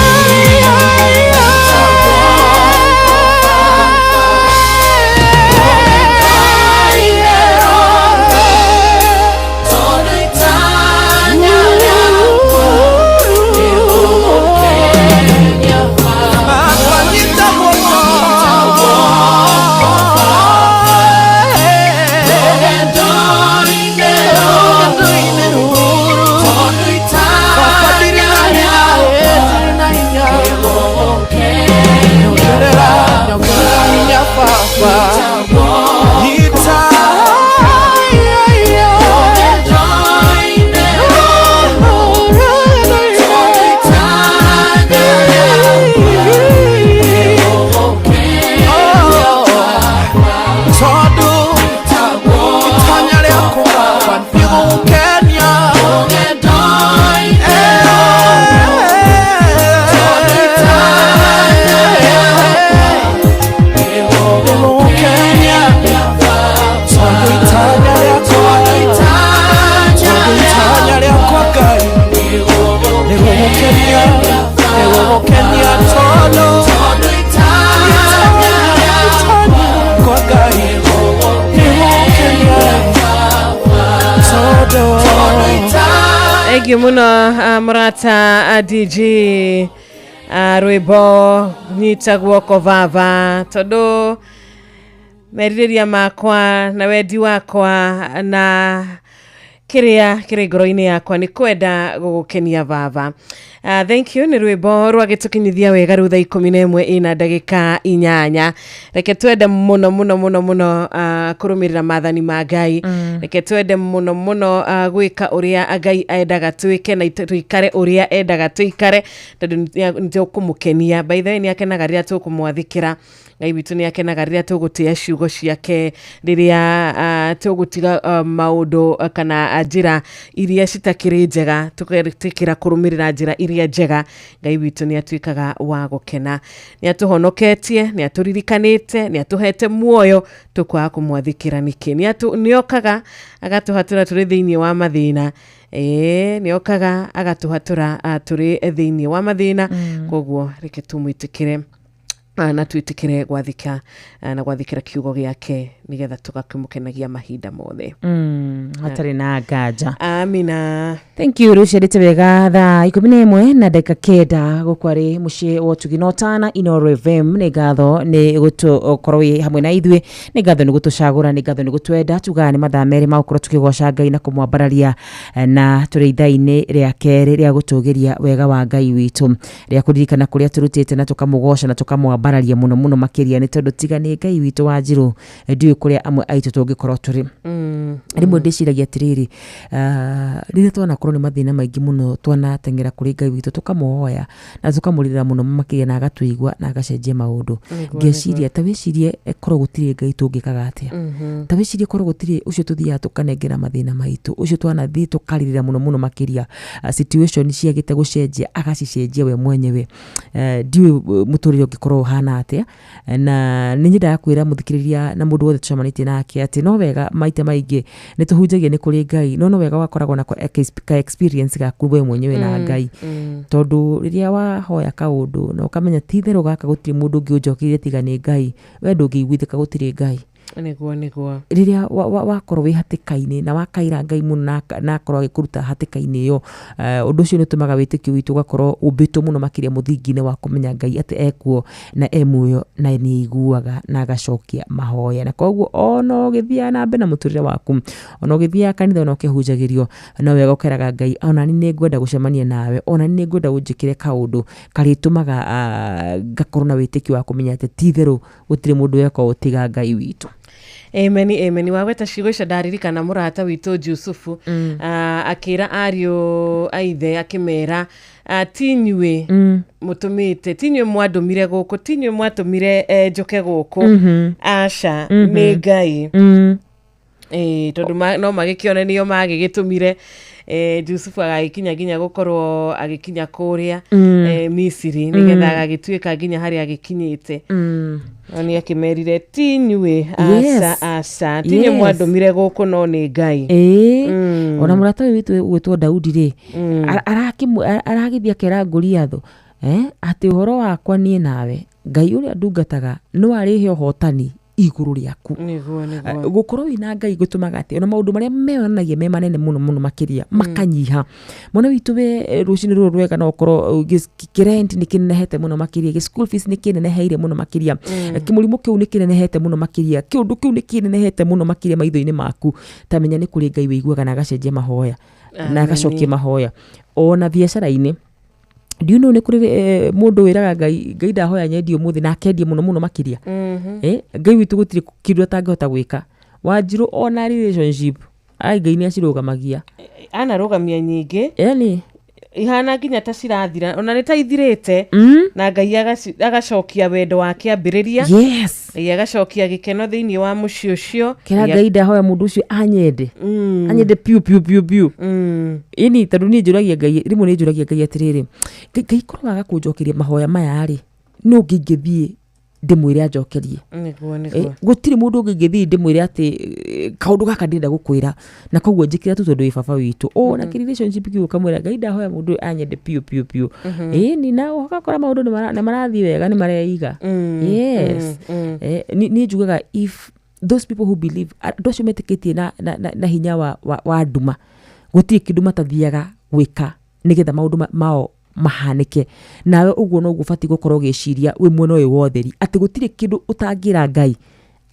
Thank you muno murata DJ rwimbo nyitagwo kovava tondu meririria makwa na wendi wakwa na kĩrĩ ngoro-inĩ yakwa nĩ kwenda gũgũkenia baba. Thank you, nĩ rwĩmbo rwagĩtũkinyithia wega rũtha 11 ina ndagĩka 8. Reke twende mũno kũrũmĩrĩra maathani ma Ngai. Reke twende mũno gwĩka ũrĩa Ngai endaga twĩke na tuikare ũrĩa endaga tuikare, tondũ nĩ tũkũmũkenia. By the way, nĩ akenaga rĩrĩa tũkũmwathĩkĩra. Ngai witũ nĩ akenaga rĩrĩa tũgũtĩa ciugo ciake, rĩrĩa tũgũtiga maũndũ kana njĩra iria citakĩrĩ njega, tũgetĩkĩra kũrũmĩrĩra njĩra iria njega. Ngai witũ nĩ atuĩkaga wa gũkena. Nĩ atũhonoketie, nĩ atũririkanĩte, nĩ atũhete muoyo, tũkwaga kũmwathĩkĩra nĩkĩ. Nĩ okaga agatũhatũra tũrĩ thĩinĩ wa mathĩna. Nĩ okaga agatũhatũra tũrĩ thĩinĩ wa mathĩna. Koguo reke tũmwĩtĩkĩre na twĩtĩkĩre gwathĩkĩra kiugo gĩake nigetha tũgakĩmũkenagia mahinda mothe. Hatarĩ na nganja. Amina. Thank you. Rũciarĩte wega thaa 11 na ndagĩka 9 gũkwarĩ mũciĩ wa Ũtugi na Ũtana Inooro FM. Nĩ ngatho nĩ gũtũkorwo hamwe na ithuĩ, nĩ ngatho nĩ gũtũcagũra, nĩ ngatho nĩ gũtwenda. Tugaga nĩ mathaa merĩ ma gũkorwo tũkĩgoca Ngai na kũmwambararia na tũrĩ ithaa-inĩ rĩa kerĩ rĩa gũtũgĩria wega wa Ngai witũ, rĩa kũririkana kũrĩa tũrutĩte na tũkamũgoca na tũkamwambararia mũno makĩria, nĩ tondũ tiga nĩ Ngai witũ wa njirũ ndiũĩ kũrĩa amwe aitũ tũngĩkorwo tũrĩ. Rĩmwe ndĩciragia atĩrĩrĩ, rĩrĩa twanakorwo nĩ mathĩna maingĩ mũno twanateng'era kũrĩ Ngai witũ tũkamũhoya na tũkamũrĩra mũno makĩria na agatũigua na agacenjia maũndũ. Ngeciria ta wĩcirie korwo gũtirĩ Ngai tũngĩkaga atĩa. Ta wĩcirie korwo gũtirĩ ũcio tũthiaga tũkanengera mathĩna maitũ, ũcio twanathiĩ tũkarĩrĩra mũno makĩria situation ciagĩte gũcenjia agacicenjia we mwenyewe. Ndiũĩ mũtũrĩre ũngĩkorwo hana atĩa, na nĩ nyendaga kwĩra mũthikĩrĩria na mũndũ wothe tũcamanĩtie nake atĩ no wega maita maingĩ nĩ tũhunjagia nĩ kũrĩ Ngai, no wega wakoragwo na ka experience gaku we mwenyewe na Ngai. Tondũ rĩrĩa wahoya kaũndũ na ũkamenya ti therũ gaka gũtirĩ mũndũ ũngĩ ũnjokĩrire tiga nĩ Ngai, we ndũngĩiguithĩka gũtirĩ Ngai. Nĩguo rĩrĩa wakorwo wĩ hatĩka-inĩ na wakaira Ngai mũno na akorwo agĩkũruta hatĩka-inĩ ĩyo, ũndũ ũcio nĩ ũtũmaga wĩtĩkio witũ ũgakorwo ũmbĩtwo mũno makĩria mũthingi-inĩ wa kũmenya Ngai atĩ ekuo na muoyo na nĩ aiguaga na agacokia mahoya. Na koguo ona ũgĩthiaga na mbere na mũtũrĩre waku, ona ũgĩthiaga kanitha ona ũkĩhunjagĩrio, no wega ũkeraga Ngai, ona ni nĩ ngwenda gũcemania nawe, ona ni nĩ ngwenda ũnjĩkĩre kaũndũ karĩtũmaga ngakorwo na wĩtĩkio wa kũmenya atĩ ti therũ gũtirĩ mũndũ weka ũtiga Ngai witũ. Amen. Wagweta ciugo icio ndaririkana mũrata witũ Jusufu akĩra ariũ aithe akĩmera tinyuĩ mũtũmĩte, tinyuĩ mwandũmire gũkũ, tinyuĩ mwatũmire njoke gũkũ, aca nĩ Ngai. Tondũ no magĩkĩone nĩo magĩgĩtũmire Jusufu agagĩkinya nginya gũkorwo agĩkinya kũrĩa Misiri, nĩgetha agagĩtuĩka nginya harĩa agĩkinyĩte. Oni akĩmerire tinyuĩ aca tinyuĩ mwandũmire gũkũ no nĩ Ngai. Ona mũrata ũyũ witũ gwĩtwo Daudi rĩ, aragĩthiĩ akera Goliathũ atĩ ũhoro wakwa niĩ nawe Ngai ũrĩa ndungataga no arĩhe ũhotani igũrũ rĩaku. Gũkorwo wĩna Ngai gũtũmaga atĩ ona maũndũ marĩa meyonanagia me manene mũno makĩria makanyiha. Mwana witũ we rũcinĩ rũrũ rwega no ũkorwo kĩrent nĩ kĩnenehete mũno makĩria, school fees nĩ kĩneneheire mũno makĩria, kĩmũrimũ kĩu nĩ kĩnenehete mũno makĩria, kĩũndũ kĩu nĩ kĩnenehete mũno makĩria maitho-inĩ maku. Tamenya nĩ kũrĩ Ngai wĩiguaga na agacenjia mahoya na agacokia mahoya. Ona biacara-inĩ ndiuno nĩ kũrĩ mũndũ wĩraga Ngai ndahoya nyendio mũthĩ na akendia mũno makĩria. Ngai witũ gũtirĩ kĩndũ atangĩhota gwĩka. Wanjirũ ona relationship Ngai nĩ acirũgamagia, anarũgamia nyingĩ, yani ihana nginya ta cirathira, ona nĩ ta ithirĩte na Ngai agacokia wendo wake ambĩrĩria. Ngai agacokia gĩkeno thĩinĩ wa mũciĩ ũcio. Kĩra Ngai ndahoya mũndũ ũcio anyende piu ini tondũ niĩ njũragia Ngai, rĩmwe nĩ njũragia Ngai atĩrĩrĩ, Ngai korwo agakũnjokeria mahoya maya rĩ, no ngĩthiĩ ndĩmwĩre anjokerie. Gũtirĩ mũndũ ũngĩthiĩ ndĩmwĩre atĩ kaũndũ gaka ndĩrenda gũkwĩra na koguo njĩkĩra tu tondũ wĩ baba witũ. Na kĩ relationship kĩu ũkamwĩra Ngai ndahoya mũndũ anyende piu. Ni na ũgakora maũndũ nĩ marathiĩ wega, nĩ mareiga. Niĩ njugaga if those people who believe, andũ acio metĩkĩtie na hinya wa nduma, gũtirĩ kĩndũ matathiaga gwĩka nĩgetha maũndũ mao mahanĩke. Nawe ũguo no ũbatiĩ gũkorwo gĩciria wĩ mwena ũyũ wa ũtheri atĩ gũtirĩ kĩndũ ũtangĩra Ngai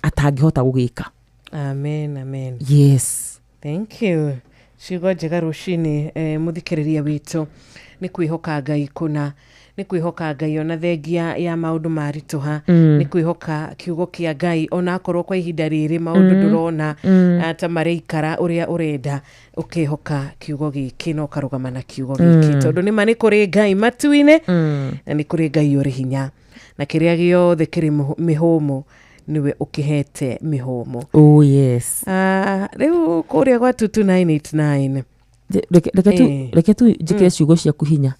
atangĩhota gũgĩka. Amen. Yes. Thank you. ciugo njega rucini muthikiriria witu ni kwihoka Ngai kuna ni kwihoka Ngai ona thengia ya maundu marituha ni kwihoka kiugo kia Ngai ona akorwo kwa ihinda riri maundu ndurona ta mareikara uria urenda ukihoka kiugo giki no karugama na kiugo giki tondu ni mani kuri Ngai matuine na ni kuri Ngai uri hinya na kiria giothe kiri mihumu niwe ukihete mihumu. Oh yes. Riu kuria gwa 2989 reke tu njikire ciugo cia kuhinya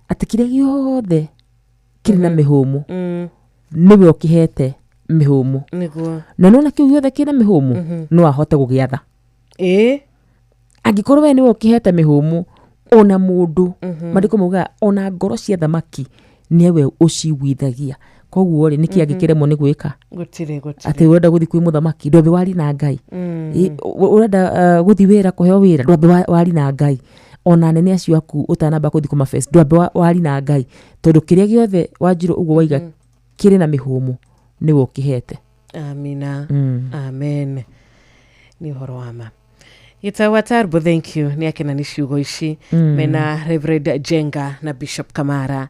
ati kiria giothe kiri na mihumu niwe ukihete mihumu niguo na nona kiu giothe kina mihumu no ahote gugiatha angikorwo we niwe ukihete mihumu ona mundu mariko muga ona ngoro cia thamaki niwe uciwithagia koguo ri niki angikiremo ni gwika gutire ati urenda guthi kwi muthamaki ndwambe wari na Ngai urenda guthi wira kuheo wira ndwambe wari na Ngai ona nene acio aku utanamba kuthi kuma face ndwambe wari na Ngai tondu kiria giothe wanjiru uguo waiga kiri na mihumu niwe ukihete. Amina. Amen. Ni horo wama Gitawa Tarbo, thank you. Ni akina ni ciugo ici mena Reverend Jenga na Bishop Kamara.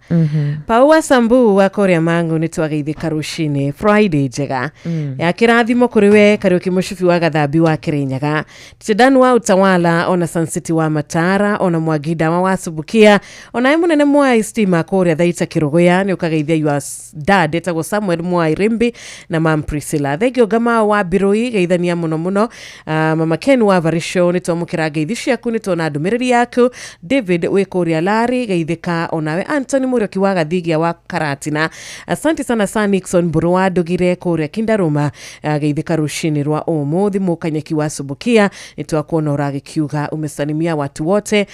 Paua Sambu wa Korea Mangu ni twageithika rucini Friday njega ya kirathimo kuri we Kariuki Mushufi wa Gathambi wa Kirinyaga Tidanu wa Utawala ona Sun City wa Matara ona Mwagida wa Subukia ona munene mwa Istima Korea Thaita Kirogoya ni ukageithia your dad etagwo Samuel mwa Irimbi na Mam Priscilla thegio gama wa Biroi geithania muno Mama Ken wa Varisho ni twamukira ngeithi ciaku ni tona ndumiriri yaku David Wekuria Lari geithika onawe Anthony Murioki wa Gathigia wa Karatina. Asante sana San Nixon Burwa Dogire Korea Kindaruma geithika rushini rwa umuthi mukanyeki wa Subukia ni twakuona uragikiuga umesalimia watu wote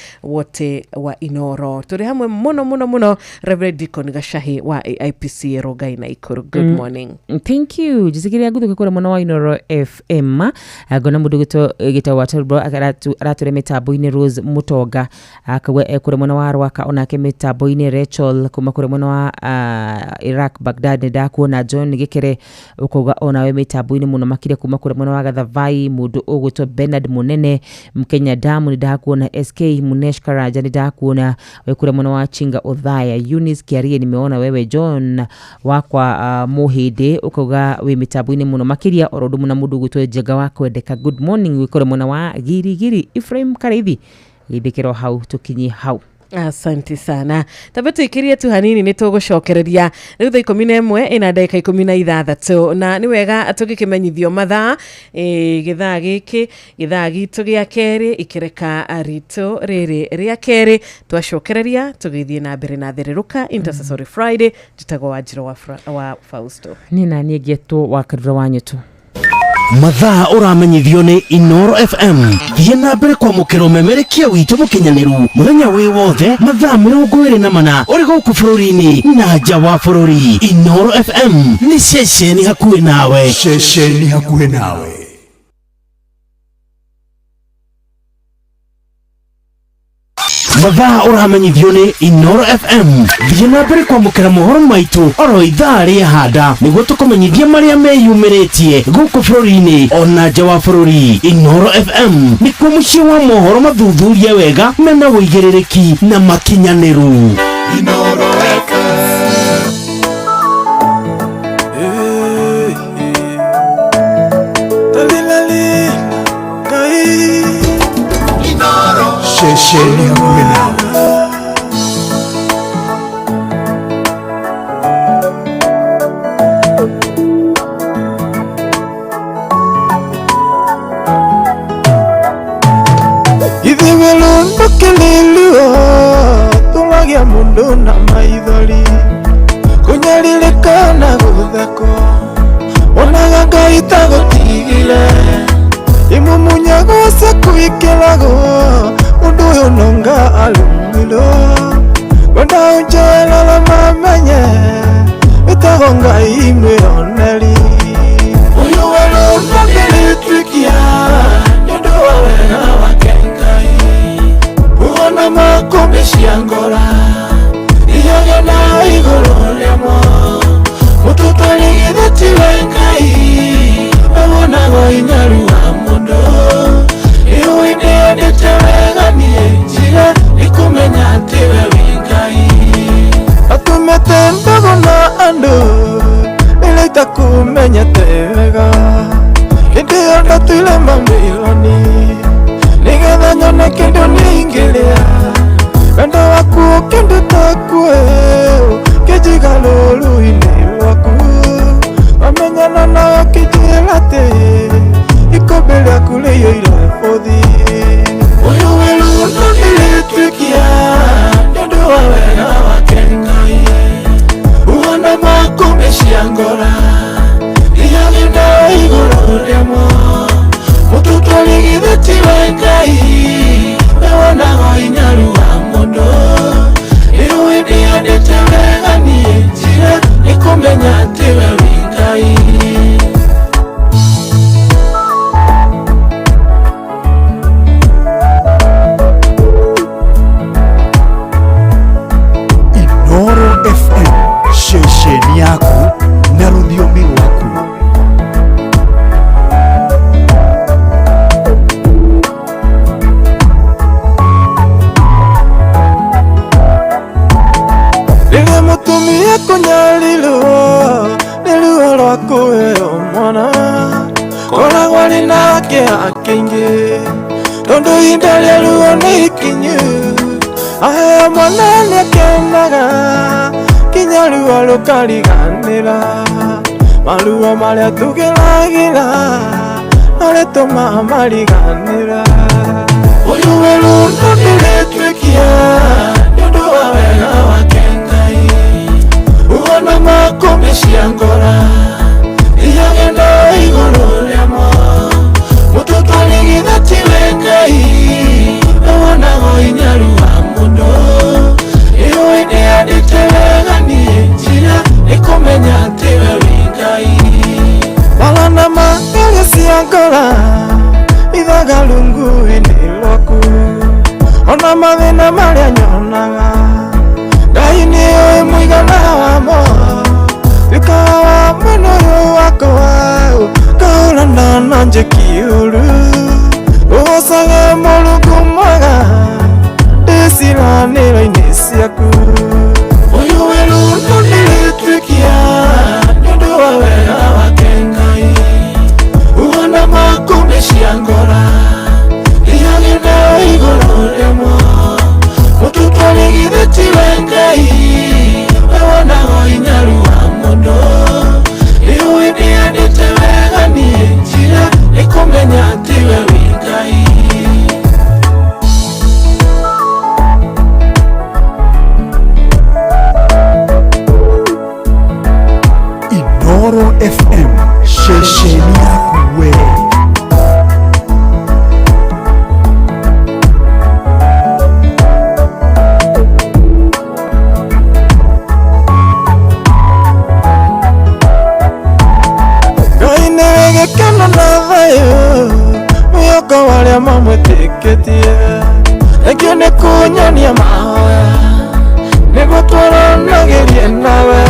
wa Inoro. Turi hamwe muno Reverend Deacon Gashahi wa IPC Rogai na Ikuru. Good morning. Thank you. Jisikiria guthu kwa mwana wa Inoro FM agona mundu gita wa Turbo arature mitambo-ini Rose Mutoga akagwe kure mwana wa Rwaka onake mitambo-ini Rachel kuma kure mwana wa Iraq Baghdad ndakuona John Gikere ukoga onawe mitambo-ini muno makire kuma kure mwana wa Gathavai mundu ugwitwo Bernard Munene Mkenya Damu ndakuona SK Munesh Karaja ndakuona we kure mwana wa Chinga Othaya Eunice Kiarie nimeona wewe John wakwa Muhide ukoga we mitambo-ini muno makiria orodumu na mundu ugwitwo Jega wako Deka. Good morning we kure mwana wa Giri Ephraim Karithi ibikiro hau tukinyi hau. Asante sana. Tabetu ikiria tu hanini ni tugucokereria riu thaa 11 ina ndagika 16 na ni wega atugikimenyithio mathaa githaa giki githaa gitu gia keri ikireka arito riri ria keri twacokereria tugithie na mbere na thereruka Intercessory Friday jitagwo Wanjiro wa Fausto ni nani ngetwo wa kadura wanyu mathaa uramenyithio ni Inoro FM thiena mbere kwa mukiro memerekia witu mukinyaniru muthenya wi wothe mathaa 24 uri guku bururi-ini na nja wa bururi. Inoro FM ni ceceni hakuhi nawe. mathaa uramenyithio ni Inoro FM thiena mbere kwa mukira mohoro maitu oro ithaa ria handa niguo tukumenyithia maria meyumiritie guku bururi-ini ona nja wa bururi. Inoro FM ni kuo mucii wa mohoro mathuthurie wega mena wigiririki na makinyaniru. Inoro FM Shesheni hakuhi nawe. Ithimelundu kililio tulagia mundu na maithori kunyaririkana guthako onaga Ngai tagutigire imumunyago sakuikelago undu uyu nonga alumilo wenda unjela la mamenye itago Ngai mwioneri uyu wero ndagilitwikia nyondo wawena wake Ngai uona makombe ciangora iyoge na iguru riamo mututarigithetiwe Ngai awonago inyaru wa mundu iu ine nditewe itakumenya tega Indio ndatwile mamilioni Nigetha nyone kindu ningiria Wendo waku kindu takue Kijiga lulu-ini waku Wamenyana nawe kijila te Ikobele akuleyo irefothi Uyu welu nilitwikia Ndondo wawena wakengai Uwana makumeshia ngora Iyagenda igoro remo Mututu ligitheti wengai Mewonago inyaru wa mondo Iruidi andete wegani Jire nikumenya tiwe wingai Inoro FM, shesheni yaku na rudhiomi rwaku. Lile mutumia kunyalilo Niluwa lwako weo mwana Kola wali nake akingi Tondo hindalia luwa nikinyu Ahea mwana nyakenaga Kinyaluwa lukaliganira Maluwa malia tugelagira Aleto mamaliganira Uyu welu nilitwikia Ndondo wawena wakengai Uwana makumeshia ngora Iyagenda igoro remo Mututu ligitheti wengai Mewonago inyaru wa mundo Iruidi andite wegani Njira nikumenya tiwe wingai Malana magege cia ngora Ithaga lungu-ini rwaku Ona mathina maria nyonaga Ngai nĩoĩ mũigana wamo Wĩkaga wa mwena ũyũ wakwa Kahũrana na njeki ũru Ũgocage Mũrungu mwega Ndĩciranĩro-inĩ ciaku Ũyũ welu nĩrĩtwikia Nĩũndũ wa wega wake Ngai Uona makumeshia ngora Iyagenda igũrũ rĩmo Mututu ligitheti wengai Mewonago inyaru wa mondo Iruidi andite wegani Njira nikumenya tiwe wingai Inoro FM, shesheni yaku we. Ngai nĩwĩgĩkeno na thayũ Mwĩhoko warĩa mamwĩtĩkĩtie Thengio nĩ kũnyonia mahoya Nĩguo twaranagĩrie nawe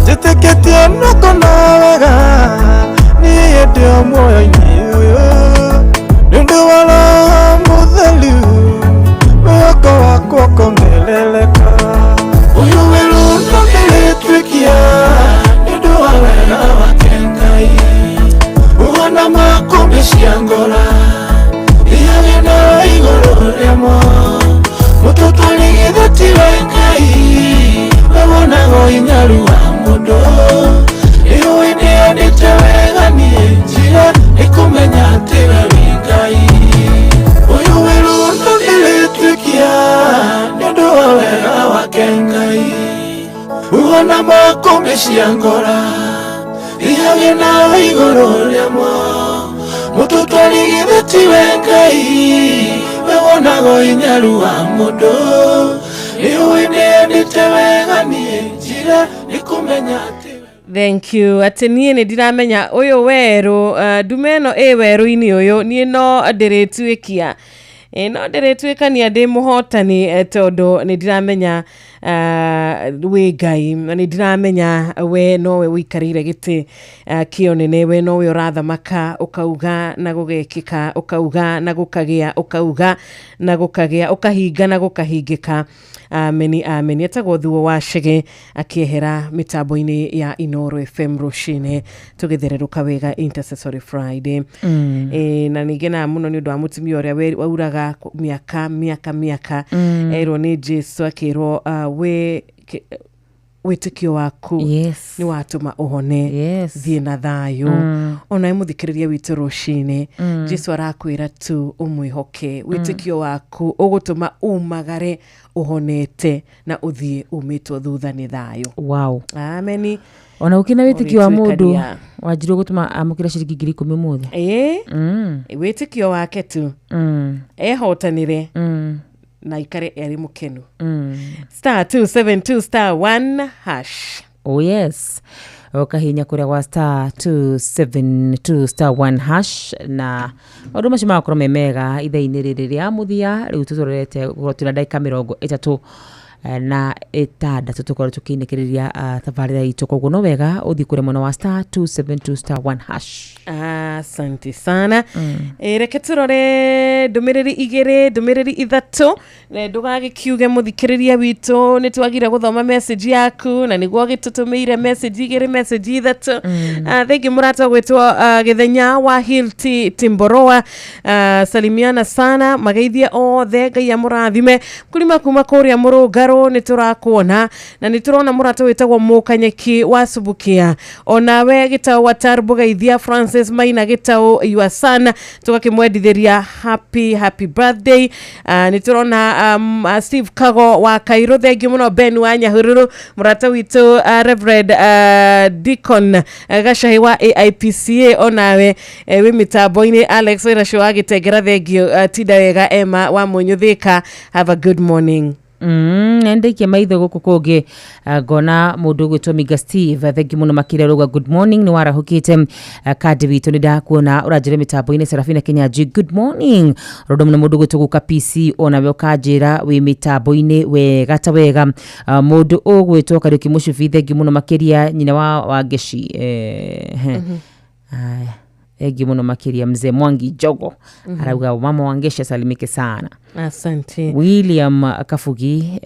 Njĩtĩkĩtie noko na wega Niĩ ndĩo muoyo-inĩ ũyũ Nĩũndũ wa Roho Mũtheru Mwĩhoko wakwa ũkongerereka Ũyũ welu nĩrĩtwikia Nĩũndũ wa wega wake Ngai Uona makumeshia ngora Iyagenda igũrũ rĩamo Mututu ligitheti wengai Mewonago inyaru wa mundo Iruidi andite wegani Njira nikumenya tiwe wingai Uyu welu nĩrĩtwikia Nĩũndũ wa wega wake Ngai Uona makumeshia ngora Iyagenda igũrũ rĩamo Mututu ligitheti wengai Mewonago inyaru wa mundo Iruidi andite wegani Njira nikumenya tiwe Thank you. Ati niĩ nĩ ndiramenya ũyũ werũ ndume ĩno ĩ werũ-inĩ ũyũ niĩ no ndĩrĩtuĩkia no ndĩrĩtuĩkania ndĩ mũhotani tondũ nĩ ndiramenya wĩ Ngai nĩ ndiramenya we nowe wĩikarĩire gĩtĩ kĩo nene we nowe ũrathamaka ũkauga na gũgekĩka ũkauga na gũkagĩa ũkauga na gũkagĩa ũkahinga na gũkahingĩka ameni etagwo Thuo wa Chege akiehera mitambo-ini ya Inooro FM rucine tugithererũka wega Intercessory Friday. Na ningena muno ni undu wa mutumia uria wauraga miaka erwo ni Jesu akirwo witikio waku ni watuma uhone thie na thayo. Ona imuthikiriria witu rucine Jesu arakwira tu umwihoke witikio waku ugutuma umagare uhonete na uthie umitwo thutha ni thayo. Wow. Ameni. Ona ukina witikio wa mundu wajiro gutuma amukira ciringi 10,000 muthe. Witikio wake tu ehotanire na ikare eri mukenu. Star 272 star 1 hash. Oh yes. Okahinya kuria wa star 272 star 1 hash na maundu macio makoro memega ithaini riri ria muthia riu tutorete gotira ndagika 30 na etandatu tukorwo tukinekereria tabarira itu koguo no wega uthi kure muno wa star 272 star 1 hash. Asante sana. Reke turore ndumiriri igiri ndumiriri ithatu ndugagikiuge muthikiriria witu ni twagira guthoma message yaku na niguo gitutumeire message igiri message ithatu. Thengi murata gwitwo githenya wa Hilti Timboroa. Salimiana sana mageithia othe Ngai amurathime kulima kuma kuria Murungaro ni turakuona na ni turona murata witagwo Mukanyeki wa Subukia. Onawe gitao wa Tarbo geithia Francis Maina gitao your son tugakimwendithiria happy birthday. Ni turona Steve Kago wa Kairo thengi muno Ben wa Nyahururu murata witu Reverend Deacon Gashahi wa AIPCA. Onawe wi mitambo-ini Alex Irasho agitegera thengi tida wega Emma wa Munyuthika. Have a good morning. Ndike maitho guku kungi ngona mundu gwitwo Miga Steve thengi muno makire ruga good morning ni warahukite kadi witu ni ndakuona urajire mitambo-ini Serafina Kinyaji good morning rodo muno mundu gwitwo guka PC onawe ukajira wi mitambo-ini wega ta wega mundu ugwitwo Kariuki Mushufi thengi muno makiria nyina wa Geshi egi muno makiria mzee Mwangi Jogo arauga mama wangesha salimike sana. Asante. William Kafugi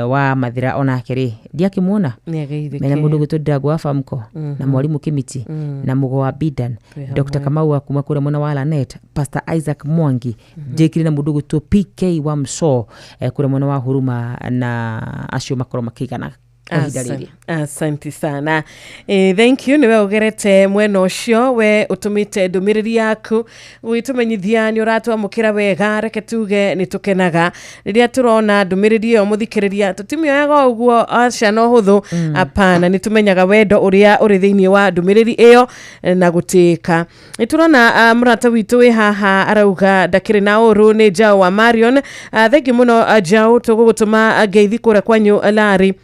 wa Mathira ona akiri ndiakimwona mena mundu gutoda gwafa mko na mwalimu Kimiti na mugo wa Bidan Dr. Kamau akuma kure mwana wa Lanet Pastor Isaac Mwangi jekiri na mundu guto PK wa Mso kure mwana wa Huruma na acio makoro makigana. Asante sana. Thank you niwe ugerete mweno cio we utumite ndumiriri yaku witumenyithia ni uratwa mukira wega reke tuge ni tukenaga riria turona ndumiriri yo muthikiriria tutimioyaga uguo aca no huthu apana ni tumenyaga wendo uria uri thiini wa ndumiriri iyo na gutika ni turona murata witu wi haha arauga ndakiri na uru ni Jao wa Marion. Thengi muno Jao tugugutuma ngeithi kure kwanyu Lari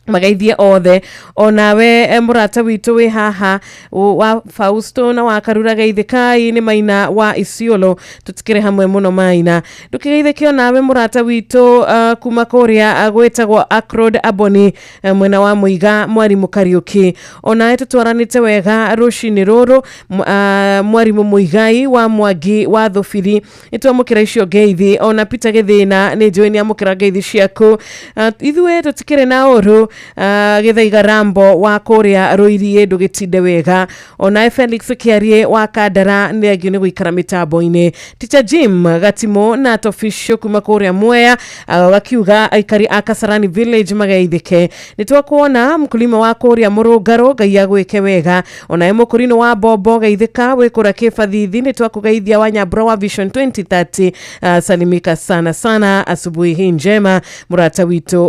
magaithia othe onawe murata witu wi haha wa Fausto na wa Karura geithikai ni Maina wa Isiolo tutikire hamwe muno Maina ndukigeithikio nawe murata witu kuma kuria gwetagwo Akrod Aboni mwena wa Muiga mwarimu Kariuki onawe tutwaranite wega rucini ruru mwarimu Muigai wa Mwangi wa Thofiri itwamukira icio ngeithi ona Peter Githina ni joini amukira ngeithi ciaku ithwe tutikire na uru Githaiga Rambo wa kuria Ruirie ndugitinde wega ona Felix Kiarie wa Kandara ni agini gwikara mitambo-ini Teacher Jim Gatimo na Tofisho kuma kuria Mwea wakiuga aikari Akasarani Village magaithike nitwakuona mkulima wa kuria Murungaro Ngai agwike wega ona mukurino wa Bobo gaithika wikura Kibathithi nitwakugeithia wa Nyambura wa Vision 2030 salimika sana asubuhi hii njema murata witu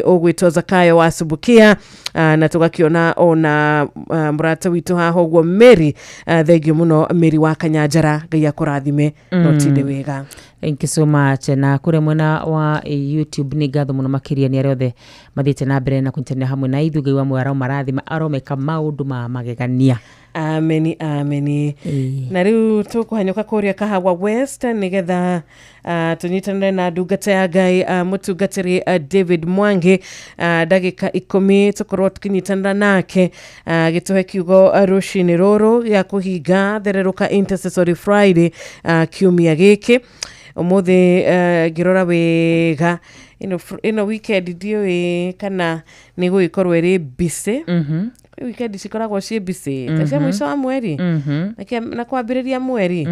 ugwitwo Zakayo wa Subukia na tugakiona ona murata witu haho gwo Mary thengi muno Mary wa Kanyanjara Ngai akurathime no tinde wega. Thank you so much. Na kure mwena wa YouTube ni gatho muno makiria ni ariothe mathite na mbere na kuntania hamwe na ithu Ngai wa mwaro marathima aromeka maundu ma magegania. Ameni. Na riu tukuhanyuka kuria Kahawa West nigetha tunyitane na ndungata ya Ngai mutungatiri David Mwangi ndagika 10 tukorwo tukinyitana nake gituhe kiugo rucini ruru ya kuhinga thereruka Intercessory Friday kiumia giki umuthi ngirora wega ino weekend ndiwe kana ni guikorwo iri busy weekend cikoragwo ci busy tacia mwico wa mweri na kwambiriria mweri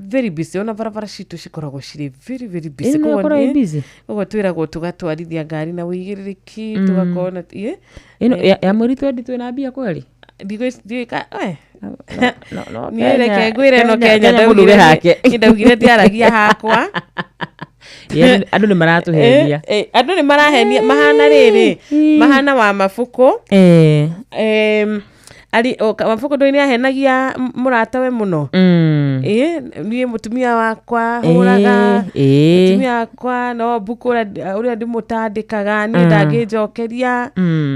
very busy ona barabara citu cikoragwo ciri very busy koguo twiragwo tugatwarithia ngari na wigiririki tugakona ino ya mweri twendi twina mbia kweli ndigwika niereke ngwire no Kenya ndaugire ndiaragia hakwa andu ni maratuheria andu ni marahenia mahana riri mahana wa mafuko ali mafuko ndo ni ahenagia muratawe muno ni mutumia wakwa huraga mutumia wakwa no buku uria ndimutandikaga ni ndangijokeria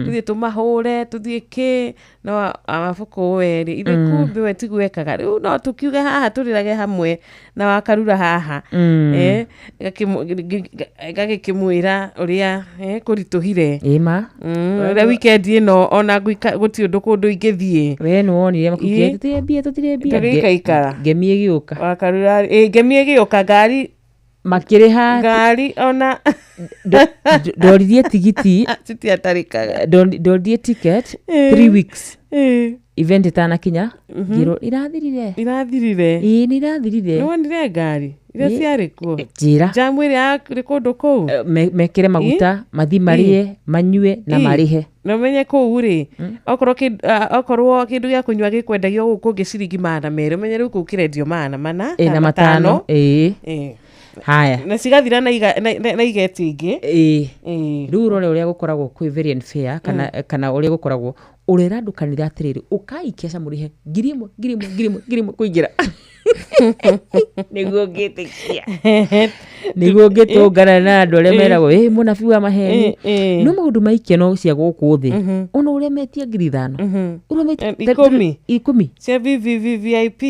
tuthie tumahure tuthie ki no mafuko weri ithe kumbe we tigwekaga riu no tukiuge haha turirage hamwe na wakarura haha gagikimwira uria kurituhire ima ria weekend ino ona guti undu kundu ingithie we no wonire makukire tutire mbia gemie giuka wakarura gemie giuka ngari makiriha ngari ona ndoririe tigiti tutiatarikaga ndoririe ticket 3 weeks event itana kinya ngiro irathirire ni irathirire no ndire ngari ira ciari kuo njira jamwiri ari kundu kuu mekire maguta mathi marie manyue na marihe no menye kuu ri okorwo kindu gya kunywa gikwendagio guku giciringi mana mere menye riu kuu kirendio mana mana na matano haya na cigathira na igeti ingi riu rore uria gukoragwo kwi very unfair kana uria gukoragwo urirandukanira atiriri ukaikia murihe ngirimo kuingira niguo ngitikia niguo ngitungana na andu aria meragwo munabi wa maheni no maundu maikeno cia guku thi ona uria metia 5,000 urometia 10 cia VIP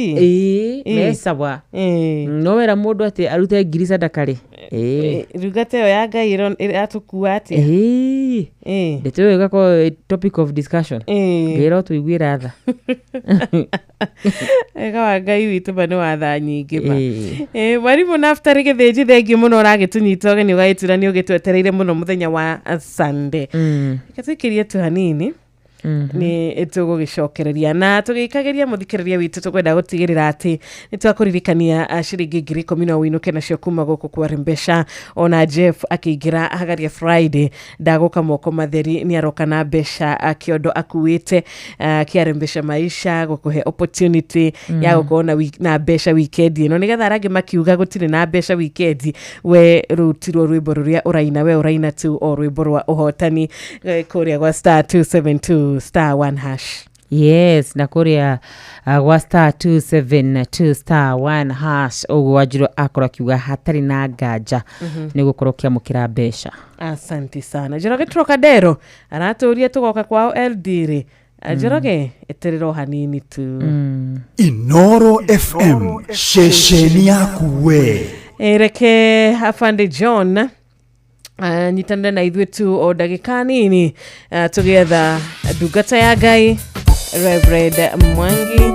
mesawa no wera mundu ati arute 1,000 ndakari rugate yo ya Ngai atukua ati ndeto gako topic of discussion ngero tuigwira tha ega wa Ngai witu bano watha nyingi ba mwarimu naftari githinji thengi muno uragitunyita ogeni ugaitira ni ugitwetereire muno muthenya wa Sunday katikirie tu hanini ni tugugicokereria na tugikageria muthikiriria witu tukwenda gutigirira ati ni twakuririkania ciringi 10,000 winuke nacio kuma guku kwa Rembesha ona Jeff akiingira hagaria Friday ndaguka moko matheri ni aroka na besha akiondo akuite kia Rembesha maisha gukuhe opportunity ya gukona na besha weekend no nigetha rangi makiuga gutire na besha weekend we rutirwo rwimbo ruria uraina tu o rwimbo rwa uhotani kuria gwa *272 *1#. Yes, na kuria gwa *272 *1# ugu wajiro akora kiuga hatari na nganja ni gukorokia mukira besha. Asante sana Njoroge Trocadero araturia tugoka kwao Eldire Njoroge eterero hanini tu Inoro FM shesheni yaku we ereke afande John nyitanda na ithuĩ tu o ndagĩka nini tũgĩetha ndungata ya Ngai Reverend Mwangi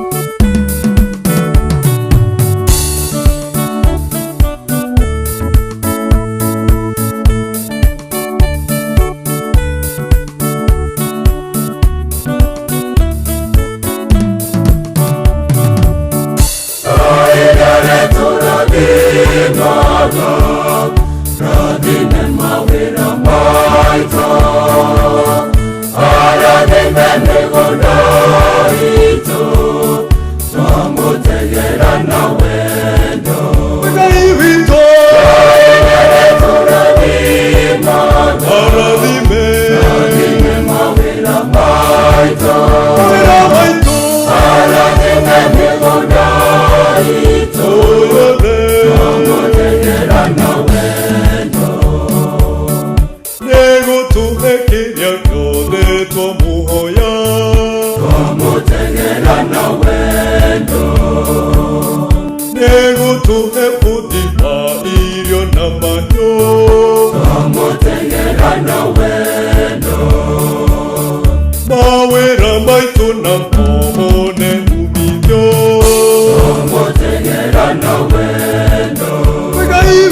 We're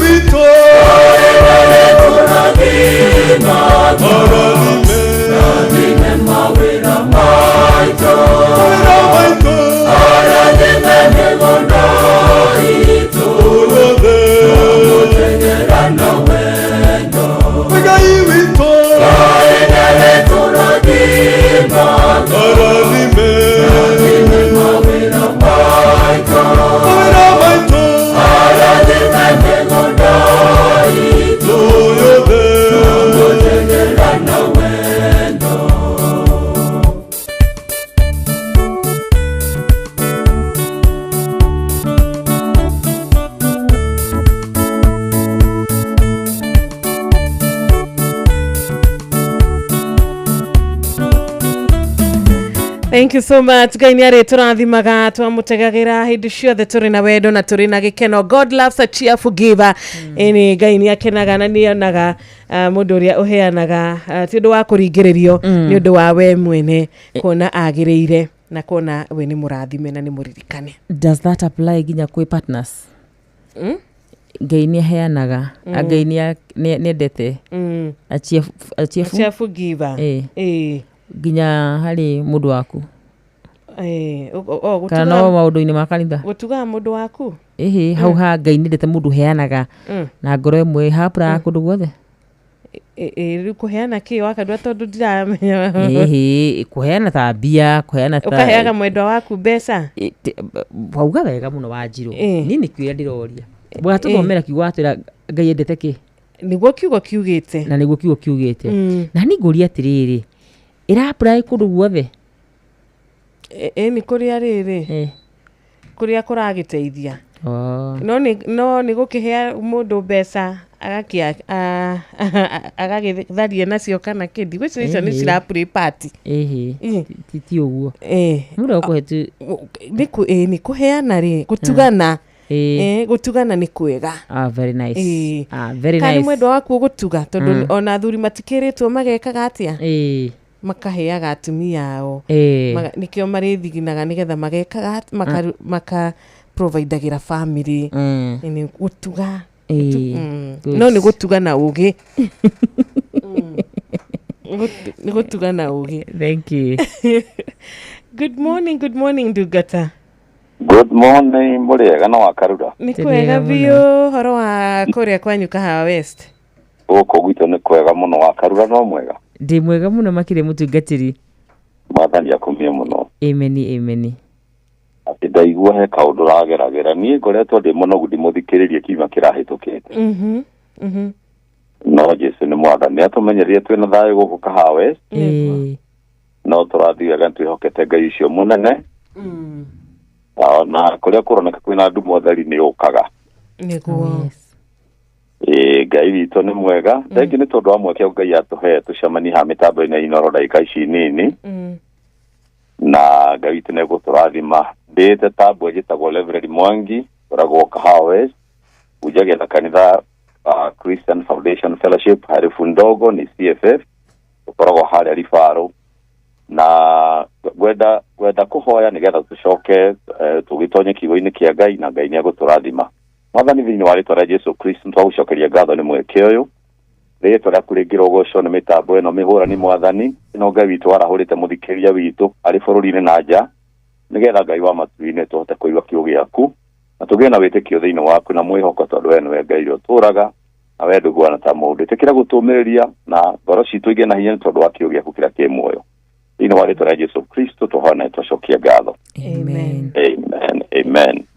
Thank you so much. Ngai nĩ tũrathimaga twamutegagira hindi ciothe tũrĩ na wendo na tũrĩ na gĩkeno. God loves a cheerful giver. Eni Ngai nĩ akenaga na nĩ onaga mũndũ ũrĩa ũheanaga ti ũndũ wa kũringĩrĩrio nĩ ũndũ wa we mwene kuona agĩrĩire na kuona we nĩ mũrathime na nĩ mũririkane. Does that apply ginya kwĩ partners? Ngai nĩ aheanaga, Ngai nĩ endete a cheerful giver. Ginya harĩ mũndũ waku. Kana no maũndũ-inĩ ma kanitha. Gũtuga mũndũ waku. Hau ha Ngai nĩ endete mũndũ heanaga na ngoro ĩmwe hapura kũndũ guothe. Rĩu kũheana kĩ wakadua tondũ ndiramenya. Kũheana ta mbia, kũheana ta ũkaheaga mwendwa waku mbeca. Wauga wega mũno Wanjirũ. Niĩ nĩ kĩũria ndĩroria. Bwatũthomera kiugo atĩra Ngai endete kĩ? Nĩguo kiugo kiugĩte. Na nĩguo kiugo kiugĩte. Na nĩ ngũria atĩrĩrĩ. Ĩra-apply kũndũ guothe? Nĩ kũrĩa rĩrĩ. Kũrĩa kũragĩteithia. No nĩ gũkĩhea mũndũ mbeca agagĩtharia nacio kana kĩndi. Gwĩcio icio nĩ cira-play party. Ti ũguo. Mũndũ ũkũhe nĩ kũheana rĩ, gũtugana. Gũtugana nĩ kwega. Very nice. Very nice. Kana mwendwa waku gũtuga tondũ ona athuri matikĩrĩtwo magekaga atĩa? Makaheaga atumia ao. Nĩkĩo marĩthiginaga nĩgetha magekaga maka-provideagĩra family. Nĩ gũtuga. No nĩ gũtuga na ũgĩ. Nĩ gũtuga na ũgĩ. Thank you. Good morning Ndungata. Good morning mũrĩega na wakarura. Nĩ kwega biũ horo wa kũrĩa kwanyu Kahawa West. Gũkũ gwitũ nĩ kwega mũno wakarura no mwega. Ndĩ mwega mũno makĩria mũtungatĩri. Mwathani akumie mũno. Amen. Atĩ ndaigua he kaũndũ rageragĩra niĩ ngoretwo ndĩ mũnogu ndĩmũthikĩrĩrie kiuma kĩrahĩtũkĩte. No Jesu nĩ mwathani atũmenyereire twĩna thayũ gũkũ Kahawa West. No tũrathiaga twĩhokete Ngai ũcio mũnene. Na kũrĩa kũroneka kwĩna ndumo theri nĩ ũkaga. Nĩguo. Ngai witũ nĩ mwega. Thengi nĩ tondũ wa mweke Ngai atũhe tũcemanie ha mĩtambo-inĩ Inooro ndagĩka ici nini. Na Ngai witũ nĩ gũtũrathima. Ndĩte tambo njĩtagwo Reverend Mwangi tũragwo Kahawa West. Ujagia na kanitha Christian Foundation Fellowship harifu ndogo ni CFF. Tũkoragwo harĩa Rifaro. Na gwenda kuhoya nigetha tucoke tugĩtonye kiugo-inĩ kĩa Ngai na Ngai nĩ agũtũrathima. Mwathani thĩinĩ wa rĩĩtwa rĩa Jesu Kristo twagucokeria ngatho nĩ mweke ũyũ. Rĩĩtwa rĩaku rĩngĩrwo ũgocwo nĩ mĩtambo ĩno mĩhũrani Mwathani. Ĩno Ngai witũ warahũrĩte mũthikĩria witũ arĩ bũrũri-inĩ na nja. Nĩgetha Ngai wa matu-inĩ tũhote kũigua kiugo gĩaku. Na tũgĩe na wĩtĩkio thĩinĩ waku na mwĩhoko tondũ we nĩwe Ngai ũrĩa ũtũũraga. Na we ndũguana ta mũndũ. Ĩtĩkĩra gũtũũmĩrĩria na ngoro citũ igĩe na hinya tondũ wa kiugo gĩaku kĩrĩa kĩ muoyo. Ino wa rĩĩtwa rĩa Jesu Kristo tũhoya twacokia ngatho. Amen.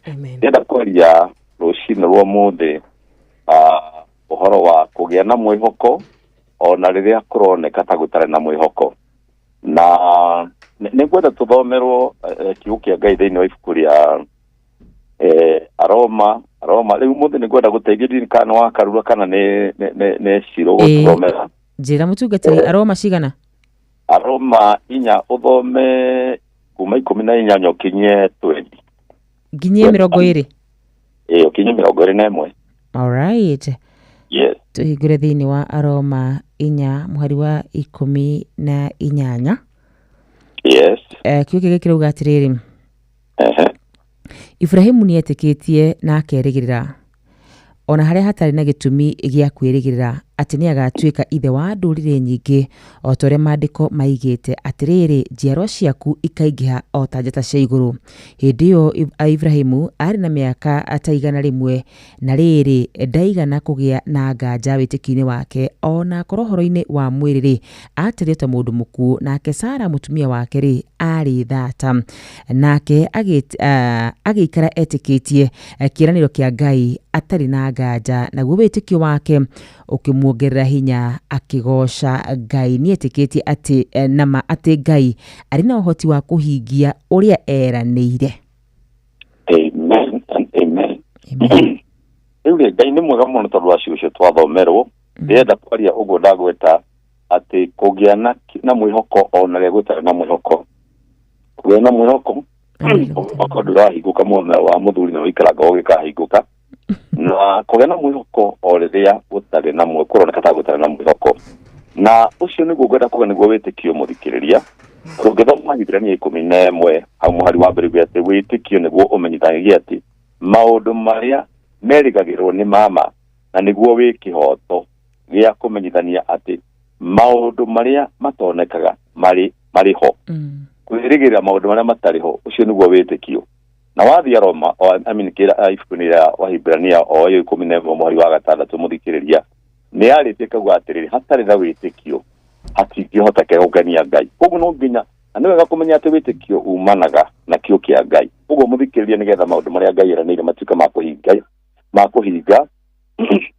Ndĩrenda kwaria rũcinĩ rwa ũmũthĩ ũhoro wa kũgĩa na mwĩhoko ona rĩrĩa kũroneka ta gũtarĩ na mwĩhoko. Na nĩngwenda tũthomerwo kiugo kĩa Ngai thĩinĩ wa ibuku rĩa Aroma rĩu ũmũthĩ nĩngwenda gũteithĩrĩria kana wakarura kana nĩ ciro gũtũthomera. Njĩra mũtungatĩri Aroma cigana? Aroma inya uthome kuma 14 ukinye 20. Nginye 20. Ukinye 21. All right. Yes. Tuhingũre thĩinĩ wa Aroma inya mũhari wa 18. Yes. Kiugo gĩkĩ kirauga atĩrĩrĩ. Ibrahimu nĩ etĩkĩtie na akerĩgĩrĩra ona harĩa hatarĩ na gĩtũmi gĩa kwĩrĩgĩrĩra atĩ nĩ agatuĩka ithe wa ndũrĩrĩ nyingĩ o ta ũrĩa maandĩko maigĩte atĩrĩrĩ njiarwa ciaku ikaingĩha o ta njata cia igũrũ. Hĩndĩ ĩyo Ibrahimu arĩ na mĩaka ta 100 na rĩrĩ ndaigana kũgĩa na nganja wĩtĩkio-inĩ wake ona korwo ũhoro-inĩ wa mwĩrĩ rĩ atĩrĩ ta mũndũ mũkuũ nake Sara mũtumia wake rĩ arĩ thata nake agĩikara etĩkĩtie kĩĩranĩro kĩa Ngai atarĩ na nganja naguo wĩtĩkio wake ũkĩmuongerera hinya akĩgoca Ngai. Nĩ etĩkĩtie atĩ nama atĩ Ngai arĩ na ũhoti wa kũhingia ũrĩa eranĩire. Amen. Rĩu Ngai nĩ mwega mũno tondũ wa ciucio twathomerwo. Ndĩrenda kwaria ũguo ndagweta atĩ kũgĩa na mwĩhoko ona rĩrĩa gũtarĩ na mwĩhoko. Kwena mwihoko ndurahingũka mwena wa muthuri na wikaraga ũgĩkahingũka na kũgĩa na mwĩhoko o rĩrĩa gũtarĩ na mwĩhoko kũroneka ta gũtarĩ na mwĩhoko na ũcio nĩguo ngwenda kuga nĩguo wĩtĩkio mũthikĩrĩria tũngĩthoma Hibirania 11 hau mũhari wa mbere atĩ wĩtĩkio nĩguo ũmenyithanagia atĩ maũndũ marĩa merĩgagĩrwo nĩ mama na nĩguo wĩ kĩhoto gĩa kũmenyithania atĩ maũndũ marĩa matonekaga marĩ ho kwĩrĩgĩrĩra maũndũ marĩa matarĩ ho ũcio nĩguo wĩtĩkio na wathia Roma kĩra ibuku-inĩ rĩa Wahibirania o 11 mũhari wa 6 mũthikĩrĩria nĩ arĩtie kuuga atĩrĩrĩ hatarĩ na wĩtĩkio hatingĩhoteka gũkenia Ngai ũguo no nginya na nĩ wega kũmenya atĩ wĩtĩkio umanaga na kĩo kĩa Ngai ũguo mũthikĩrĩria nĩgetha maũndũ marĩa Ngai eranĩire matuĩke ma kũhinga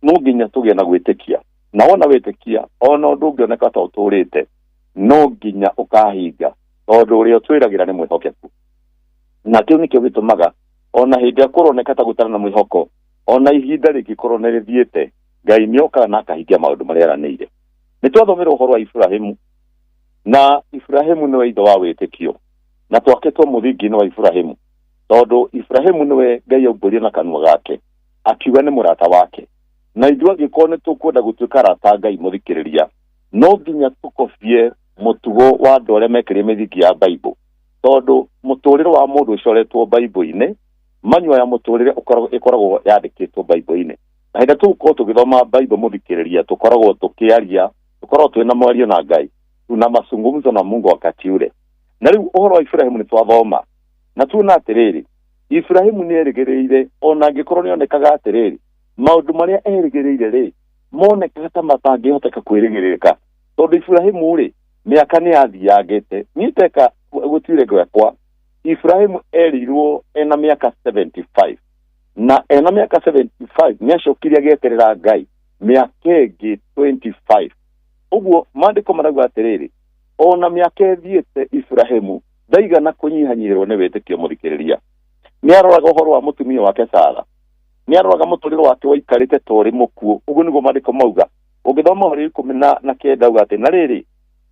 no nginya tũgĩe na gwĩtĩkia na wona wĩtĩkia ona ũndũ ũngĩoneka ta ũtũrĩte no nginya ũkahinga tondũ ũrĩa ũtwĩragĩra nĩ mwĩhokeku na kĩu nĩkĩo gĩtũmaga ona hĩndĩ kũroneka ta gũtarĩ na mwĩhoko ona ihinda rĩngĩkorwo nĩ rĩthiĩte Ngai nĩokaga na akahingia maũndũ marĩa eranĩire. Nĩ twathomera ũhoro wa Ibrahimu na Ibrahimu nĩwe ithe wa wĩtĩkio na twakĩtwo mũthingi-inĩ wa Ibrahimu tondũ Ibrahimu nĩwe Ngai augĩria na kanua gake akiuga nĩ mũrata wake na ithuĩ angĩkorwo nĩ tũkwenda gũtuĩka arata Ngai mũthikĩrĩria no nginya tũkobie mũtugo wa andũ arĩa mekĩrĩire mĩthingi ya Bible tondũ mũtũrĩre wa mũndũ ũcoretwo Bible-inĩ manyua ya mũtũrĩre ĩkoragwo yandĩkĩtwo Bible-inĩ na hĩndĩ tũgũkorwo tũgĩthoma Bible mũthikĩrĩria tũkoragwo tũkĩaria tũkoragwo twĩna mwario na Ngai tuna mazungumzo na Mungu wakati ule na rĩu ũhoro wa Ibrahimu nĩ twathoma na tuona atĩrĩrĩ Ibrahimu nĩ erĩgĩrĩire ona angĩkorwo nĩ onekaga atĩrĩrĩ maũndũ marĩa erĩgĩrĩire rĩ monekaga ta matangĩhoteka kwĩrĩgĩrĩrĩka tondũ Ibrahimu rĩ mĩaka nĩ yathiangĩte niteka gũtire gwakwa Ibrahimu erirwo ena mĩaka 75 na ena mĩaka 75 nĩ acokire agĩeterera Ngai mĩaka ĩngĩ 25 ũguo maandĩko marauga atĩrĩrĩ ona mĩaka ĩthiĩte Ibrahimu ndaigana kũnyihanyihĩrwo nĩ wĩtĩkio mũthikĩrĩria nĩ aroraga ũhoro wa mũtumia wake Sara nĩ aroraga mũtũrĩre wake waikarĩte torĩ mũkuũ ũguo nĩguo maandĩko mauga ũgĩthoma ũhoro 19 auga atĩ na rĩrĩ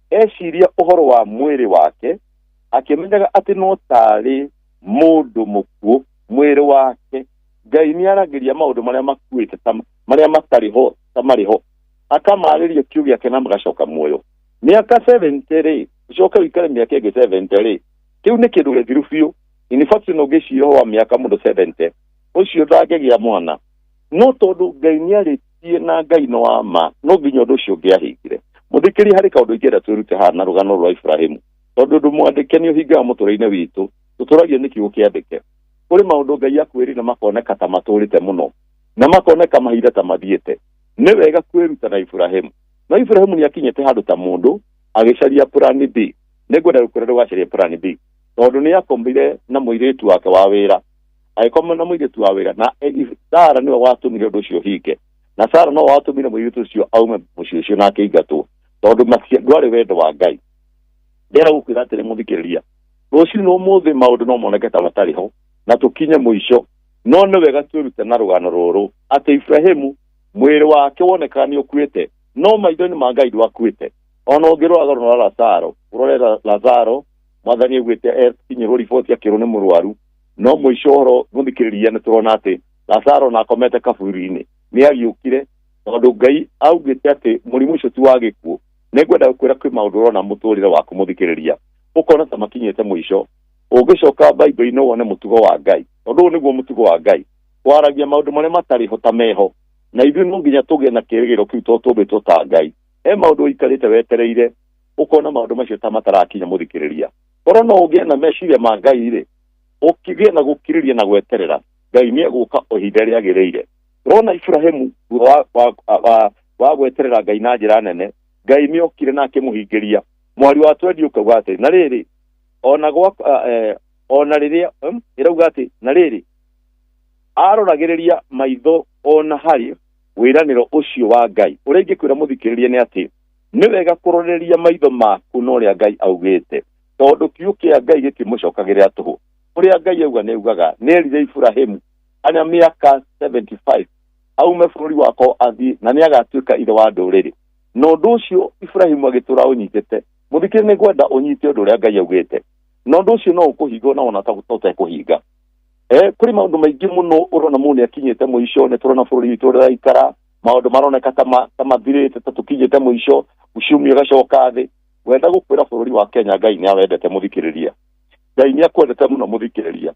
eciria ũhoro wa mwĩrĩ wake akĩmenyaga atĩ no tarĩ mũndũ mũkuũ mwĩrĩ wake Ngai nĩ aragĩria maũndũ marĩa makuĩte marĩa matarĩ ho ta marĩ ho akamarĩria kiugo gĩake na magacoka muoyo mĩaka 70 rĩ ucoka wikare mĩaka ĩngĩ 70 rĩ kĩu nĩ kĩndũ gĩthiru biũ in fact no gĩciro wa mĩaka mũndũ 70 ũcio ndangĩgĩa mwana no tondũ Ngai nĩ arĩtie na Ngai no ama no nginya ũndũ ũcio ũngĩahingire mũthikĩri harĩ kaũndũ ingĩenda twĩrute haha na rũgano rwa Ibrahimu tondũ ndũ mwandĩke nĩ ũhingaga mũtũrĩre-inĩ witũ tũtũragia nĩ kiugo kĩandĩke kũrĩ maũndũ Ngai akwĩrĩra makoneka ta matũrĩte mũno na makoneka mahinda ta mathiĩte nĩ wega kwĩruta na Ibrahimu na Ibrahimu nĩ akinyĩte handũ ta mũndũ agĩcaria plan B nĩngwenda gũkũrera wacaria plan B tondũ nĩ akomire na mũirĩtu wake wa wĩra agĩkoma na mũirĩtu wa wĩra na Sara nĩwe watũmire ũndũ ũcio hinge na Sara no watũmire mũirĩtu ũcio aume mũciĩ ũcio na akĩingatwo tondũ ndwarĩ wendo wa Ngai ndĩra gũkwĩra atĩrĩ mũthikĩrĩria rũciũ no mũthĩ maũndũ no moneke ta matarĩ ho na tũkinye mũico no nĩ wega twĩrute na rũgano rũrũ atĩ Ibrahimu mwĩrĩ wake wonekaga nĩ ũkuĩte no maitho-inĩ ma Ngai ndwakuĩte ona ũngĩrora rũgano rwa Lazaro ũrorera Lazaro mwathani augĩte kinyĩrwo riboti akĩrwo nĩ mũrwaru no mũico ũhoro mũthikĩrĩria nĩ tũrona atĩ Lazaro na akomete kaburi-inĩ nĩ agĩũkire tondũ Ngai augĩte atĩ mũrimũ ũcio ti wa gĩkuũ nĩngwenda gũkwĩra kwĩ maũndũ ũrona mũtũrĩre waku mũthikĩrĩria ũkona ta makinyĩte mũico ũngĩcoka Bible-inĩ wone mũtugo wa Ngai tondũ ũyũ nĩguo mũtugo wa Ngai kwaragia maũndũ marĩa matarĩ ho ta meho na ithuĩ no nginya tũgĩe na kĩrĩgĩrĩro kĩu tũmbĩtwo ta Ngai maũndũ ũikarĩte wetereire ũkona maũndũ macio ta matarakinya mũthikĩrĩria korwo no ũgĩe na meciria ma Ngai rĩ ũkĩgĩa na gũkirĩria na gweterera Ngai nĩ egũka o ihinda rĩagĩrĩire rona Ibrahimu wa gweterera Ngai na njĩra nene Ngai nĩ okire na akĩmũhingĩria mwari wa twendi ũkauga atĩ na rĩrĩ ona rĩrĩa ĩrauga atĩ na rĩrĩ aroragĩrĩria maitho ona harĩ wĩranĩro ũcio wa Ngai ũrĩa ingĩkwĩra mũthikĩrĩria nĩ atĩ nĩ wega kũroreria maitho maku na ũrĩa Ngai augĩte tondũ kiugo kĩa Ngai gĩtimũcokagĩrĩra tũhũ ũrĩa Ngai auga nĩ ugaga nĩ erire Ibrahimu ana mĩaka 75 aume bũrũri wako athi na nĩ agatuĩka ithe wa ndũrĩrĩ no ũndũ ũcio Ibrahimu agĩtũra ũnyitĩte mũthikĩrĩria nĩ ngwenda ũnyite ũndũ ũrĩa Ngai augĩte no nducio no ukuhingo na ona tagutote kuhinga kuri maundu maingi muno urona mune akinyete muisho ne turona bururi witu uraikara maundu maroneka tamathirite tatukinyete muisho ushumi gacoka thi wenda gukwira bururi wa Kenya Ngai ni awendete muthikiriria Ngai ni akwendete muno muthikiriria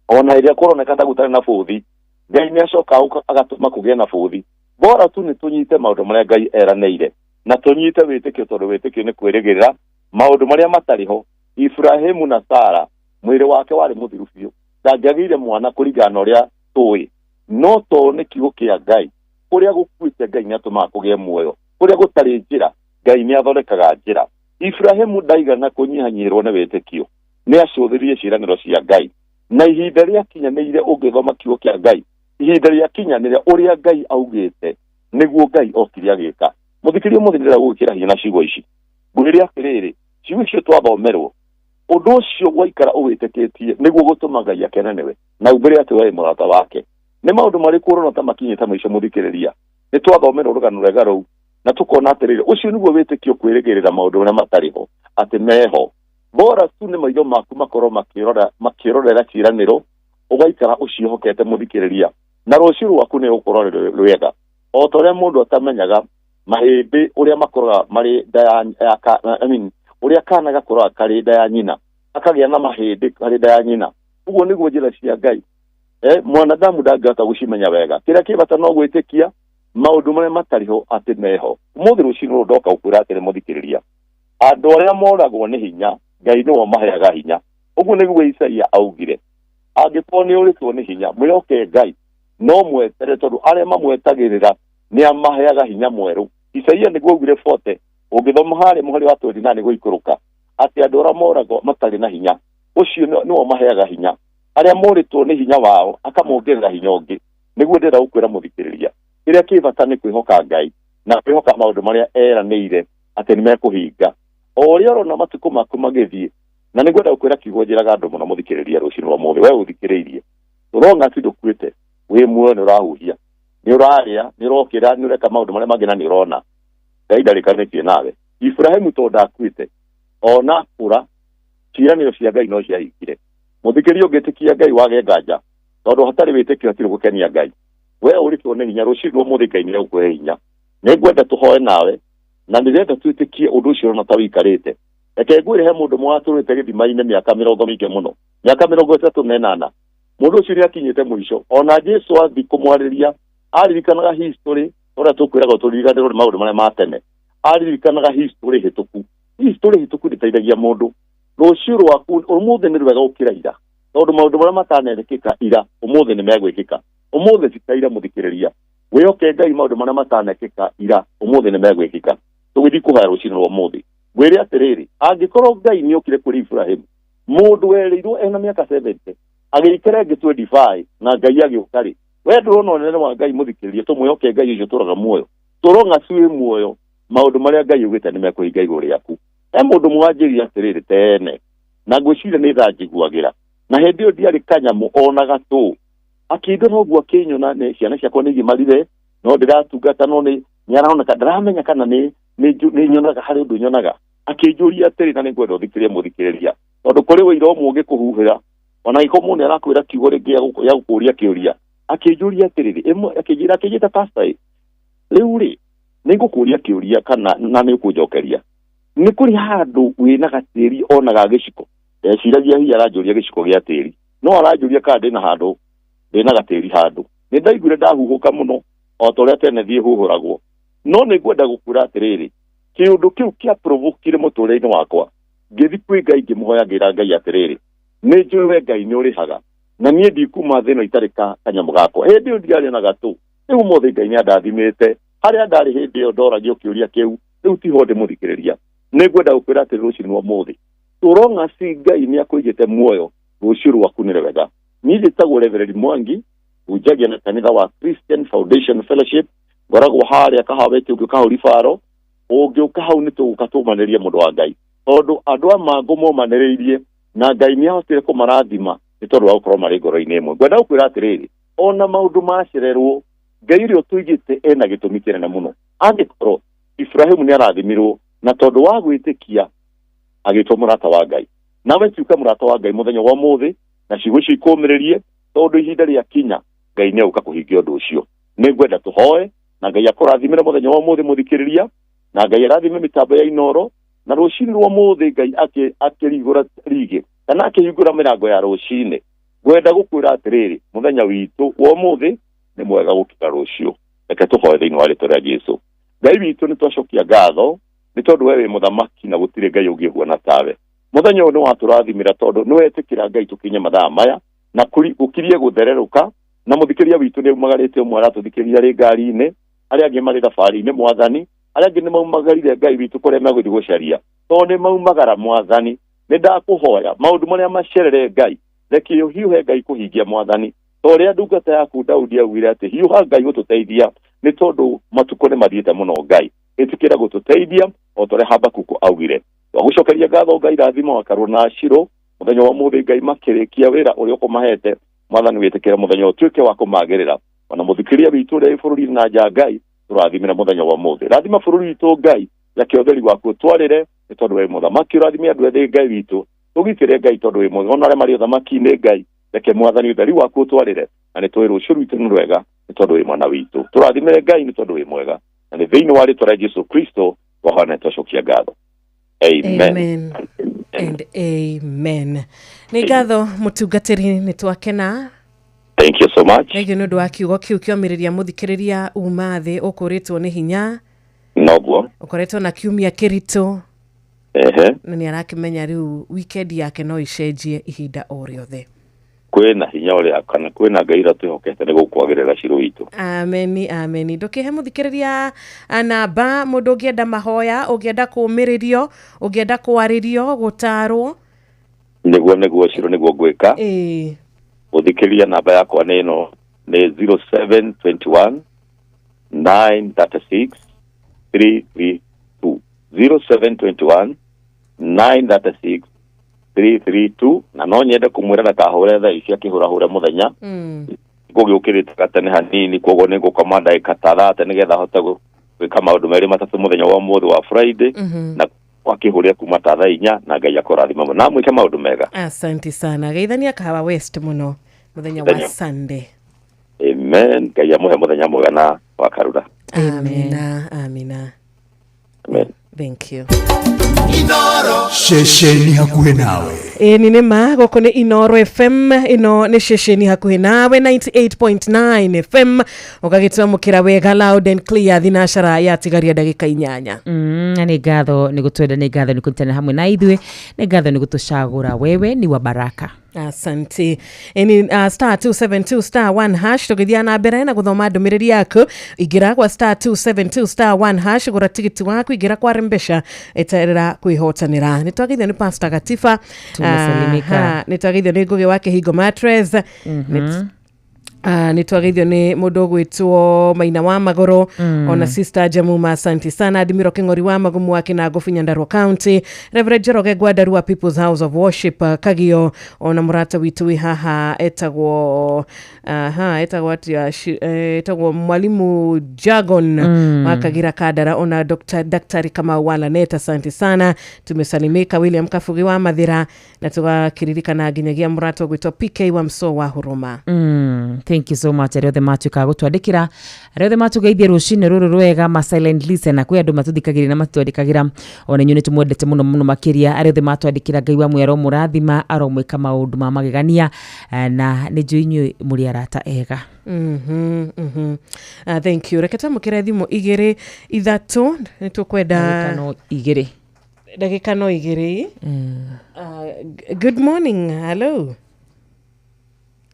ona iria kuroneka tagutari na buthi Ngai ni acoka agatuma kugia na buthi bora tu ni tunyite maundu maria Ngai eraneire na tunyite witikio tondu witikio ni kwirigirira maundu maria matariho Ibrahimu na Sara mwiri wake wari muthiru biu ndangagire mwana kurigana uria tui no to ni kiugo kia Ngai kuria gukuite Ngai ni atuma kugie muoyo kuria gutari njira Ngai ni athondekaga njira Ibrahimu ndaigana kunyihanyirwo na witikio ni acuthirie ciraniro cia Ngai na ihinda ria kinyanire ungithoma kiugo kia Ngai ihinda ria kinyanire uria Ngai augite niguo Ngai okiri agika muthikirie muthindira gukira hinya ciugo ici nguriria atiriri ciugo icio twathomerwo undu ucio waikara uwitikitie niguo gutuma Ngai akenenewe na umbere ati we murata wake ni maundu mari kurona ta makinyita maica muthikiriria ni twathomerwo rugano rwega ruu na tukona atiriri ucio niguo witikio kwirigirira maundu maria matariho ati meho bora tu ni maitho maku makorwo makirorera ciraniro ugaikara ucihokete muthikiriria na rucio rwaku ni ukorwo rwega o toria mundu atamenyaga mahimbi uria makorwa mari uria kana gakorwa kari nda ya nyina akagia na mahindi kari nda ya nyina uguo niguo njira cia Ngai mwanadamu ndangata gucimenya wega kira kibata no gwitikia maundu maria matariho ati meho umuthi rucino ndoka ukwira ati muthikiriria andu aria moragwo ni hinya Ngai niwe maheaga hinya uguo niguo Isaia augire angiponi uritwo ni hinya mwiroke Ngai no mwetere tondu aria mamwetagirira ni amaheaga hinya mweru Isaia niguo augire 40 ungithoma hari muhari wa 29 guikuruka ati andu aria moragwo matari na hinya ucio niwe maheaga hinya aria moritwo ni hinya wao akamongerera hinya ungi niguo ndira ukwira muthikiriria iria kibata ni kwihoka Ngai na kwihoka maundu maria eraneire ati ni mekuhinga oria rona matuko maku magithie na niguo nda ukwira kiugo njiraga andu muno muthikiriria rucino rwa mothe we uthikiriirie uronga ti ndukwite wi muoyo ni urahuhia ni uraria ni urokira ni ureka maundu maria mangina ni urona Ngai ndarikanitie nawe Ibrahimu to ndakwite ona kura ciraniro cia Ngai no ciahingire muthikirio ngitikia Ngai wage nganja tondu hatari witikio atiri gukenia Ngai we urikwo ni hinya rucirwo muthi Ngai ni ukwe hinya ningwenda tuhoe nawe na nirenda twitikie undu ucio na tawikarite reke ngwire he mundu mwaturite githima-ini miaka 30 muno miaka 38 mundu ucio ni akinyite muico ona Jesu athi kumwariria aririkanaga history ora tukwiraga tuririganirwo ni maundu maria matene aririkanaga history hituku nditeithagia mundu rucio rwaku umuthi ni rwega gukira ira tondu maundu maria matanekika ira umuthi ni megwikika umuthi citaira muthikiriria wiyoke Ngai maundu maria matanekika ira umuthi ni megwikika tugithi kuhaya rucio rwa umuthi gwire atiriri angikorwo Ngai ni okire kuri Ibrahimu mundu werirwo ena miaka 70 agirikira ngi 25 na Ngai agiukari we ndurona onene wa Ngai muthikiriria tumwiyoke Ngai ucio turaga muoyo turonga ciwe muoyo maundu maria Ngai ugite ni mekuhinga iguru riaku mundu mwanjiri atiriri tene na gwicira ni thanjiguagira na hindi yo ndiari kanyamu onaga tu akindo no gwa kinyo na ne ciana ciakwa ni gimarire no ndiratungata no ni nyarahona kadramenya kana ni nyonaga hari undu nyonaga akinjuria atiri na ningwenda uthikirie muthikiriria tondu kuri wira umwe kuhuhira ona iko mundu arakwira kiugo ringi ya gukuria kiuria akinjuria atiriri akinjira akijita pastor riu ri ningukuria kiuria kana na nikujokeria ni kuri handu wina gatiri onaga giciko ciragia hiya aranjuria giciko gia tiri no aranjuria kana ndina handu ndina gatiri handu ni ndaiguire ndahuhuka muno o toria tene thie huhuragwo no ningwenda gukura atiriri kiundu kiu kia provokire muturire-ini wakwa ngithi kwi Ngai ngimuhoyagira Ngai atiriri ni njui Ngai ni urihaga na nie ndikuma thino itarika kanyamu gakwa hindi yo ndiari na gatu riu mothe Ngai ni andathimite haria ndari hindi yo ndoragio kiuria kiu riu tiho ndimuthikiriria ningwenda gukwira ati rucio rwa muthi turonga si Ngai ni akuigite muoyo rucio rwaku ni wega ni njitagwo Reverend Mwangi ujagia na kanitha wa Christian Foundation Fellowship ngoragwo haria kahabete ukahuri faro ungiuka hau ni tugukatumanĩria mundu wa Ngai tondu andu amangu momanĩrĩirie na Ngai ni ahotire kumarathima ni tondu wa gukorwo mari ngoro-ini imwe ngwenda gukwira atiriri ona maundu macirerwo Ngai uria tuigite ena gitumi kinene muno angikorwo Ibrahimu ni arathimirwo na tondu wa gwitikia agitwo murata wa Ngai nawe tuka murato wa Ngai muthenya wa muthi na cigwici ikumirerie tondu ihinda ria kinya Ngai ne uka kuhingia undu ucio ni ngwenda tuhoe na Ngai akurathimira muthenya wa muthi muthikiriria na Ngai arathime mitambo ya Inoro na rucini rwa muthi Ngai akirigura rigi kana akihingura mirango ya rucini ngwenda gukwira atiriri muthenya witu wa muthi ni mwega gukira rucio reke tuhoe thiini wa ritwa ria Jesu. Ngai witu ni twacokia ngatho ni tondu wewe muthamaki na gutire Ngai ungihuana tawe muthenya uyu ni waturathimira tondu ni wetikira Ngai tukinye mathaa maya na ukirie guthereruka na muthikiria witu ni umagarite umwe aratuthikiria ri ngari-ini aria angi mari thabari-ini mwathani aria angi ni maumagarire Ngai witu kuria meguthi gucaria tondu ni maumagara mwathani ni ndakuhoya maundu maria macerere Ngai reke hiuhe Ngai kuhingia mwathani toria ndungata yaku Daudi augire ati hiuha Ngai gututeithia ni tondu matuko ni mathiete muno Ngai itikira gututeithia o tore Habakuku augire wagucokeria ngatho Ngai rathimo akarwo na Ashiro muthenya wa muthi Ngai makirikia wira uria ukumahete mwathani witikira muthenya utuike wa kumagirira ona muthikiria witu ri bururi na nja Ngai turathimira muthenya wa muthi rathima bururi witu Ngai reke utheri waku twarire ni tondu we muthamaki rathime andu ethi Ngai witu tugikire Ngai tondu we muthi ona aria mari uthamaki ni Ngai reke mwathani utheri waku twarire na ni twiru ucio witu ni rwega ni tondu we mwana witu turathimire Ngai ni tondu we mwega na ni thiini wa ritwa ria Jesu Kristo wahana twacokia ngatho. Amen. Amen. And amen. Nĩ ngatho mũtungatĩri nĩ twakena. Thank you so much. Nĩ nũndũ wa kiugo kĩu kĩomĩrĩria mũthikĩrĩria uma thĩ ũkũrĩtwo nĩ hinya. Noguo. Ũkoretwo na kiumia kĩritũ. Na nĩ arakĩmenya rĩu weekend yake no icenjie ihinda o rĩothe. Kwĩna hinya ũrĩa kana kwĩna Ngai ratwĩhokete nĩ gũkwagĩrĩra ciro witũ. Amen, amen. Ndũkĩhe mũthikĩrĩria namba mũndũ ũngĩenda mahoya, ũngĩenda kũũmĩrĩrio, ũngĩenda kwarĩrio, gũtarwo. Nĩguo ciro nĩguo ngwĩka. Ũthikĩrĩria namba yakwa nĩ ĩno nĩ 0721 936 332 0721 936 332 na no nyende kumwira na kahore tha ici akihura muthenya gugiukirite gatene hanini kogo ni gukoma ndagika ta 30 nigetha hote gwika maundu meri matatu muthenya wa muthi wa Friday na wakihuria kuma ta 4 na Ngai akorathima na mwike maundu mega. Asante sana. Geithania kahawa West muno muthenya wa Sunday. Amen. Ngai amuhe muthenya mwega na wakarura. Amina, amina. Amen. Thank you. Inoro shesheni hakuhe nawe. Ni nima goko ni Inoro FM ino ni shesheni hakuhe nawe 98.9 FM ukagitua mukira wega loud and clear thinashara ya tigaria ndagika 8. Ni ngatho ni gutwenda ni ngatho ni kuntana hamwe na ithuĩ ni ngatho ni gutucagura wewe ni wa baraka. Asante. Ni star 272 star 1 hash tugithia na mbere na guthoma ndumiriri yaku igira kwa star 272 star 1 hash gura tigiti waku igira kwa rembesha eterera kwihotanira. Nitwagithio ni Pastor Gatifa. Tumesalimika. Nitwagithio ni Ngugi wake Higo Mattress. Nitwagithio ni mundu gwitwo Maina wa Magoro ona sister Jamuma. Asante sana. Admiro Kingori wa Magumu wa Kinago Nyandarua County, Reverend Jeroge Gwandaru wa People's House of Worship Kagio ona murata witu haha etagwo etagwo mwalimu Jagon wa Kagira Kadara ona Daktari Kamau wa Lanet. Asante sana. Tumesalimika. William Kafugi wa Mathira na tugakiririkana nginyagia murata gwitwo PK wa Mso wa Huruma. Thank you so much. Ariothe matuika gutwandikira, ariothe matugeithia rucini ruru rwega ma silent listener kwi andu matuthikagira na matwandikagira ona nyune tumwendete muno muno makiria. Ariothe matwandikira Ngai wa mwero murathima aromwika maundu ma magegania na ni njui muri arata ega. Thank you. Reketa mukira thimu 2-3 nitukwenda ndagika no 2. Good morning.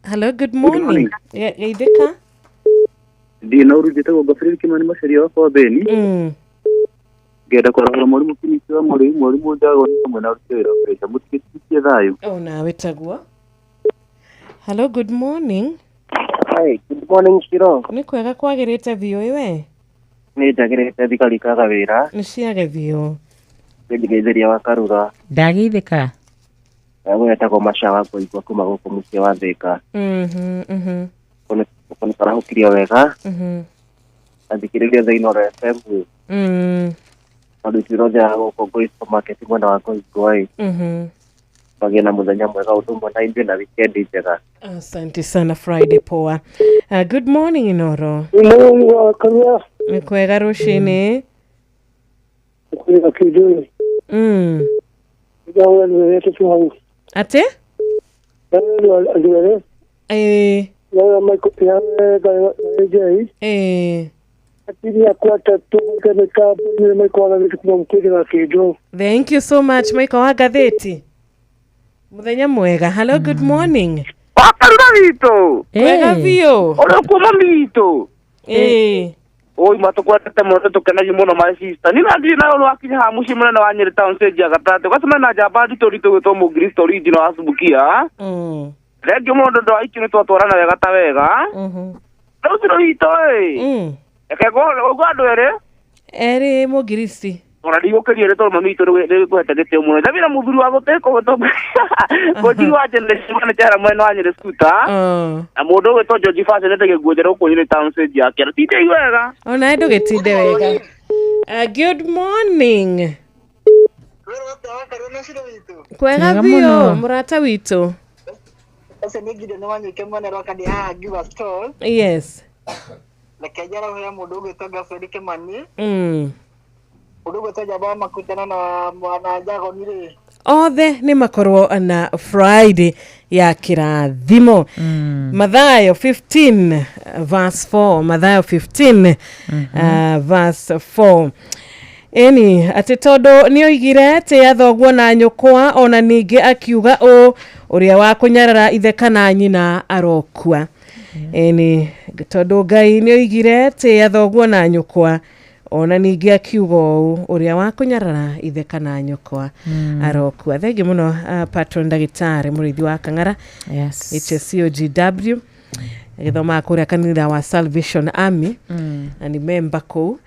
Hello, good morning. Geithika. Ndina urugite go gafriri kimani maceri wa kwa Beni. Ngenda kwarahura murimu kinisi wa murimu ndago hamwe na rutera kuresha mutikitie thayo. Ona wetagwo. Hello, good morning. Hi, good morning Shiro. Ni kwega kwagirite biyo iwe? Ni ndagirite thikarika gawira. Ni ciage biyo. Ndigeitheria wa Karura. Ndageithika. Etagwo Masha wa Koigwa kuma gũkũ mũciĩ wa Thĩka. Kũnĩ karahukirio wega. Athikĩrĩria the Inoro FM. Andũ itiroja gũkũ Ngũi supermarket mwena wa Koigwa. Magena muthenya mwega utumwa na indie na weekend njega. Asante sana Friday poa. Good morning Inoro. Karia. Kwega rushini. Kwega kijui. Ndio wewe tu. Ate? Ndio. Ndio Michael Thank you so much Michael wa gatheti. Muthenya mwega. Hello, good morning. Wakarura wito. Kwega vio. Ore kuma mito. Oi matukwatete muno tukenaje muno my sister. Nina ndi na ro akinya ha mushi muno wa Nyeri town stage agatate. Kwasema na jaba nditori to mu Kristo original asubukia. Rege mundu ndo aikine twatwarana wega ta wega. Rosiro hito Ekego ogwado ere mu Kristi. Ora digo que quiere todo mamito le cuesta que te muno. Davira mu biru agote ko to. Ko di wa jende simana tera mweno anye reskuta. Amodo we to joji fa sene te gojero ko ni town se dia kera tite wega. Ona edo getide wega. Good morning. Kwega vio murata wito. Ese nigide no wanyu kemone rokadi give us toll. Yes. Lekejara hoya mudogo toga Fredike Mani. Mudogo toja ba makutana na mwana jago nire. Othe ni makorwo na Friday ya kirathimo. Mathayo 15 verse 4. Mathayo 15 verse 4. Eni ati todo nioigire te yathogwo na nyukwa ona ninge akiuga o uria wa kunyarara ithe kana nyina arokua. Eni todo Ngai nioigire te yathogwo na nyukwa ona ninge akiuga o uria wa kunyarara ithe kana nyukwa arokua. Thegi muno patron ndagitari murithi wa Kang'ara. Yes. HSCOGW githoma kuria kanitha wa Salvation Army ani member ko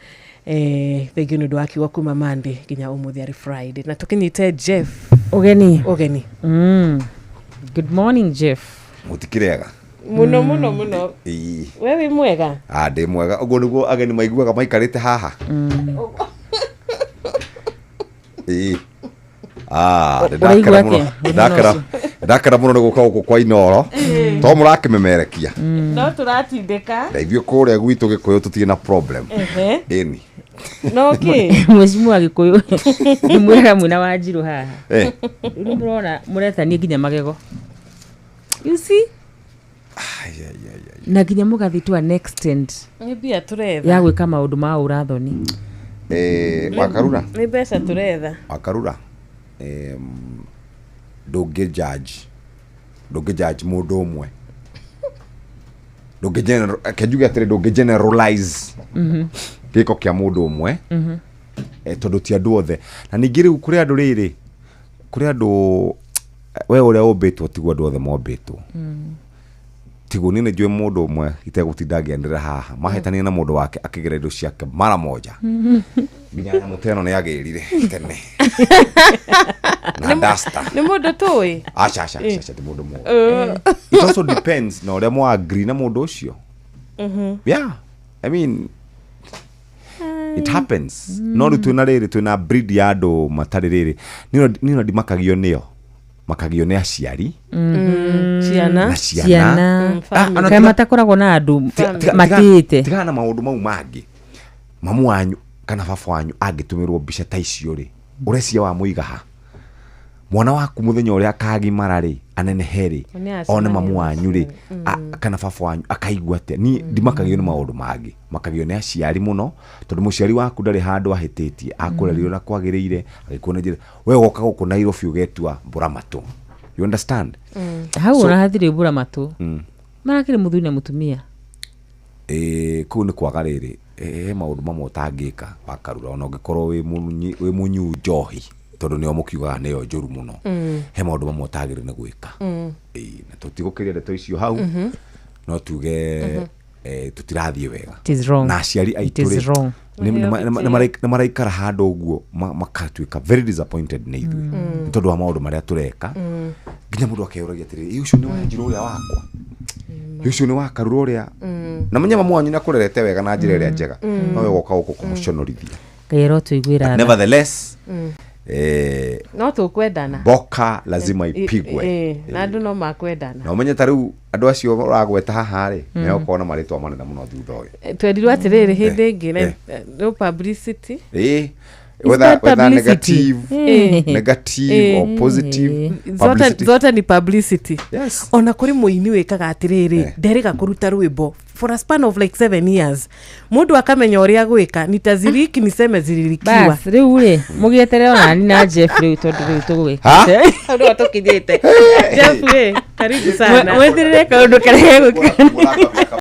thegi ndu akiwa kuma Monday ginya umuthi ari Friday na tukinyite Jeff Ogeni. Good morning Jeff. Mutikirega muno wewe mwega ndi mwega ugo niguo ageni maiguaga maikarite haha ndakara muno niguka guku kwa Inoro to murakimemerekia no turatindika ndeithio kuria gwitu Gikuyu tutie na problem eni no okay mwecimu wa Gikuyu ni mwega mwina wa Njiru haha ni murona muretania nginya magego you see na nginya mugathi to an extent ni bia turetha ya gwika maundu ma urathoni Wakarura ni besa turetha Wakarura ndungi judge mundu umwe kenjuga atiri ndungi generalize giko kia mundu umwe tondu ti andu othe na ningi riu kuri andu riri kuri andu we uria umbitwo tigwa andu othe mombitwo tigo nini njue mundu umwe itegutinda ngiendera haha mahetania na mundu wake akigera indo ciake mara moja nginya muteno ni agirire tene na dasta ni mundu toy acha ti mundu mo it also depends na uria mo agree na mundu ucio yeah I mean it happens no rutuna riri tuna breed ya andu matari riri nino ndimakagio nio makagio ne aciari ciana kaya matakoragwo na andu matite tigana maundu mau mangi mamu wanyu kana baba wanyu angitumirwo mbica ta icio ri urecia wa muigaha mwana waku muthenya uria akagimara ri anenehe ri one mamu wanyu ri kana baba wanyu akaigua te ni ndimakagio ni maundu mangi makagio ne aciari muno tondu muciari waku ndari handu ahititie akurerio na kwagirire agikuona njira we goka guku Nairobi ugetua Buramatu you understand hau ona hathire Buramatu marakire muthuri na mutumia ku ni kwaga riri maundu mamwe utangika Wakarura ona ungikorwo wi munyu njohi tondu nio mukiugaga nio njuru muno he maundu mamwe utagire ni gwika na tutigukiria ndeto icio hau no tuge tutirathie wega na aciari aitu ri ni maraikara handu uguo makatuika very disappointed na ithui tondu wa maundu maria tureka nginya mundu akeyuragia atiri ucio ni Wanjiru uria wakwa ucio ni Wakarura uria na munyama mwanyu na kurerete wega na njira iria njega no we goka guku kumuconorithia kayero tuigwira nevertheless no tukwendana boka lazima ipigwe na andu no makwendana na umenye tariu andu acio uragweta haha ri neo kona maritwa manene muno thutha uyu twendirwo atiriri hindi ingi no publicity whether negative or positive zote ni publicity. Yes. Ona kuri muini wekaga atiriri nderega kuruta rwimbo for a span of like 7 years mundu akamenya uria gwika nitaziriki niseme ziririkiwa bas riu ri mugietere ona ni na Jeff riu tondu riu tugwika ndo atukithite Jeff we karibu sana mwethirire kaundu kare gwika